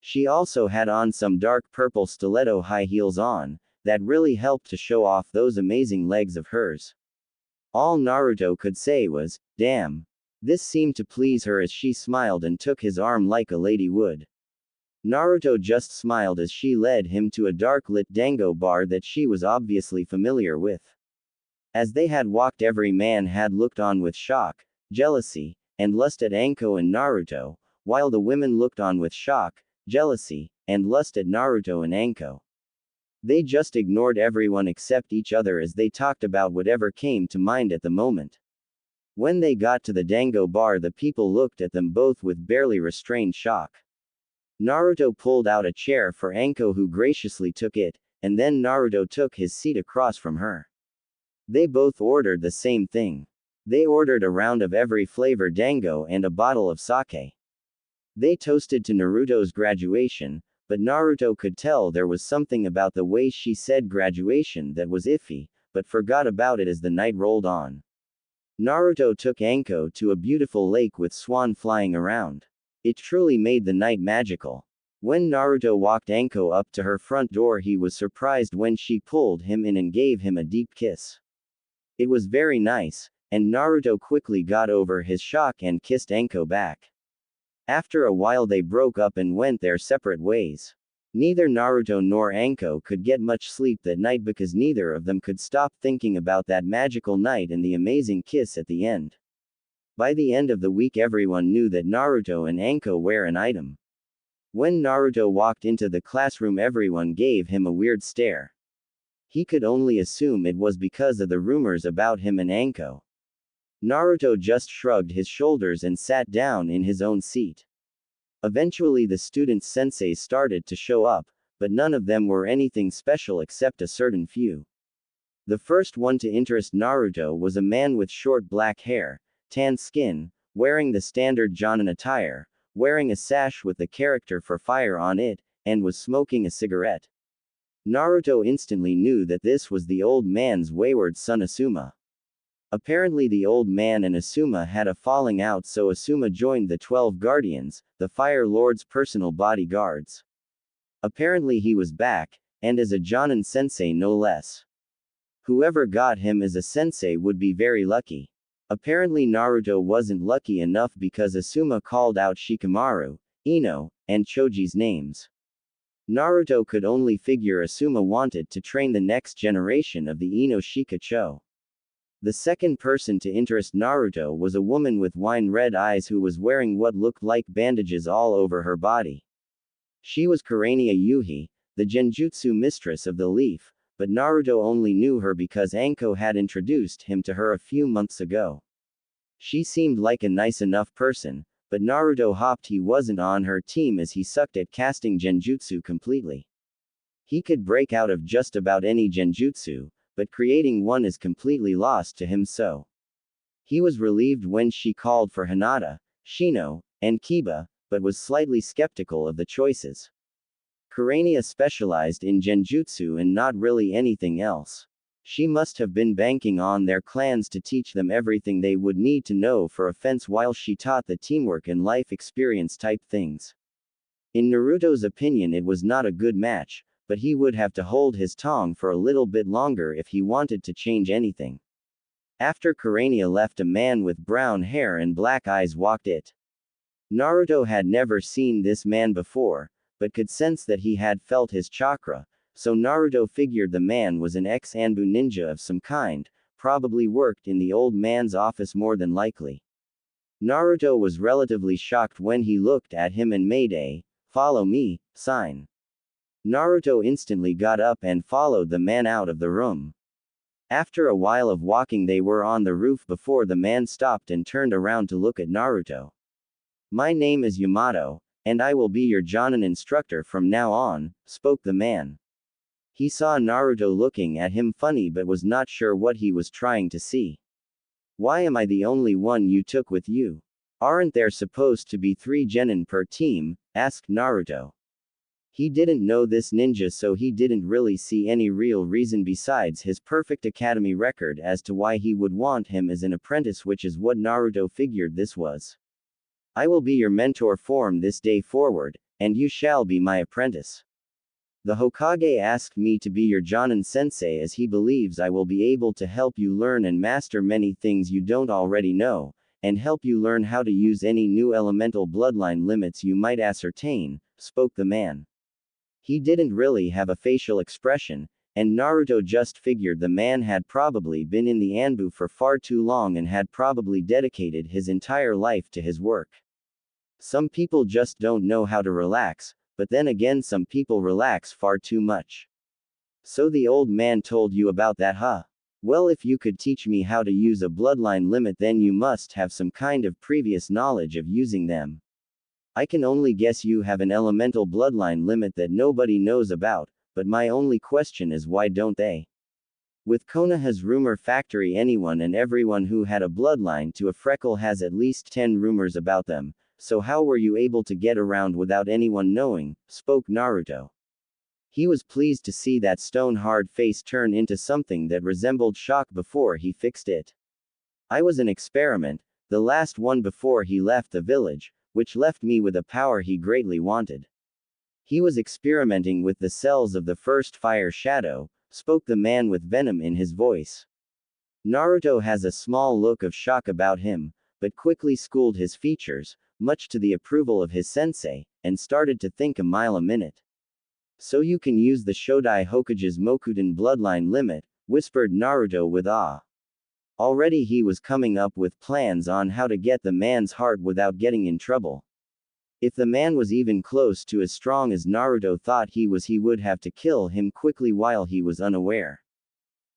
She also had on some dark purple stiletto high heels on, that really helped to show off those amazing legs of hers. All Naruto could say was, damn. This seemed to please her as she smiled and took his arm like a lady would. Naruto just smiled as she led him to a dark-lit dango bar that she was obviously familiar with. As they had walked, every man had looked on with shock, jealousy, and lust at Anko and Naruto, while the women looked on with shock, jealousy, and lust at Naruto and Anko. They just ignored everyone except each other as they talked about whatever came to mind at the moment. When they got to the dango bar, the people looked at them both with barely restrained shock. Naruto pulled out a chair for Anko, who graciously took it, and then Naruto took his seat across from her. They both ordered the same thing. They ordered a round of every flavor dango and a bottle of sake. They toasted to Naruto's graduation, but Naruto could tell there was something about the way she said graduation that was iffy, but forgot about it as the night rolled on. Naruto took Anko to a beautiful lake with swan flying around. It truly made the night magical. When Naruto walked Anko up to her front door, he was surprised when she pulled him in and gave him a deep kiss. It was very nice, and Naruto quickly got over his shock and kissed Anko back. After a while they broke up and went their separate ways. Neither Naruto nor Anko could get much sleep that night because neither of them could stop thinking about that magical night and the amazing kiss at the end. By the end of the week, everyone knew that Naruto and Anko were an item. When Naruto walked into the classroom, everyone gave him a weird stare. He could only assume it was because of the rumors about him and Anko. Naruto just shrugged his shoulders and sat down in his own seat. Eventually the student senseis started to show up, but none of them were anything special except a certain few. The first one to interest Naruto was a man with short black hair, tan skin, wearing the standard Jonin attire, wearing a sash with the character for fire on it, and was smoking a cigarette. Naruto instantly knew that this was the old man's wayward son Asuma. Apparently the old man and Asuma had a falling out, so Asuma joined the 12 Guardians, the Fire Lord's personal bodyguards. Apparently he was back, and as a Jonin sensei no less. Whoever got him as a sensei would be very lucky. Apparently Naruto wasn't lucky enough because Asuma called out Shikamaru, Ino, and Choji's names. Naruto could only figure Asuma wanted to train the next generation of the Ino Shikacho. The second person to interest Naruto was a woman with wine-red eyes who was wearing what looked like bandages all over her body. She was Kurenai Yuhi, the Genjutsu mistress of the leaf, but Naruto only knew her because Anko had introduced him to her a few months ago. She seemed like a nice enough person, but Naruto hoped he wasn't on her team as he sucked at casting Genjutsu completely. He could break out of just about any genjutsu, but creating one is completely lost to him, so. He was relieved when she called for Hinata, Shino, and Kiba, but was slightly skeptical of the choices. Kurenai specialized in genjutsu and not really anything else. She must have been banking on their clans to teach them everything they would need to know for offense while she taught the teamwork and life experience type things. In Naruto's opinion, it was not a good match, but he would have to hold his tongue for a little bit longer if he wanted to change anything. After Kurenai left, a man with brown hair and black eyes walked in. Naruto had never seen this man before, but could sense that he had felt his chakra, so Naruto figured the man was an ex-Anbu ninja of some kind, probably worked in the old man's office more than likely. Naruto was relatively shocked when he looked at him and made a "follow me" sign. Naruto instantly got up and followed the man out of the room. After a while of walking, they were on the roof before the man stopped and turned around to look at Naruto. "My name is Yamato, and I will be your Jonin instructor from now on," spoke the man. He saw Naruto looking at him funny but was not sure what he was trying to see. "Why am I the only one you took with you? Aren't there supposed to be 3 genin per team?" asked Naruto. He didn't know this ninja, so he didn't really see any real reason besides his perfect academy record as to why he would want him as an apprentice, which is what Naruto figured this was. "I will be your mentor from this day forward, and you shall be my apprentice. The Hokage asked me to be your Jonin sensei as he believes I will be able to help you learn and master many things you don't already know, and help you learn how to use any new elemental bloodline limits you might ascertain," spoke the man. He didn't really have a facial expression, and Naruto just figured the man had probably been in the Anbu for far too long and had probably dedicated his entire life to his work. Some people just don't know how to relax, but then again some people relax far too much. "So the old man told you about that, huh? Well, if you could teach me how to use a bloodline limit, then you must have some kind of previous knowledge of using them. I can only guess you have an elemental bloodline limit that nobody knows about, but my only question is why don't they? With Konoha's rumor factory, anyone and everyone who had a bloodline to a freckle has at least 10 rumors about them, so how were you able to get around without anyone knowing?" spoke Naruto. He was pleased to see that stone-hard face turn into something that resembled shock before he fixed it. "I was an experiment, the last one before he left the village, which left me with a power he greatly wanted. He was experimenting with the cells of the first fire shadow," spoke the man with venom in his voice. Naruto has a small look of shock about him, but quickly schooled his features, much to the approval of his sensei, and started to think a mile a minute. "So you can use the Shodai Hokage's Mokuten bloodline limit," whispered Naruto with awe. Already he was coming up with plans on how to get the man's heart without getting in trouble. If the man was even close to as strong as Naruto thought he was, he would have to kill him quickly while he was unaware.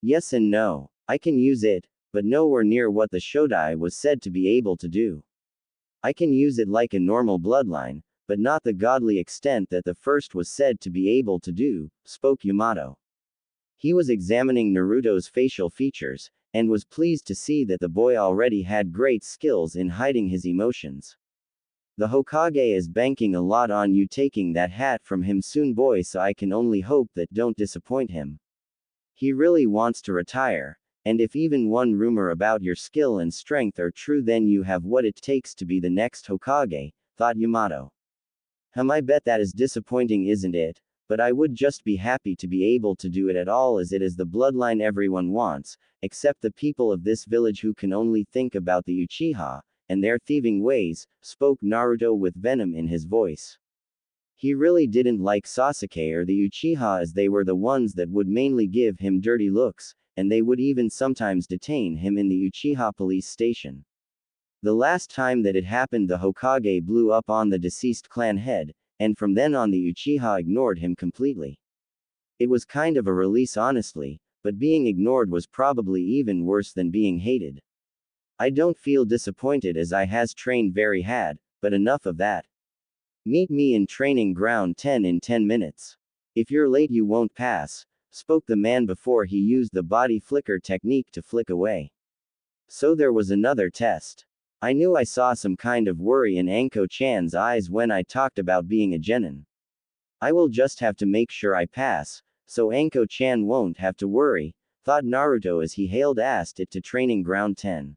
"Yes and no. I can use it, but nowhere near what the Shodai was said to be able to do. I can use it like a normal bloodline, but not the godly extent that the first was said to be able to do," spoke Yamato. He was examining Naruto's facial features, and was pleased to see that the boy already had great skills in hiding his emotions. "The Hokage is banking a lot on you taking that hat from him soon, boy, so I can only hope that don't disappoint him. He really wants to retire. And if even one rumor about your skill and strength are true, then you have what it takes to be the next Hokage," thought Yamato. I bet that is disappointing, isn't it? But I would just be happy to be able to do it at all, as it is the bloodline everyone wants, except the people of this village who can only think about the Uchiha, and their thieving ways," spoke Naruto with venom in his voice. He really didn't like Sasuke or the Uchiha, as they were the ones that would mainly give him dirty looks, and they would even sometimes detain him in the Uchiha police station. The last time that it happened, the Hokage blew up on the deceased clan head, and from then on the Uchiha ignored him completely. It was kind of a release, honestly, but being ignored was probably even worse than being hated. "I don't feel disappointed as I has trained very hard, but enough of that. Meet me in training ground 10 in 10 minutes. If you're late you won't pass, spoke the man before he used the body flicker technique to flick away. So there was another test. I knew I saw some kind of worry in Anko-chan's eyes when I talked about being a genin. I will just have to make sure I pass, so Anko-chan won't have to worry, thought Naruto as he hailed-assed it to training ground 10.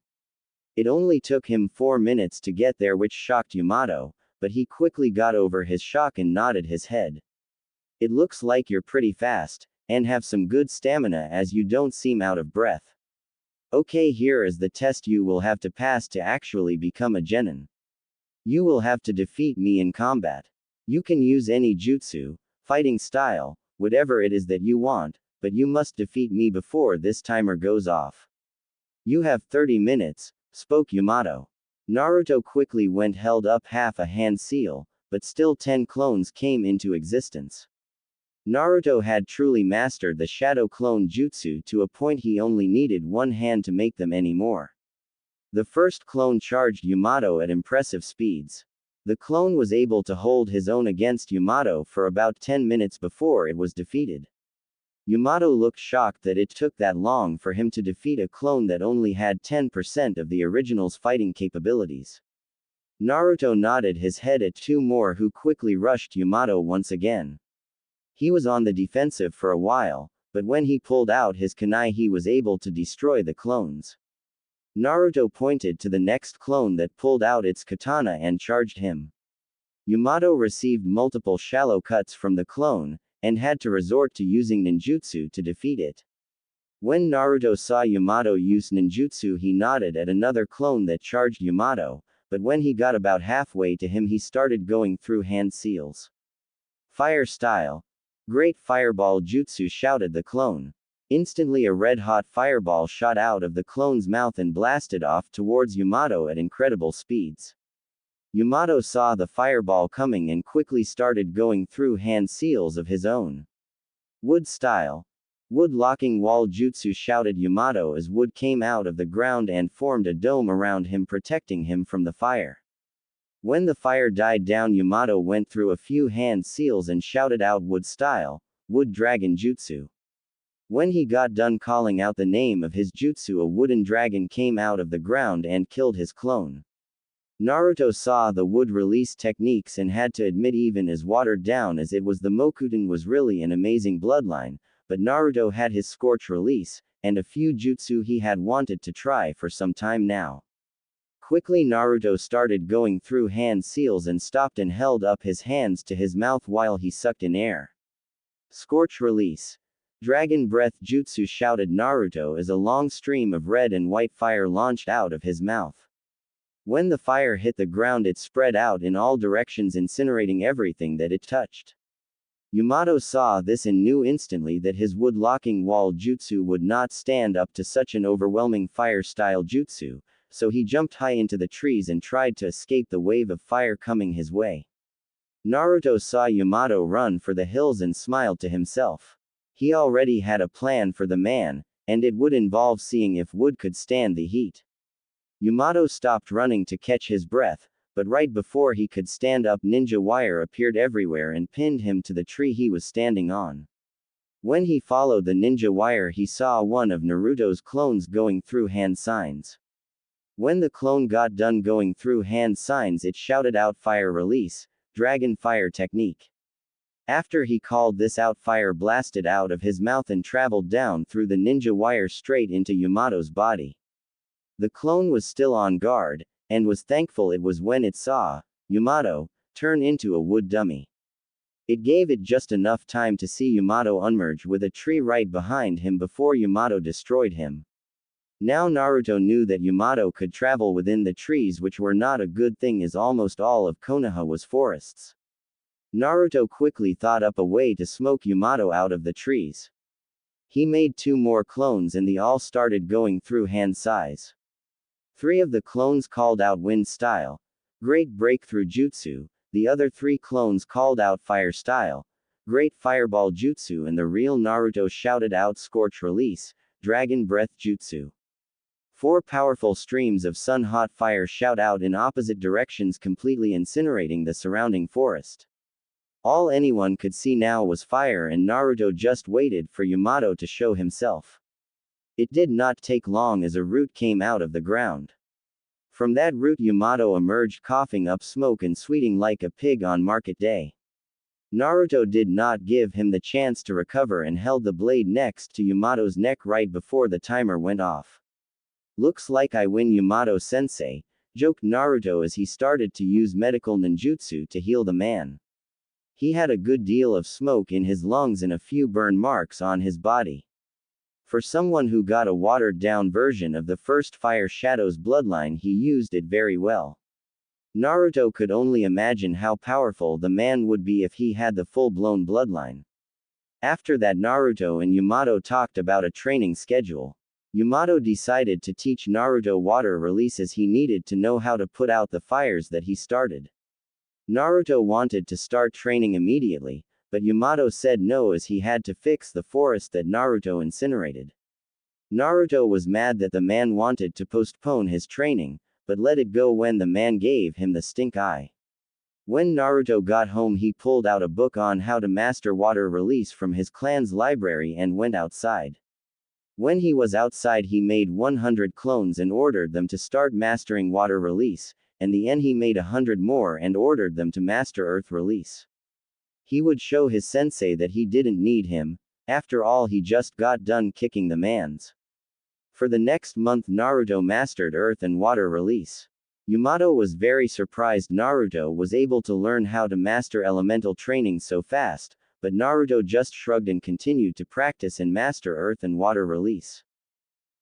It only took him 4 minutes to get there, which shocked Yamato, but he quickly got over his shock and nodded his head. It looks like you're pretty fast, and have some good stamina as you don't seem out of breath. Okay, here is the test you will have to pass to actually become a genin. You will have to defeat me in combat. You can use any jutsu, fighting style, whatever it is that you want, but you must defeat me before this timer goes off. You have 30 minutes, spoke Yamato. Naruto quickly held up half a hand seal, but still 10 clones came into existence. Naruto had truly mastered the shadow clone jutsu to a point he only needed one hand to make them anymore. The first clone charged Yamato at impressive speeds. The clone was able to hold his own against Yamato for about 10 minutes before it was defeated. Yamato looked shocked that it took that long for him to defeat a clone that only had 10% of the original's fighting capabilities. Naruto nodded his head at 2 more who quickly rushed Yamato once again. He was on the defensive for a while, but when he pulled out his kunai he was able to destroy the clones. Naruto pointed to the next clone that pulled out its katana and charged him. Yamato received multiple shallow cuts from the clone, and had to resort to using ninjutsu to defeat it. When Naruto saw Yamato use ninjutsu he nodded at another clone that charged Yamato, but when he got about halfway to him he started going through hand seals. Fire style. Great fireball jutsu, shouted the clone. Instantly a red-hot fireball shot out of the clone's mouth and blasted off towards Yamato at incredible speeds. Yamato saw the fireball coming and quickly started going through hand seals of his own. Wood style. Wood locking wall jutsu, shouted Yamato as wood came out of the ground and formed a dome around him, protecting him from the fire. When the fire died down Yamato went through a few hand seals and shouted out wood style, wood dragon jutsu. When he got done calling out the name of his jutsu a wooden dragon came out of the ground and killed his clone. Naruto saw the wood release techniques and had to admit even as watered down as it was the Mokuten was really an amazing bloodline, but Naruto had his scorch release, and a few jutsu he had wanted to try for some time now. Quickly Naruto started going through hand seals and stopped and held up his hands to his mouth while he sucked in air. Scorch release. Dragon breath jutsu, shouted Naruto as a long stream of red and white fire launched out of his mouth. When the fire hit the ground it spread out in all directions, incinerating everything that it touched. Yamato saw this and knew instantly that his wood locking wall jutsu would not stand up to such an overwhelming fire style jutsu, so he jumped high into the trees and tried to escape the wave of fire coming his way. Naruto saw Yamato run for the hills and smiled to himself. He already had a plan for the man, and it would involve seeing if wood could stand the heat. Yamato stopped running to catch his breath, but right before he could stand up ninja wire appeared everywhere and pinned him to the tree he was standing on. When he followed the ninja wire he saw one of Naruto's clones going through hand signs. When the clone got done going through hand signs it shouted out fire release, dragon fire technique. After he called this out fire blasted out of his mouth and traveled down through the ninja wire straight into Yamato's body. The clone was still on guard, and was thankful it was when it saw Yamato turn into a wood dummy. It gave it just enough time to see Yamato unmerge with a tree right behind him before Yamato destroyed him. Now Naruto knew that Yamato could travel within the trees, which were not a good thing as almost all of Konoha was forests. Naruto quickly thought up a way to smoke Yamato out of the trees. He made 2 more clones and they all started going through hand size. 3 of the clones called out wind style, great breakthrough jutsu, the other 3 clones called out fire style, great fireball jutsu, and the real Naruto shouted out scorch release, dragon breath jutsu. 4 powerful streams of sun-hot fire shout out in opposite directions, completely incinerating the surrounding forest. All anyone could see now was fire, and Naruto just waited for Yamato to show himself. It did not take long as a root came out of the ground. From that root Yamato emerged coughing up smoke and sweating like a pig on market day. Naruto did not give him the chance to recover and held the blade next to Yamato's neck right before the timer went off. "Looks like I win, Yamato-sensei," joked Naruto as he started to use medical ninjutsu to heal the man. He had a good deal of smoke in his lungs and a few burn marks on his body. For someone who got a watered-down version of the first Fire Shadow's bloodline, he used it very well. Naruto could only imagine how powerful the man would be if he had the full-blown bloodline. After that, Naruto and Yamato talked about a training schedule. Yamato decided to teach Naruto water release as he needed to know how to put out the fires that he started. Naruto wanted to start training immediately, but Yamato said no as he had to fix the forest that Naruto incinerated. Naruto was mad that the man wanted to postpone his training, but let it go when the man gave him the stink eye. When Naruto got home, he pulled out a book on how to master water release from his clan's library and went outside. When he was outside, he made 100 clones and ordered them to start mastering water release, and then he made 100 more and ordered them to master earth release. He would show his sensei that he didn't need him. After all, he just got done kicking the mans. For the next month, Naruto mastered earth and water release. Yamato was very surprised Naruto was able to learn how to master elemental training so fast, but Naruto just shrugged and continued to practice and master earth and water release.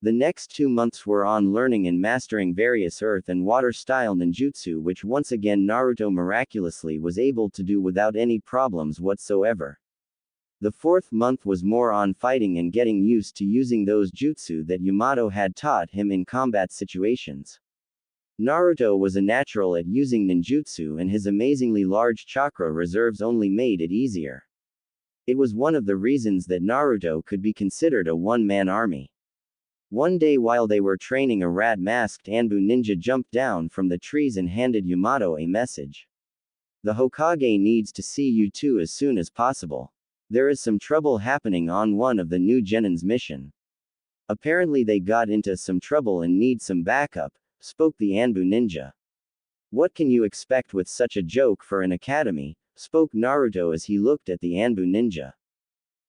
The next 2 months were on learning and mastering various earth and water style ninjutsu, which once again Naruto miraculously was able to do without any problems whatsoever. The 4th month was more on fighting and getting used to using those jutsu that Yamato had taught him in combat situations. Naruto was a natural at using ninjutsu, and his amazingly large chakra reserves only made it easier. It was one of the reasons that Naruto could be considered a one-man army. One day while they were training, a rat-masked Anbu ninja jumped down from the trees and handed Yamato a message. "The Hokage needs to see you two as soon as possible. There is some trouble happening on one of the new Genin's mission. Apparently they got into some trouble and need some backup," spoke the Anbu ninja. "What can you expect with such a joke for an academy?" spoke Naruto as he looked at the Anbu ninja.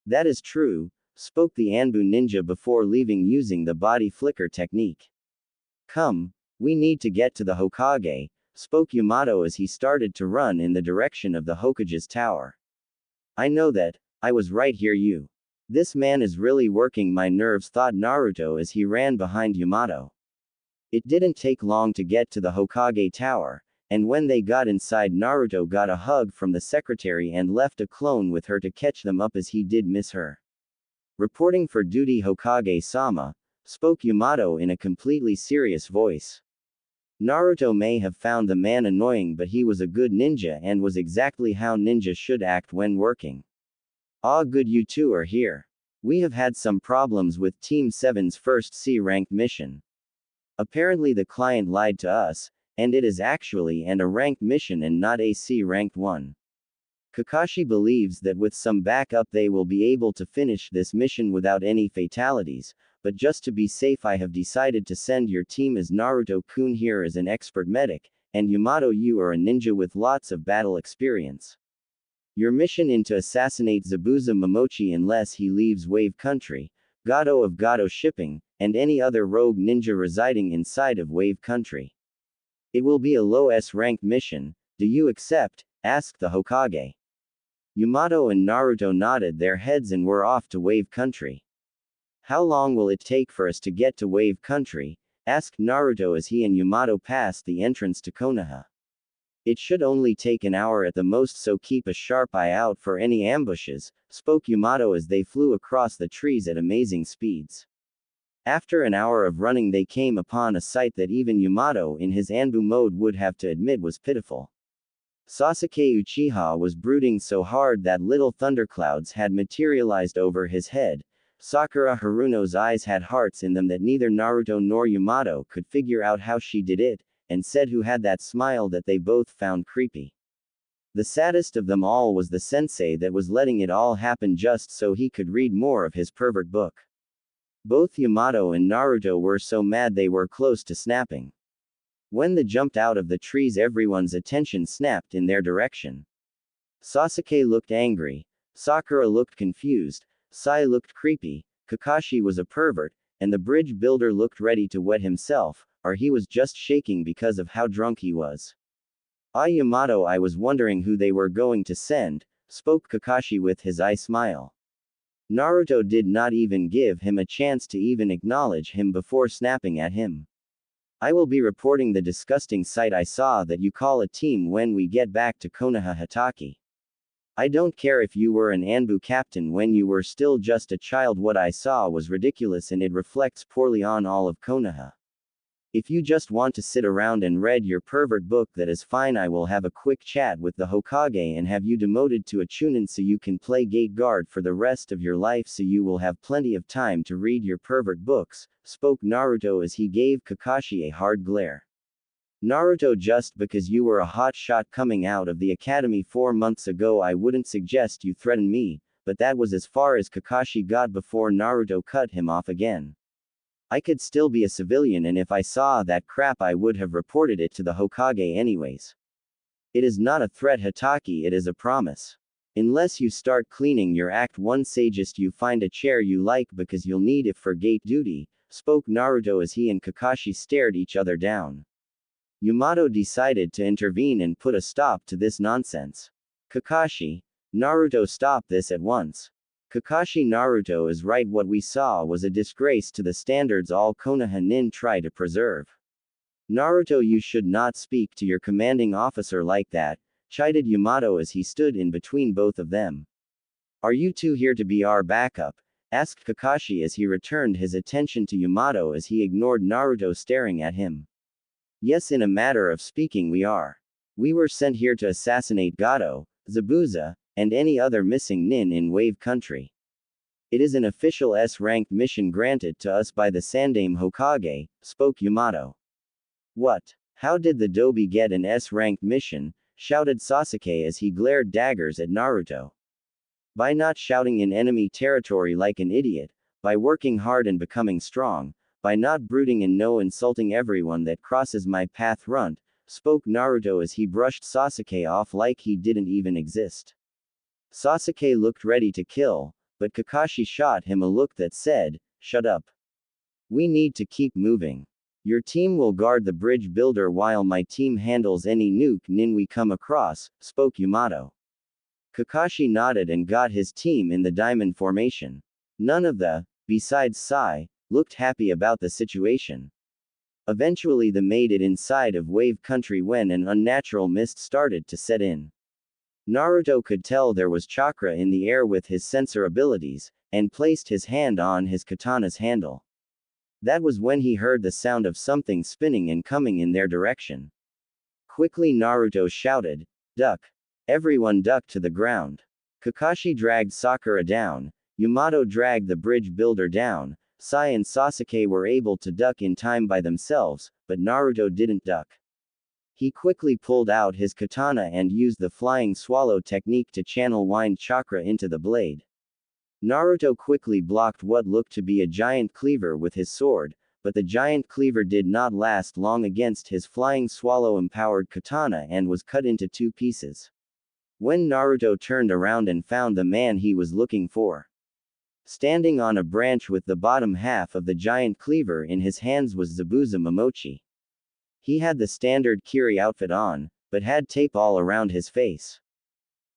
"That is true," spoke the Anbu ninja before leaving using the body flicker technique. "Come, we need to get to the Hokage," spoke Yamato as he started to run in the direction of the Hokage's tower. "I know that. I was right here. This man is really working my nerves," thought Naruto as he ran behind Yamato. It didn't take long to get to the Hokage tower, and when they got inside, Naruto got a hug from the secretary and left a clone with her to catch them up as he did miss her. "Reporting for duty, Hokage-sama," spoke Yamato in a completely serious voice. Naruto may have found the man annoying, but he was a good ninja and was exactly how ninja should act when working. "Ah, good, you two are here. We have had some problems with Team 7's first C-ranked mission. Apparently the client lied to us, and it is actually a ranked mission and not a C-ranked one. Kakashi believes that with some backup they will be able to finish this mission without any fatalities, but just to be safe I have decided to send your team as Naruto-kun here as an expert medic, and Yamato, you are a ninja with lots of battle experience. Your mission is to assassinate Zabuza Momochi unless he leaves Wave Country, Gato of Gato Shipping, and any other rogue ninja residing inside of Wave Country. It will be a low S-ranked mission. Do you accept?" asked the Hokage. Yamato and Naruto nodded their heads and were off to Wave Country. "How long will it take for us to get to Wave Country?" asked Naruto as he and Yamato passed the entrance to Konoha. "It should only take an hour at the most, so keep a sharp eye out for any ambushes," spoke Yamato as they flew across the trees at amazing speeds. After an hour of running, they came upon a sight that even Yamato in his Anbu mode would have to admit was pitiful. Sasuke Uchiha was brooding so hard that little thunderclouds had materialized over his head. Sakura Haruno's eyes had hearts in them that neither Naruto nor Yamato could figure out how she did it, and said who had that smile that they both found creepy. The saddest of them all was the sensei that was letting it all happen just so he could read more of his pervert book. Both Yamato and Naruto were so mad they were close to snapping. When they jumped out of the trees, everyone's attention snapped in their direction. Sasuke looked angry, Sakura looked confused, Sai looked creepy, Kakashi was a pervert, and the bridge builder looked ready to wet himself, or he was just shaking because of how drunk he was. Ah, Yamato, I was wondering who they were going to send, spoke Kakashi with his eye smile. Naruto did not even give him a chance to even acknowledge him before snapping at him. I will be reporting the disgusting sight I saw that you call a team when we get back to Konoha Hatake. I don't care if you were an Anbu captain when you were still just a child. What I saw was ridiculous and it reflects poorly on all of Konoha. If you just want to sit around and read your pervert book, that is fine. I will have a quick chat with the Hokage and have you demoted to a chunin so you can play gate guard for the rest of your life, so you will have plenty of time to read your pervert books, spoke Naruto as he gave Kakashi a hard glare. Naruto, just because you were a hot shot coming out of the academy 4 months ago, I wouldn't suggest you threaten me, but that was as far as Kakashi got before Naruto cut him off again. I could still be a civilian, and if I saw that crap I would have reported it to the Hokage anyways. It is not a threat, Hatake, it is a promise. Unless you start cleaning your act, one suggest you find a chair you like because you'll need it for gate duty, spoke Naruto as he and Kakashi stared each other down. Yamato decided to intervene and put a stop to this nonsense. Kakashi, Naruto, stop this at once. Kakashi, Naruto is right. What we saw was a disgrace to the standards all Konoha nin try to preserve. Naruto, you should not speak to your commanding officer like that, chided Yamato as he stood in between both of them. Are you two here to be our backup? Asked Kakashi as he returned his attention to Yamato as he ignored Naruto staring at him. Yes, in a matter of speaking we are. We were sent here to assassinate Gato, Zabuza, and any other missing nin in Wave Country. It is an official S-ranked mission granted to us by the Sandaime Hokage, spoke Yamato. What? How did the Dobi get an S-ranked mission? Shouted Sasuke as he glared daggers at Naruto. By not shouting in enemy territory like an idiot, by working hard and becoming strong, by not brooding and no insulting everyone that crosses my path, runt, spoke Naruto as he brushed Sasuke off like he didn't even exist. Sasuke looked ready to kill, but Kakashi shot him a look that said, shut up. We need to keep moving. Your team will guard the bridge builder while my team handles any nuke nin we come across, spoke Yamato. Kakashi nodded and got his team in the diamond formation. None of the, besides Sai, looked happy about the situation. Eventually they made it inside of Wave Country when an unnatural mist started to set in. Naruto could tell there was chakra in the air with his sensor abilities, and placed his hand on his katana's handle. That was when he heard the sound of something spinning and coming in their direction. Quickly Naruto shouted, duck. Everyone ducked to the ground. Kakashi dragged Sakura down, Yamato dragged the bridge builder down, Sai and Sasuke were able to duck in time by themselves, but Naruto didn't duck. He quickly pulled out his katana and used the flying swallow technique to channel wind chakra into the blade. Naruto quickly blocked what looked to be a giant cleaver with his sword, but the giant cleaver did not last long against his flying swallow-empowered katana and was cut into 2 pieces. When Naruto turned around and found the man he was looking for standing on a branch with the bottom half of the giant cleaver in his hands was Zabuza Momochi. He had the standard Kiri outfit on, but had tape all around his face.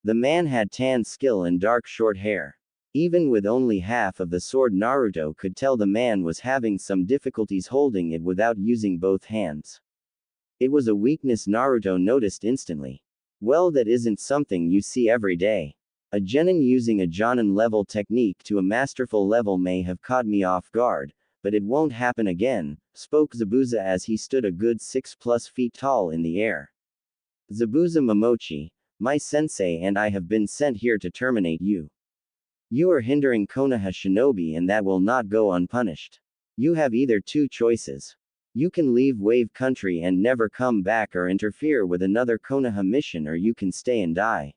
The man had tan skill and dark short hair. Even with only half of the sword, Naruto could tell the man was having some difficulties holding it without using both hands. It was a weakness Naruto noticed instantly. Well, that isn't something you see every day. A genin using a Jonin level technique to a masterful level may have caught me off guard, but it won't happen again, spoke Zabuza as he stood a good 6+ feet tall in the air. Zabuza Momochi, my sensei and I have been sent here to terminate you. You are hindering Konoha shinobi and that will not go unpunished. You have either 2 choices. You can leave Wave Country and never come back or interfere with another Konoha mission, or you can stay and die.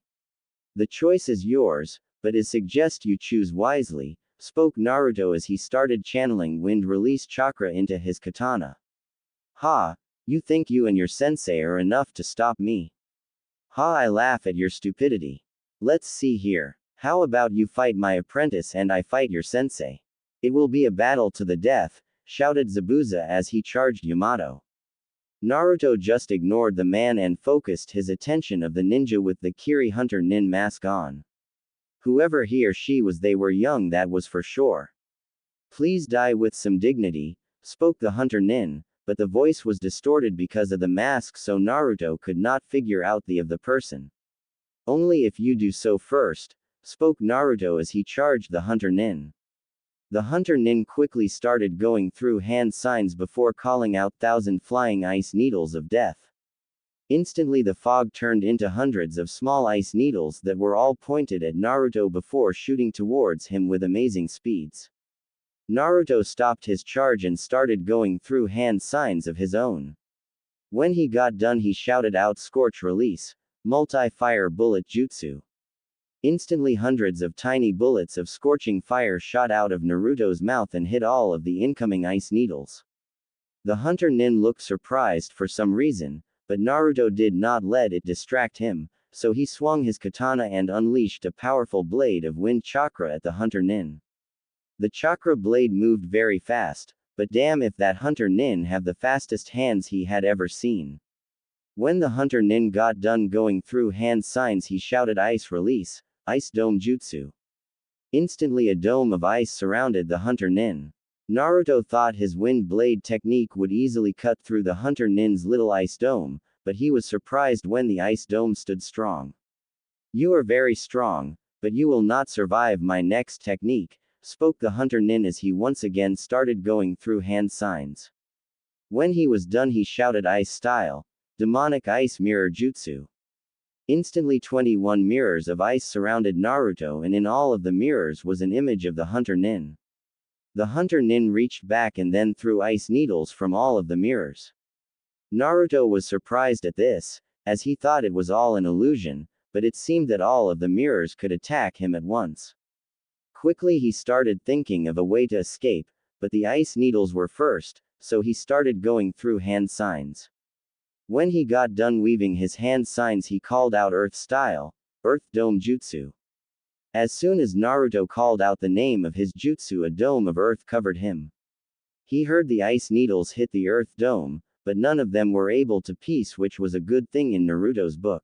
The choice is yours, but I suggest you choose wisely, spoke Naruto as he started channeling wind release chakra into his katana. Ha! You think you and your sensei are enough to stop me? Ha! I laugh at your stupidity. Let's see here. How about you fight my apprentice and I fight your sensei? It will be a battle to the death, shouted Zabuza as he charged Yamato. Naruto just ignored the man and focused his attention of the ninja with the Kiri Hunter Nin mask on. Whoever he or she was, they were young, that was for sure. Please die with some dignity, spoke the Hunter Nin, but the voice was distorted because of the mask, so Naruto could not figure out the of the person. Only if you do so first, spoke Naruto as he charged the Hunter Nin. The Hunter Nin quickly started going through hand signs before calling out 1,000 flying ice needles of death. Instantly the fog turned into hundreds of small ice needles that were all pointed at Naruto before shooting towards him with amazing speeds. Naruto stopped his charge and started going through hand signs of his own. When he got done, he shouted out Scorch Release, Multi-Fire Bullet Jutsu. Instantly hundreds of tiny bullets of scorching fire shot out of Naruto's mouth and hit all of the incoming ice needles. The Hunter Nin looked surprised for some reason, but Naruto did not let it distract him, so he swung his katana and unleashed a powerful blade of wind chakra at the Hunter Nin. The chakra blade moved very fast, but damn if that Hunter Nin have the fastest hands he had ever seen. When the Hunter Nin got done going through hand signs, he shouted Ice Release, Ice Dome Jutsu. Instantly a dome of ice surrounded the Hunter Nin. Naruto thought his wind blade technique would easily cut through the Hunter Nin's little ice dome, but he was surprised when the ice dome stood strong. You are very strong, but you will not survive my next technique, spoke the Hunter Nin as he once again started going through hand signs. When he was done, he shouted Ice Style, Demonic Ice Mirror Jutsu. Instantly 21 mirrors of ice surrounded Naruto, and in all of the mirrors was an image of the Hunter Nin. The Hunter Nin reached back and then threw ice needles from all of the mirrors. Naruto was surprised at this, as he thought it was all an illusion, but it seemed that all of the mirrors could attack him at once. Quickly he started thinking of a way to escape, but the ice needles were first, so he started going through hand signs. When he got done weaving his hand signs, he called out Earth Style, Earth Dome Jutsu. As soon as Naruto called out the name of his jutsu, a dome of earth covered him. He heard the ice needles hit the earth dome, but none of them were able to pierce, which was a good thing in Naruto's book.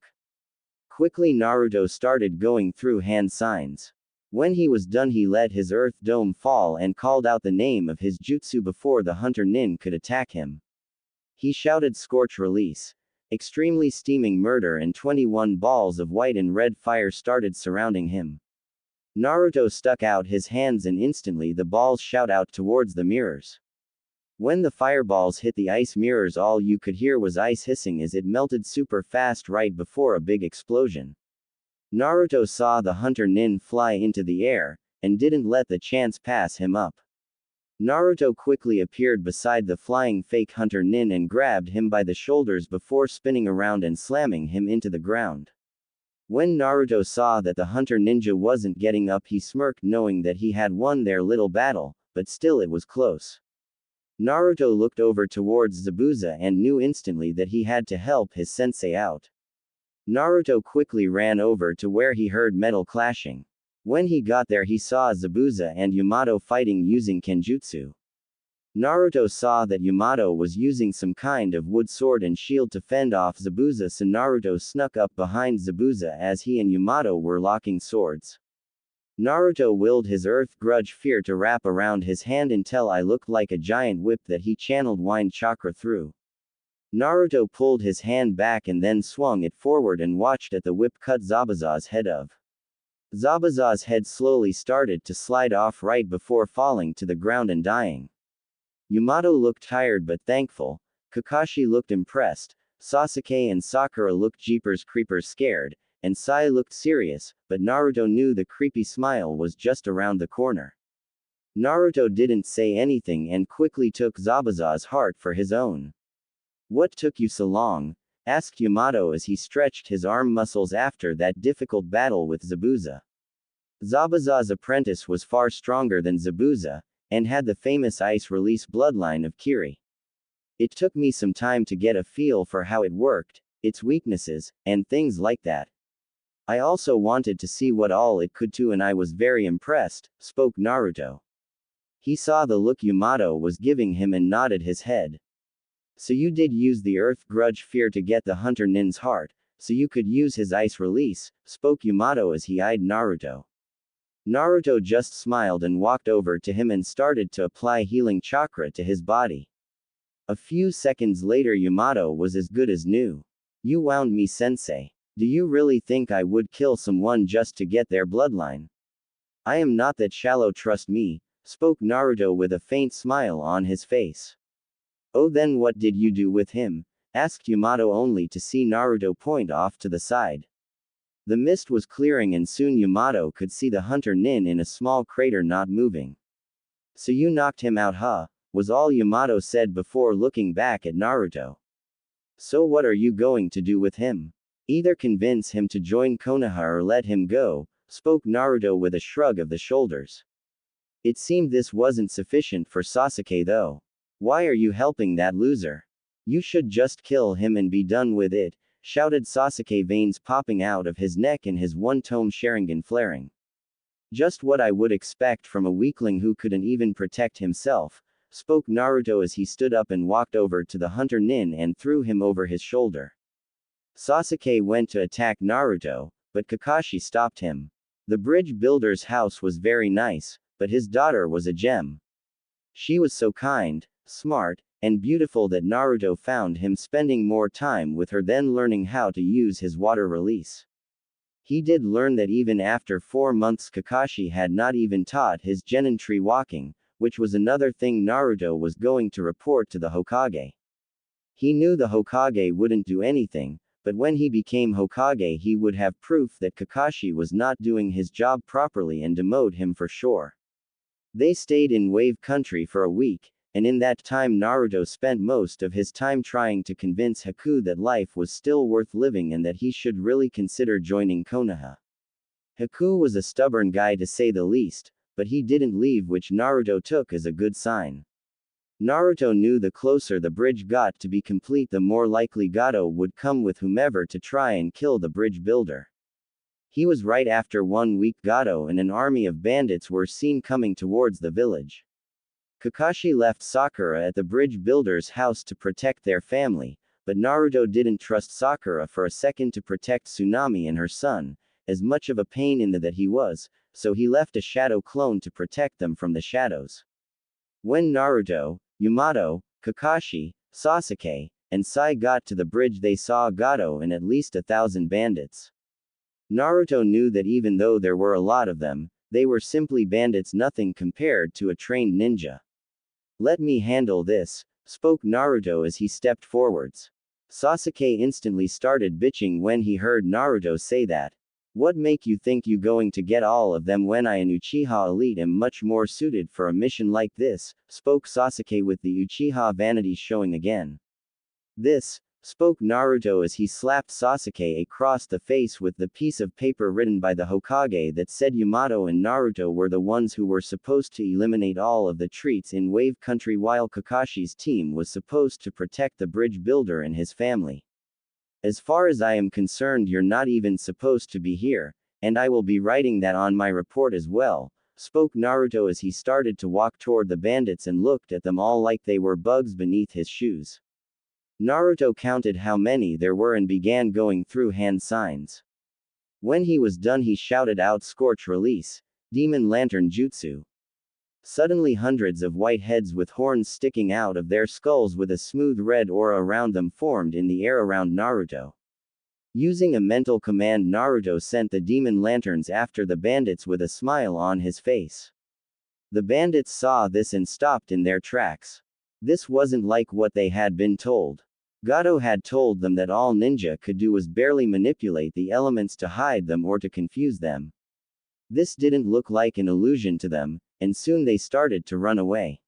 Quickly Naruto started going through hand signs. When he was done, he let his earth dome fall and called out the name of his jutsu before the Hunter Nin could attack him. He shouted Scorch Release. Extremely steaming murder, and 21 balls of white and red fire started surrounding him. Naruto stuck out his hands and instantly the balls shot out towards the mirrors. When the fireballs hit the ice mirrors, all you could hear was ice hissing as it melted super fast right before a big explosion. Naruto saw the Hunter Nin fly into the air, and didn't let the chance pass him up. Naruto quickly appeared beside the flying fake Hunter Nin and grabbed him by the shoulders before spinning around and slamming him into the ground. When Naruto saw that the Hunter Ninja wasn't getting up, he smirked, knowing that he had won their little battle, but still it was close. Naruto looked over towards Zabuza and knew instantly that he had to help his sensei out. Naruto quickly ran over to where he heard metal clashing. When he got there, he saw Zabuza and Yamato fighting using Kenjutsu. Naruto saw that Yamato was using some kind of wood sword and shield to fend off Zabuza, so Naruto snuck up behind Zabuza as he and Yamato were locking swords. Naruto willed his earth grudge fear to wrap around his hand until it looked like a giant whip that he channeled wind chakra through. Naruto pulled his hand back and then swung it forward and watched as the whip cut Zabuza's head off. Zabuza's head slowly started to slide off right before falling to the ground and dying. Yamato looked tired but thankful, Kakashi looked impressed, Sasuke and Sakura looked jeepers creepers scared, and Sai looked serious, but Naruto knew the creepy smile was just around the corner. Naruto didn't say anything and quickly took Zabuza's heart for his own. What took you so long? Asked Yamato as he stretched his arm muscles after that difficult battle with Zabuza. Zabuza's apprentice was far stronger than Zabuza, and had the famous ice release bloodline of Kiri. It took me some time to get a feel for how it worked, its weaknesses, and things like that. I also wanted to see what all it could do and I was very impressed, spoke Naruto. He saw the look Yamato was giving him and nodded his head. So you did use the earth grudge fear to get the Hunter Nin's heart, so you could use his ice release, spoke Yamato as he eyed Naruto. Naruto just smiled and walked over to him and started to apply healing chakra to his body. A few seconds later Yamato was as good as new. You wound me, sensei. Do you really think I would kill someone just to get their bloodline? I am not that shallow, trust me, spoke Naruto with a faint smile on his face. Oh, then what did you do with him? Asked Yamato only to see Naruto point off to the side. The mist was clearing and soon Yamato could see the Hunter Nin in a small crater not moving. So you knocked him out, huh? Was all Yamato said before looking back at Naruto. So what are you going to do with him? Either convince him to join Konoha or let him go, spoke Naruto with a shrug of the shoulders. It seemed this wasn't sufficient for Sasuke though. Why are you helping that loser? You should just kill him and be done with it, shouted Sasuke, veins popping out of his neck and his one-tome Sharingan flaring. Just what I would expect from a weakling who couldn't even protect himself, spoke Naruto as he stood up and walked over to the Hunter Nin and threw him over his shoulder. Sasuke went to attack Naruto, but Kakashi stopped him. The bridge builder's house was very nice, but his daughter was a gem. She was so kind, smart, and beautiful that Naruto found him spending more time with her than learning how to use his water release. He did learn that even after 4 months Kakashi had not even taught his Genin tree walking, which was another thing Naruto was going to report to the Hokage. He knew the Hokage wouldn't do anything, but when he became Hokage he would have proof that Kakashi was not doing his job properly and demote him for sure. They stayed in Wave Country for a week, and in that time Naruto spent most of his time trying to convince Haku that life was still worth living and that he should really consider joining Konoha. Haku was a stubborn guy to say the least, but he didn't leave, which Naruto took as a good sign. Naruto knew the closer the bridge got to be complete the more likely Gato would come with whomever to try and kill the bridge builder. He was right. After 1 week Gato and an army of bandits were seen coming towards the village. Kakashi left Sakura at the bridge builder's house to protect their family, but Naruto didn't trust Sakura for a second to protect Tsunami and her son, as much of a pain in the that he was, so he left a shadow clone to protect them from the shadows. When Naruto, Yamato, Kakashi, Sasuke, and Sai got to the bridge they saw Gato and at least 1,000 bandits. Naruto knew that even though there were a lot of them, they were simply bandits, nothing compared to a trained ninja. Let me handle this, spoke Naruto as he stepped forwards. Sasuke instantly started bitching when he heard Naruto say that. What make you think you going to get all of them when I, an Uchiha elite, am much more suited for a mission like this, spoke Sasuke with the Uchiha vanity showing again. This, spoke Naruto as he slapped Sasuke across the face with the piece of paper written by the Hokage that said Yamato and Naruto were the ones who were supposed to eliminate all of the treats in Wave Country while Kakashi's team was supposed to protect the bridge builder and his family. As far as I am concerned, you're not even supposed to be here, and I will be writing that on my report as well, spoke Naruto as he started to walk toward the bandits and looked at them all like they were bugs beneath his shoes. Naruto counted how many there were and began going through hand signs. When he was done he shouted out, Scorch Release, Demon Lantern Jutsu. Suddenly hundreds of white heads with horns sticking out of their skulls with a smooth red aura around them formed in the air around Naruto. Using a mental command, Naruto sent the demon lanterns after the bandits with a smile on his face. The bandits saw this and stopped in their tracks. This wasn't like what they had been told. Gato had told them that all ninja could do was barely manipulate the elements to hide them or to confuse them. This didn't look like an illusion to them, and soon they started to run away.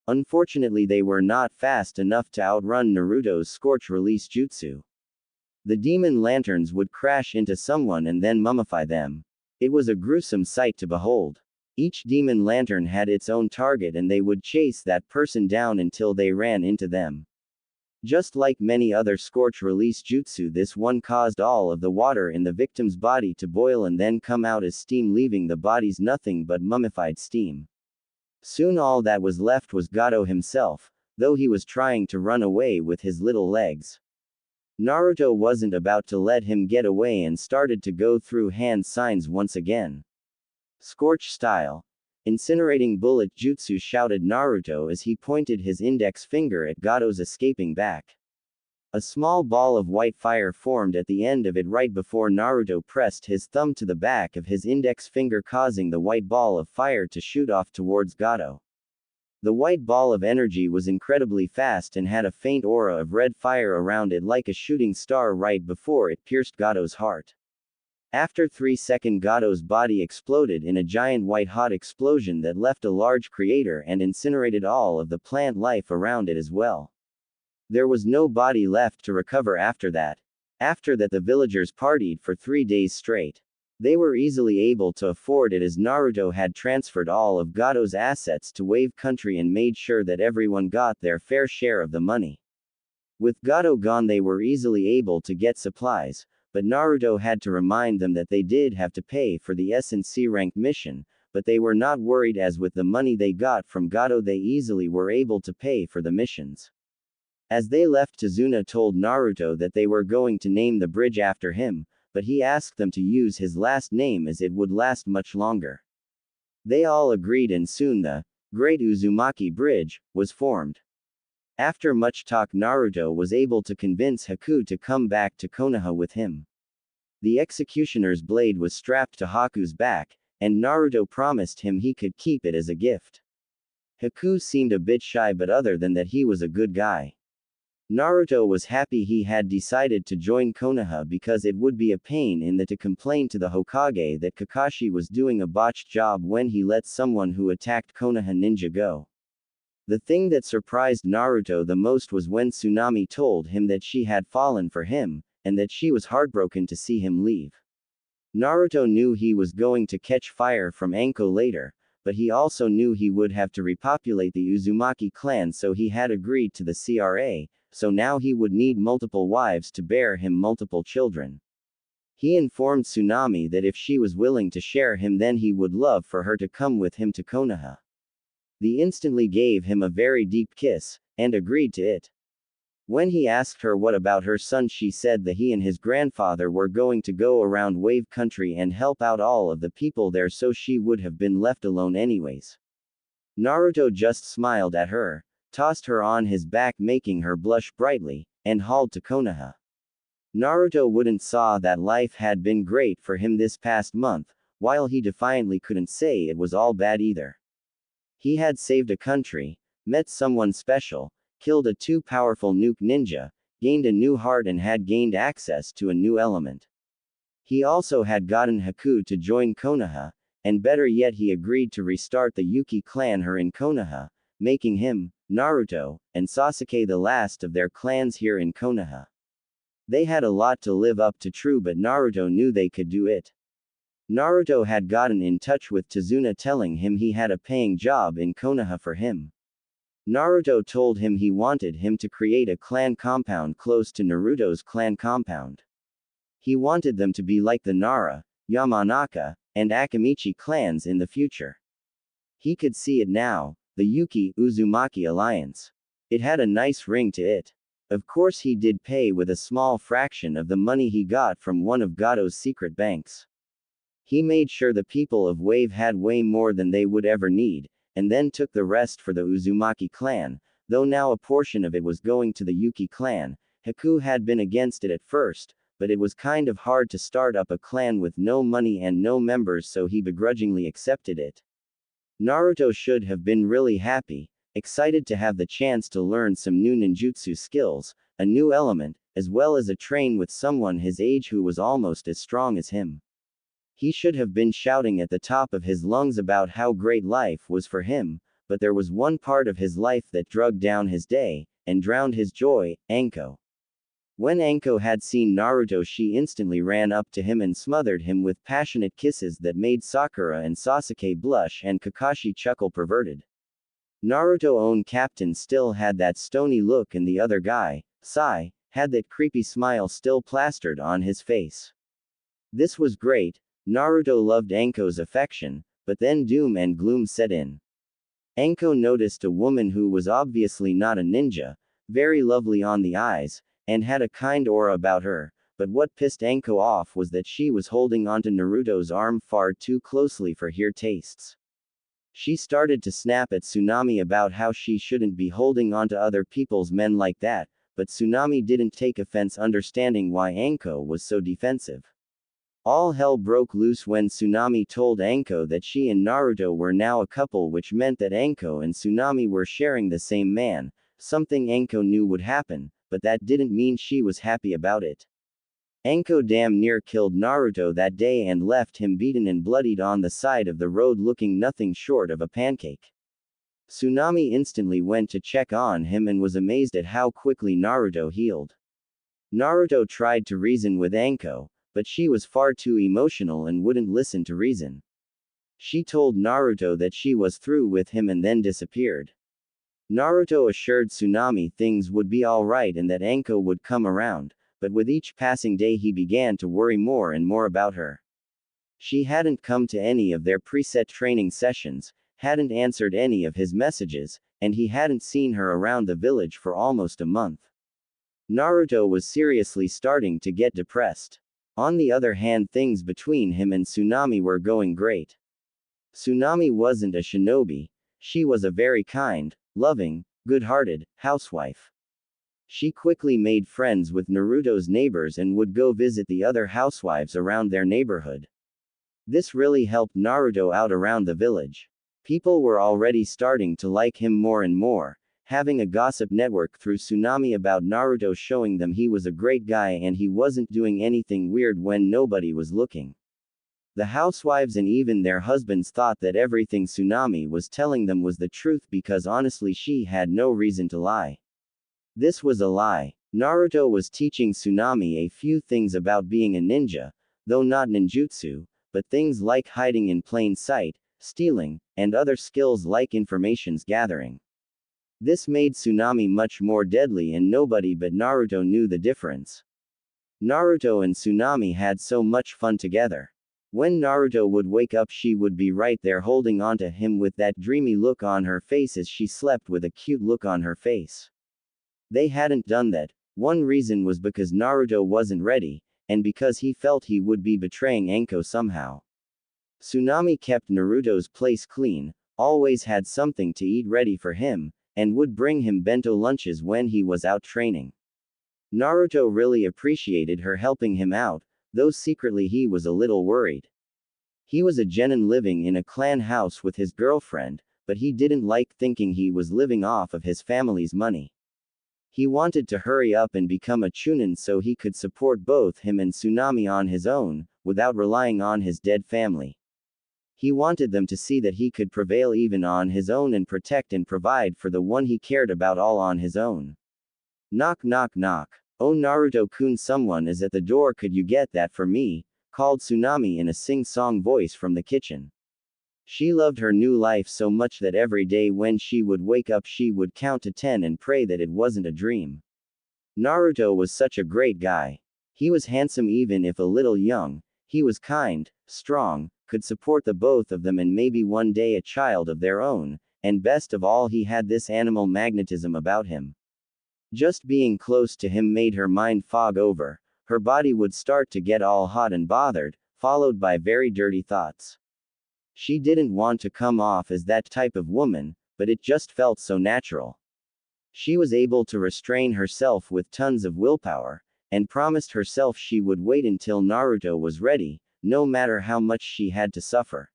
Unfortunately, they were not fast enough to outrun Naruto's Scorch Release Jutsu. The demon lanterns would crash into someone and then mummify them. It was a gruesome sight to behold. Each demon lantern had its own target and they would chase that person down until they ran into them. Just like many other Scorch Release Jutsu, this one caused all of the water in the victim's body to boil and then come out as steam, leaving the bodies nothing but mummified steam. Soon all that was left was Gato himself, though he was trying to run away with his little legs. Naruto wasn't about to let him get away and started to go through hand signs once again. Scorch style. Incinerating bullet jutsu, shouted Naruto as he pointed his index finger at Gato's escaping back. A small ball of white fire formed at the end of it right before Naruto pressed his thumb to the back of his index finger, causing the white ball of fire to shoot off towards Gato. The white ball of energy was incredibly fast and had a faint aura of red fire around it like a shooting star right before it pierced Gato's heart. After 3 seconds, Gato's body exploded in a giant white-hot explosion that left a large crater and incinerated all of the plant life around it as well. There was no body left to recover after that. After that, the villagers partied for 3 days straight. They were easily able to afford it as Naruto had transferred all of Gato's assets to Wave Country and made sure that everyone got their fair share of the money. With Gato gone, they were easily able to get supplies, but Naruto had to remind them that they did have to pay for the S&C rank mission, but they were not worried as with the money they got from Gato they easily were able to pay for the missions. As they left, Tazuna told Naruto that they were going to name the bridge after him, but he asked them to use his last name as it would last much longer. They all agreed and soon the Great Uzumaki Bridge was formed. After much talk, Naruto was able to convince Haku to come back to Konoha with him. The executioner's blade was strapped to Haku's back, and Naruto promised him he could keep it as a gift. Haku seemed a bit shy, but other than that he was a good guy. Naruto was happy he had decided to join Konoha because it would be a pain in the to complain to the Hokage that Kakashi was doing a botched job when he let someone who attacked Konoha ninja go. The thing that surprised Naruto the most was when Tsunami told him that she had fallen for him, and that she was heartbroken to see him leave. Naruto knew he was going to catch fire from Anko later, but he also knew he would have to repopulate the Uzumaki clan, so he had agreed to the CRA, so now he would need multiple wives to bear him multiple children. He informed Tsunami that if she was willing to share him, then he would love for her to come with him to Konoha. They instantly gave him a very deep kiss, and agreed to it. When he asked her what about her son, she said that he and his grandfather were going to go around Wave Country and help out all of the people there, so she would have been left alone anyways. Naruto just smiled at her, tossed her on his back making her blush brightly, and hauled to Konoha. Naruto wouldn't saw that life had been great for him this past month, while he defiantly couldn't say it was all bad either. He had saved a country, met someone special, killed a too powerful nuke ninja, gained a new heart and had gained access to a new element. He also had gotten Haku to join Konoha, and better yet he agreed to restart the Yuki clan here in Konoha, making him, Naruto, and Sasuke the last of their clans here in Konoha. They had a lot to live up to, true, but Naruto knew they could do it. Naruto had gotten in touch with Tazuna telling him he had a paying job in Konoha for him. Naruto told him he wanted him to create a clan compound close to Naruto's clan compound. He wanted them to be like the Nara, Yamanaka, and Akamichi clans in the future. He could see it now, the Yuki Uzumaki alliance. It had a nice ring to it. Of course he did pay with a small fraction of the money he got from one of Gato's secret banks. He made sure the people of Wave had way more than they would ever need, and then took the rest for the Uzumaki clan, though now a portion of it was going to the Yuki clan. Haku had been against it at first, but it was kind of hard to start up a clan with no money and no members, so he begrudgingly accepted it. Naruto should have been really happy, excited to have the chance to learn some new ninjutsu skills, a new element, as well as a train with someone his age who was almost as strong as him. He should have been shouting at the top of his lungs about how great life was for him, but there was one part of his life that dragged down his day, and drowned his joy, Anko. When Anko had seen Naruto, she instantly ran up to him and smothered him with passionate kisses that made Sakura and Sasuke blush and Kakashi chuckle perverted. Naruto's own captain still had that stony look, and the other guy, Sai, had that creepy smile still plastered on his face. This was great. Naruto loved Anko's affection, but then doom and gloom set in. Anko noticed a woman who was obviously not a ninja, very lovely on the eyes, and had a kind aura about her, but what pissed Anko off was that she was holding onto Naruto's arm far too closely for her tastes. She started to snap at Tsunami about how she shouldn't be holding onto other people's men like that, but Tsunami didn't take offense, understanding why Anko was so defensive. All hell broke loose when Tsunami told Anko that she and Naruto were now a couple, which meant that Anko and Tsunami were sharing the same man, something Anko knew would happen, but that didn't mean she was happy about it. Anko damn near killed Naruto that day and left him beaten and bloodied on the side of the road looking nothing short of a pancake. Tsunami instantly went to check on him and was amazed at how quickly Naruto healed. Naruto tried to reason with Anko, but she was far too emotional and wouldn't listen to reason. She told Naruto that she was through with him and then disappeared. Naruto assured Tsunami things would be alright and that Anko would come around, but with each passing day he began to worry more and more about her. She hadn't come to any of their preset training sessions, hadn't answered any of his messages, and he hadn't seen her around the village for almost a month. Naruto was seriously starting to get depressed. On the other hand, things between him and Tsunami were going great. Tsunami wasn't a shinobi. She was a very kind, loving, good-hearted housewife. She quickly made friends with Naruto's neighbors and would go visit the other housewives around their neighborhood. This really helped Naruto out around the village. People were already starting to like him more and more, having a gossip network through Tsunami about Naruto, showing them he was a great guy and he wasn't doing anything weird when nobody was looking. The housewives and even their husbands thought that everything Tsunami was telling them was the truth, because honestly she had no reason to lie. This was a lie. Naruto was teaching Tsunami a few things about being a ninja, though not ninjutsu, but things like hiding in plain sight, stealing, and other skills like information's gathering. This made Tsunami much more deadly and nobody but Naruto knew the difference. Naruto and Tsunami had so much fun together. When Naruto would wake up, she would be right there holding onto him with that dreamy look on her face as she slept with a cute look on her face. They hadn't done that. One reason was because Naruto wasn't ready, and because he felt he would be betraying Anko somehow. Tsunami kept Naruto's place clean, always had something to eat ready for him, and would bring him bento lunches when he was out training. Naruto really appreciated her helping him out, though secretly he was a little worried. He was a genin living in a clan house with his girlfriend, but he didn't like thinking he was living off of his family's money. He wanted to hurry up and become a chunin so he could support both him and Tsunami on his own, without relying on his dead family. He wanted them to see that he could prevail even on his own and protect and provide for the one he cared about all on his own. Knock knock knock. Oh Naruto-kun, someone is at the door, could you get that for me? Called Tsunami in a sing-song voice from the kitchen. She loved her new life so much that every day when she would wake up she would count to 10 and pray that it wasn't a dream. Naruto was such a great guy. He was handsome even if a little young, he was kind, strong, could support the both of them and maybe one day a child of their own, and best of all he had this animal magnetism about him. Just being close to him made her mind fog over, her body would start to get all hot and bothered, followed by very dirty thoughts. She didn't want to come off as that type of woman, but it just felt so natural. She was able to restrain herself with tons of willpower, and promised herself she would wait until Naruto was ready, no matter how much she had to suffer.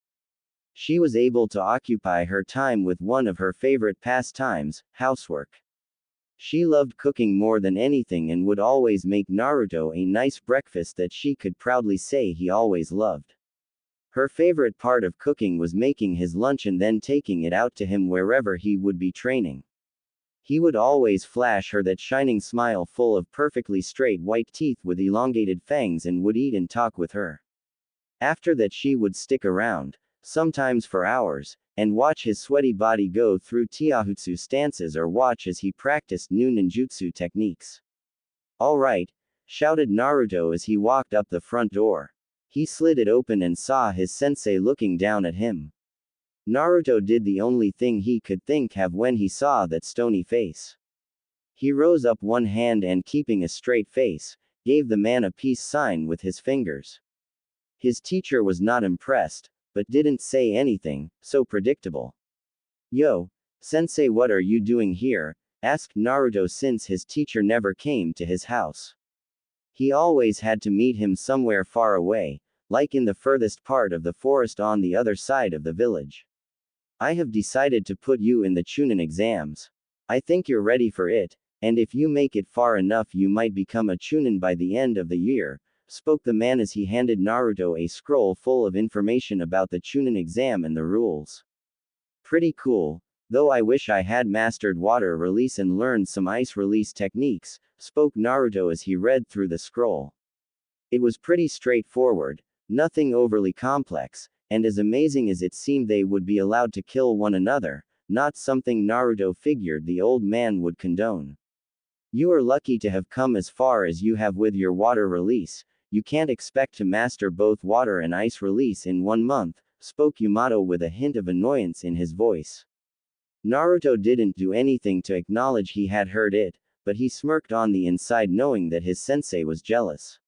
She was able to occupy her time with one of her favorite pastimes, housework. She loved cooking more than anything and would always make Naruto a nice breakfast that she could proudly say he always loved. Her favorite part of cooking was making his lunch and then taking it out to him wherever he would be training. He would always flash her that shining smile full of perfectly straight white teeth with elongated fangs and would eat and talk with her. After that she would stick around, sometimes for hours, and watch his sweaty body go through taijutsu stances or watch as he practiced new ninjutsu techniques. "All right," shouted Naruto as he walked up the front door. He slid it open and saw his sensei looking down at him. Naruto did the only thing he could think of when he saw that stony face. He rose up one hand and, keeping a straight face, gave the man a peace sign with his fingers. His teacher was not impressed, but didn't say anything, so predictable. "Yo, sensei, what are you doing here?" asked Naruto since his teacher never came to his house. He always had to meet him somewhere far away, like in the furthest part of the forest on the other side of the village. "I have decided to put you in the Chunin exams. I think you're ready for it, and if you make it far enough you might become a Chunin by the end of the year," spoke the man as he handed Naruto a scroll full of information about the Chunin exam and the rules. "Pretty cool, though I wish I had mastered water release and learned some ice release techniques," spoke Naruto as he read through the scroll. It was pretty straightforward, nothing overly complex, and as amazing as it seemed they would be allowed to kill one another, not something Naruto figured the old man would condone. "You are lucky to have come as far as you have with your water release. You can't expect to master both water and ice release in 1 month, spoke Yamato with a hint of annoyance in his voice. Naruto didn't do anything to acknowledge he had heard it, but he smirked on the inside knowing that his sensei was jealous.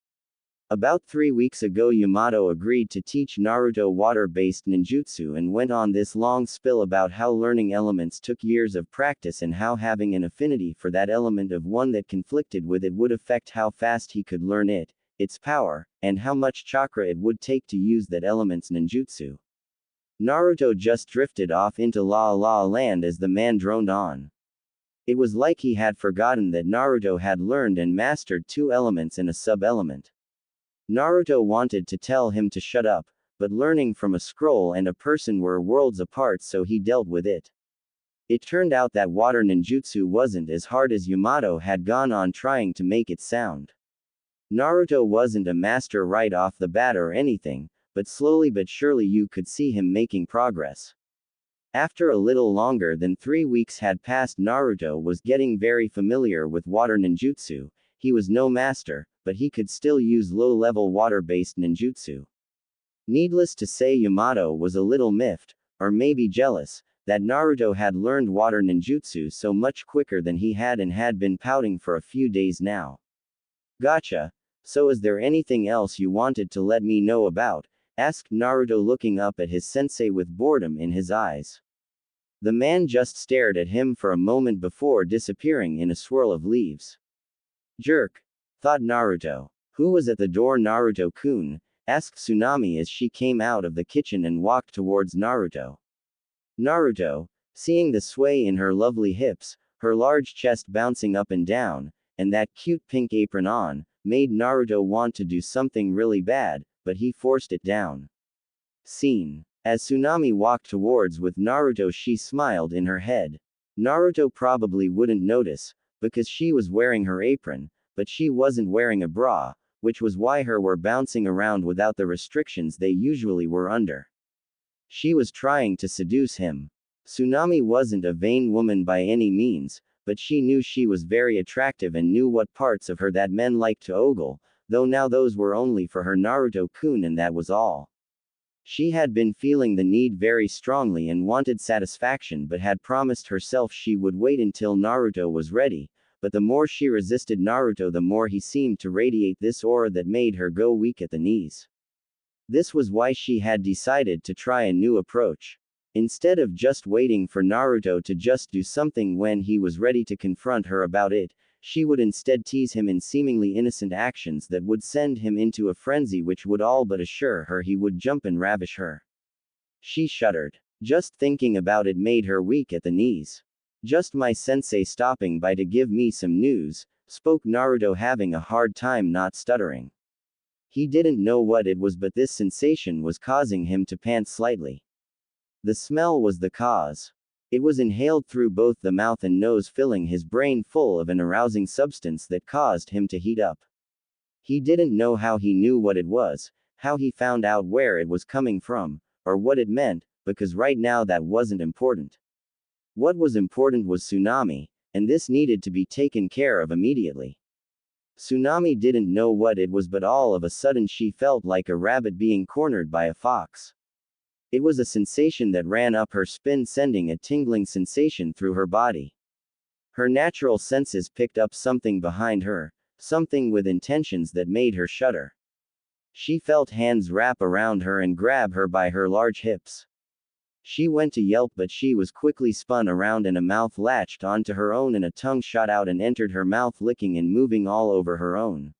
About 3 weeks ago Yamato agreed to teach Naruto water-based ninjutsu and went on this long spill about how learning elements took years of practice and how having an affinity for that element of one that conflicted with it would affect how fast he could learn it, its power, and how much chakra it would take to use that element's ninjutsu. Naruto just drifted off into La La Land as the man droned on. It was like he had forgotten that Naruto had learned and mastered 2 elements and a sub-element. Naruto wanted to tell him to shut up, but learning from a scroll and a person were worlds apart, so he dealt with it. It turned out that water ninjutsu wasn't as hard as Yamato had gone on trying to make it sound. Naruto wasn't a master right off the bat or anything, but slowly but surely you could see him making progress. After a little longer than 3 weeks had passed, Naruto was getting very familiar with water ninjutsu. He was no master, but he could still use low-level water-based ninjutsu. Needless to say, Yamato was a little miffed, or maybe jealous, that Naruto had learned water ninjutsu so much quicker than he had and had been pouting for a few days now. "Gotcha. So is there anything else you wanted to let me know about?" asked Naruto, looking up at his sensei with boredom in his eyes. The man just stared at him for a moment before disappearing in a swirl of leaves. "Jerk," thought Naruto. "Who was at the door?" "Naruto-kun," asked Tsunami as she came out of the kitchen and walked towards Naruto. Naruto, seeing the sway in her lovely hips, her large chest bouncing up and down, and that cute pink apron on, made Naruto want to do something really bad, but he forced it down. Scene. As Tsunami walked towards with Naruto, she smiled in her head. Naruto probably wouldn't notice, because she was wearing her apron, but she wasn't wearing a bra, which was why her were bouncing around without the restrictions they usually were under. She was trying to seduce him. Tsunami wasn't a vain woman by any means, but she knew she was very attractive and knew what parts of her that men liked to ogle, though now those were only for her Naruto-kun and that was all. She had been feeling the need very strongly and wanted satisfaction, but had promised herself she would wait until Naruto was ready, but the more she resisted Naruto, the more he seemed to radiate this aura that made her go weak at the knees. This was why she had decided to try a new approach. Instead of just waiting for Naruto to just do something when he was ready to confront her about it, she would instead tease him in seemingly innocent actions that would send him into a frenzy, which would all but assure her he would jump and ravish her. She shuddered. Just thinking about it made her weak at the knees. "Just my sensei stopping by to give me some news," spoke Naruto, having a hard time not stuttering. He didn't know what it was, but this sensation was causing him to pant slightly. The smell was the cause. It was inhaled through both the mouth and nose, filling his brain full of an arousing substance that caused him to heat up. He didn't know how he knew what it was, how he found out where it was coming from, or what it meant, because right now that wasn't important. What was important was Tsunami, and this needed to be taken care of immediately. Tsunami didn't know what it was, but all of a sudden she felt like a rabbit being cornered by a fox. It was a sensation that ran up her spine, sending a tingling sensation through her body. Her natural senses picked up something behind her, something with intentions that made her shudder. She felt hands wrap around her and grab her by her large hips. She went to yelp, but she was quickly spun around and a mouth latched onto her own and a tongue shot out and entered her mouth, licking and moving all over her own.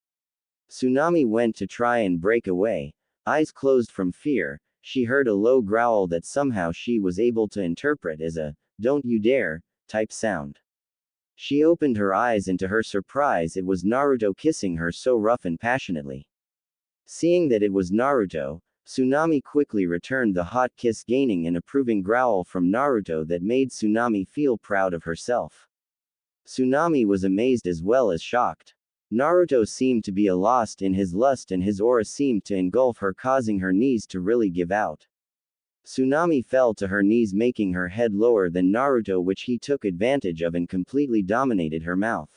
Tsunami went to try and break away. Eyes closed from fear, she heard a low growl that somehow she was able to interpret as a "don't you dare" type sound. She opened her eyes and to her surprise it was Naruto kissing her so rough and passionately. Seeing that it was Naruto, Tsunami quickly returned the hot kiss, gaining an approving growl from Naruto that made Tsunami feel proud of herself. Tsunami was amazed as well as shocked. Naruto seemed to be lost in his lust and his aura seemed to engulf her, causing her knees to really give out. Tsunami fell to her knees, making her head lower than Naruto, which he took advantage of and completely dominated her mouth.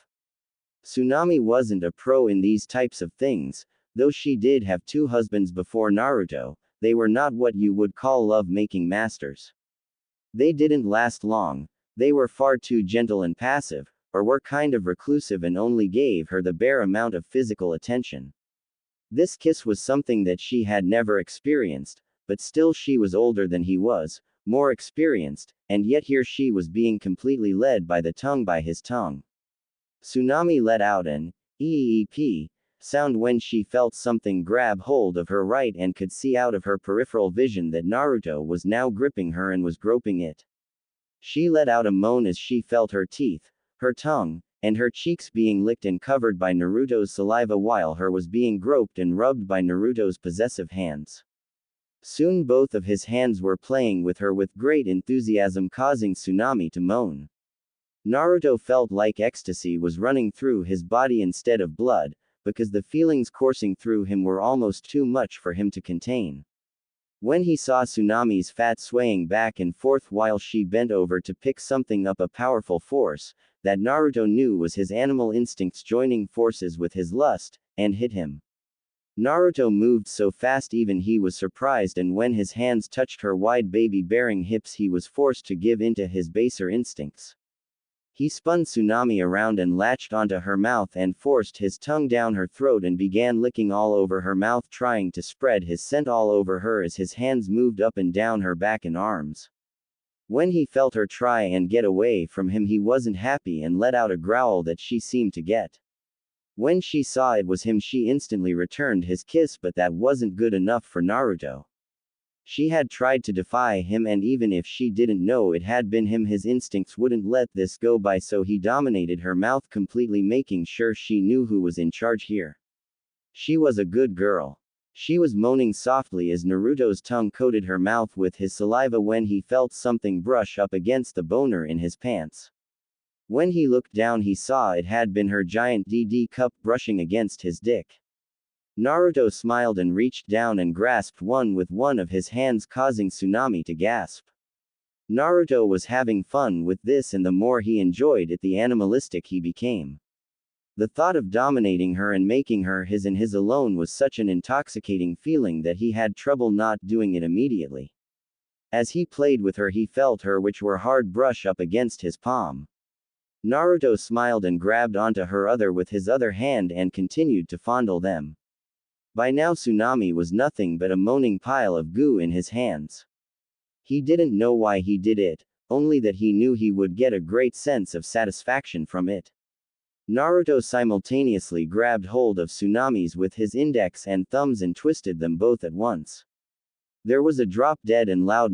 Tsunami wasn't a pro in these types of things, though she did have 2 husbands before Naruto. They were not what you would call love-making masters. They didn't last long, they were far too gentle and passive, or were kind of reclusive and only gave her the bare amount of physical attention. This kiss was something that she had never experienced, but still she was older than he was, more experienced, and yet here she was being completely led by the tongue, by his tongue. Tsunami let out an eep sound when she felt something grab hold of her right and could see out of her peripheral vision that Naruto was now gripping her and was groping it. She let out a moan as she felt her teeth, her tongue, and her cheeks being licked and covered by Naruto's saliva while her was being groped and rubbed by Naruto's possessive hands. Soon both of his hands were playing with her with great enthusiasm, causing Tsunami to moan. Naruto felt like ecstasy was running through his body instead of blood, because the feelings coursing through him were almost too much for him to contain. When he saw Tsunami's fat swaying back and forth while she bent over to pick something up, a powerful force, that Naruto knew was his animal instincts joining forces with his lust, and hit him. Naruto moved so fast even he was surprised, and when his hands touched her wide baby-bearing hips he was forced to give in to his baser instincts. He spun Tsunami around and latched onto her mouth and forced his tongue down her throat and began licking all over her mouth, trying to spread his scent all over her as his hands moved up and down her back and arms. When he felt her try and get away from him he wasn't happy and let out a growl that she seemed to get. When she saw it was him she instantly returned his kiss, but that wasn't good enough for Naruto. She had tried to defy him, and even if she didn't know it had been him his instincts wouldn't let this go by, so he dominated her mouth completely, making sure she knew who was in charge here. She was a good girl. She was moaning softly as Naruto's tongue coated her mouth with his saliva when he felt something brush up against the boner in his pants. When he looked down he saw it had been her giant DD cup brushing against his dick. Naruto smiled and reached down and grasped one with one of his hands, causing Tsunami to gasp. Naruto was having fun with this, and the more he enjoyed it the animalistic he became. The thought of dominating her and making her his and his alone was such an intoxicating feeling that he had trouble not doing it immediately. As he played with her he felt her which were hard brush up against his palm. Naruto smiled and grabbed onto her other with his other hand and continued to fondle them. By now Tsunami was nothing but a moaning pile of goo in his hands. He didn't know why he did it, only that he knew he would get a great sense of satisfaction from it. Naruto simultaneously grabbed hold of Tsunami's with his index and thumbs and twisted them both at once. There was a drop-dead and loud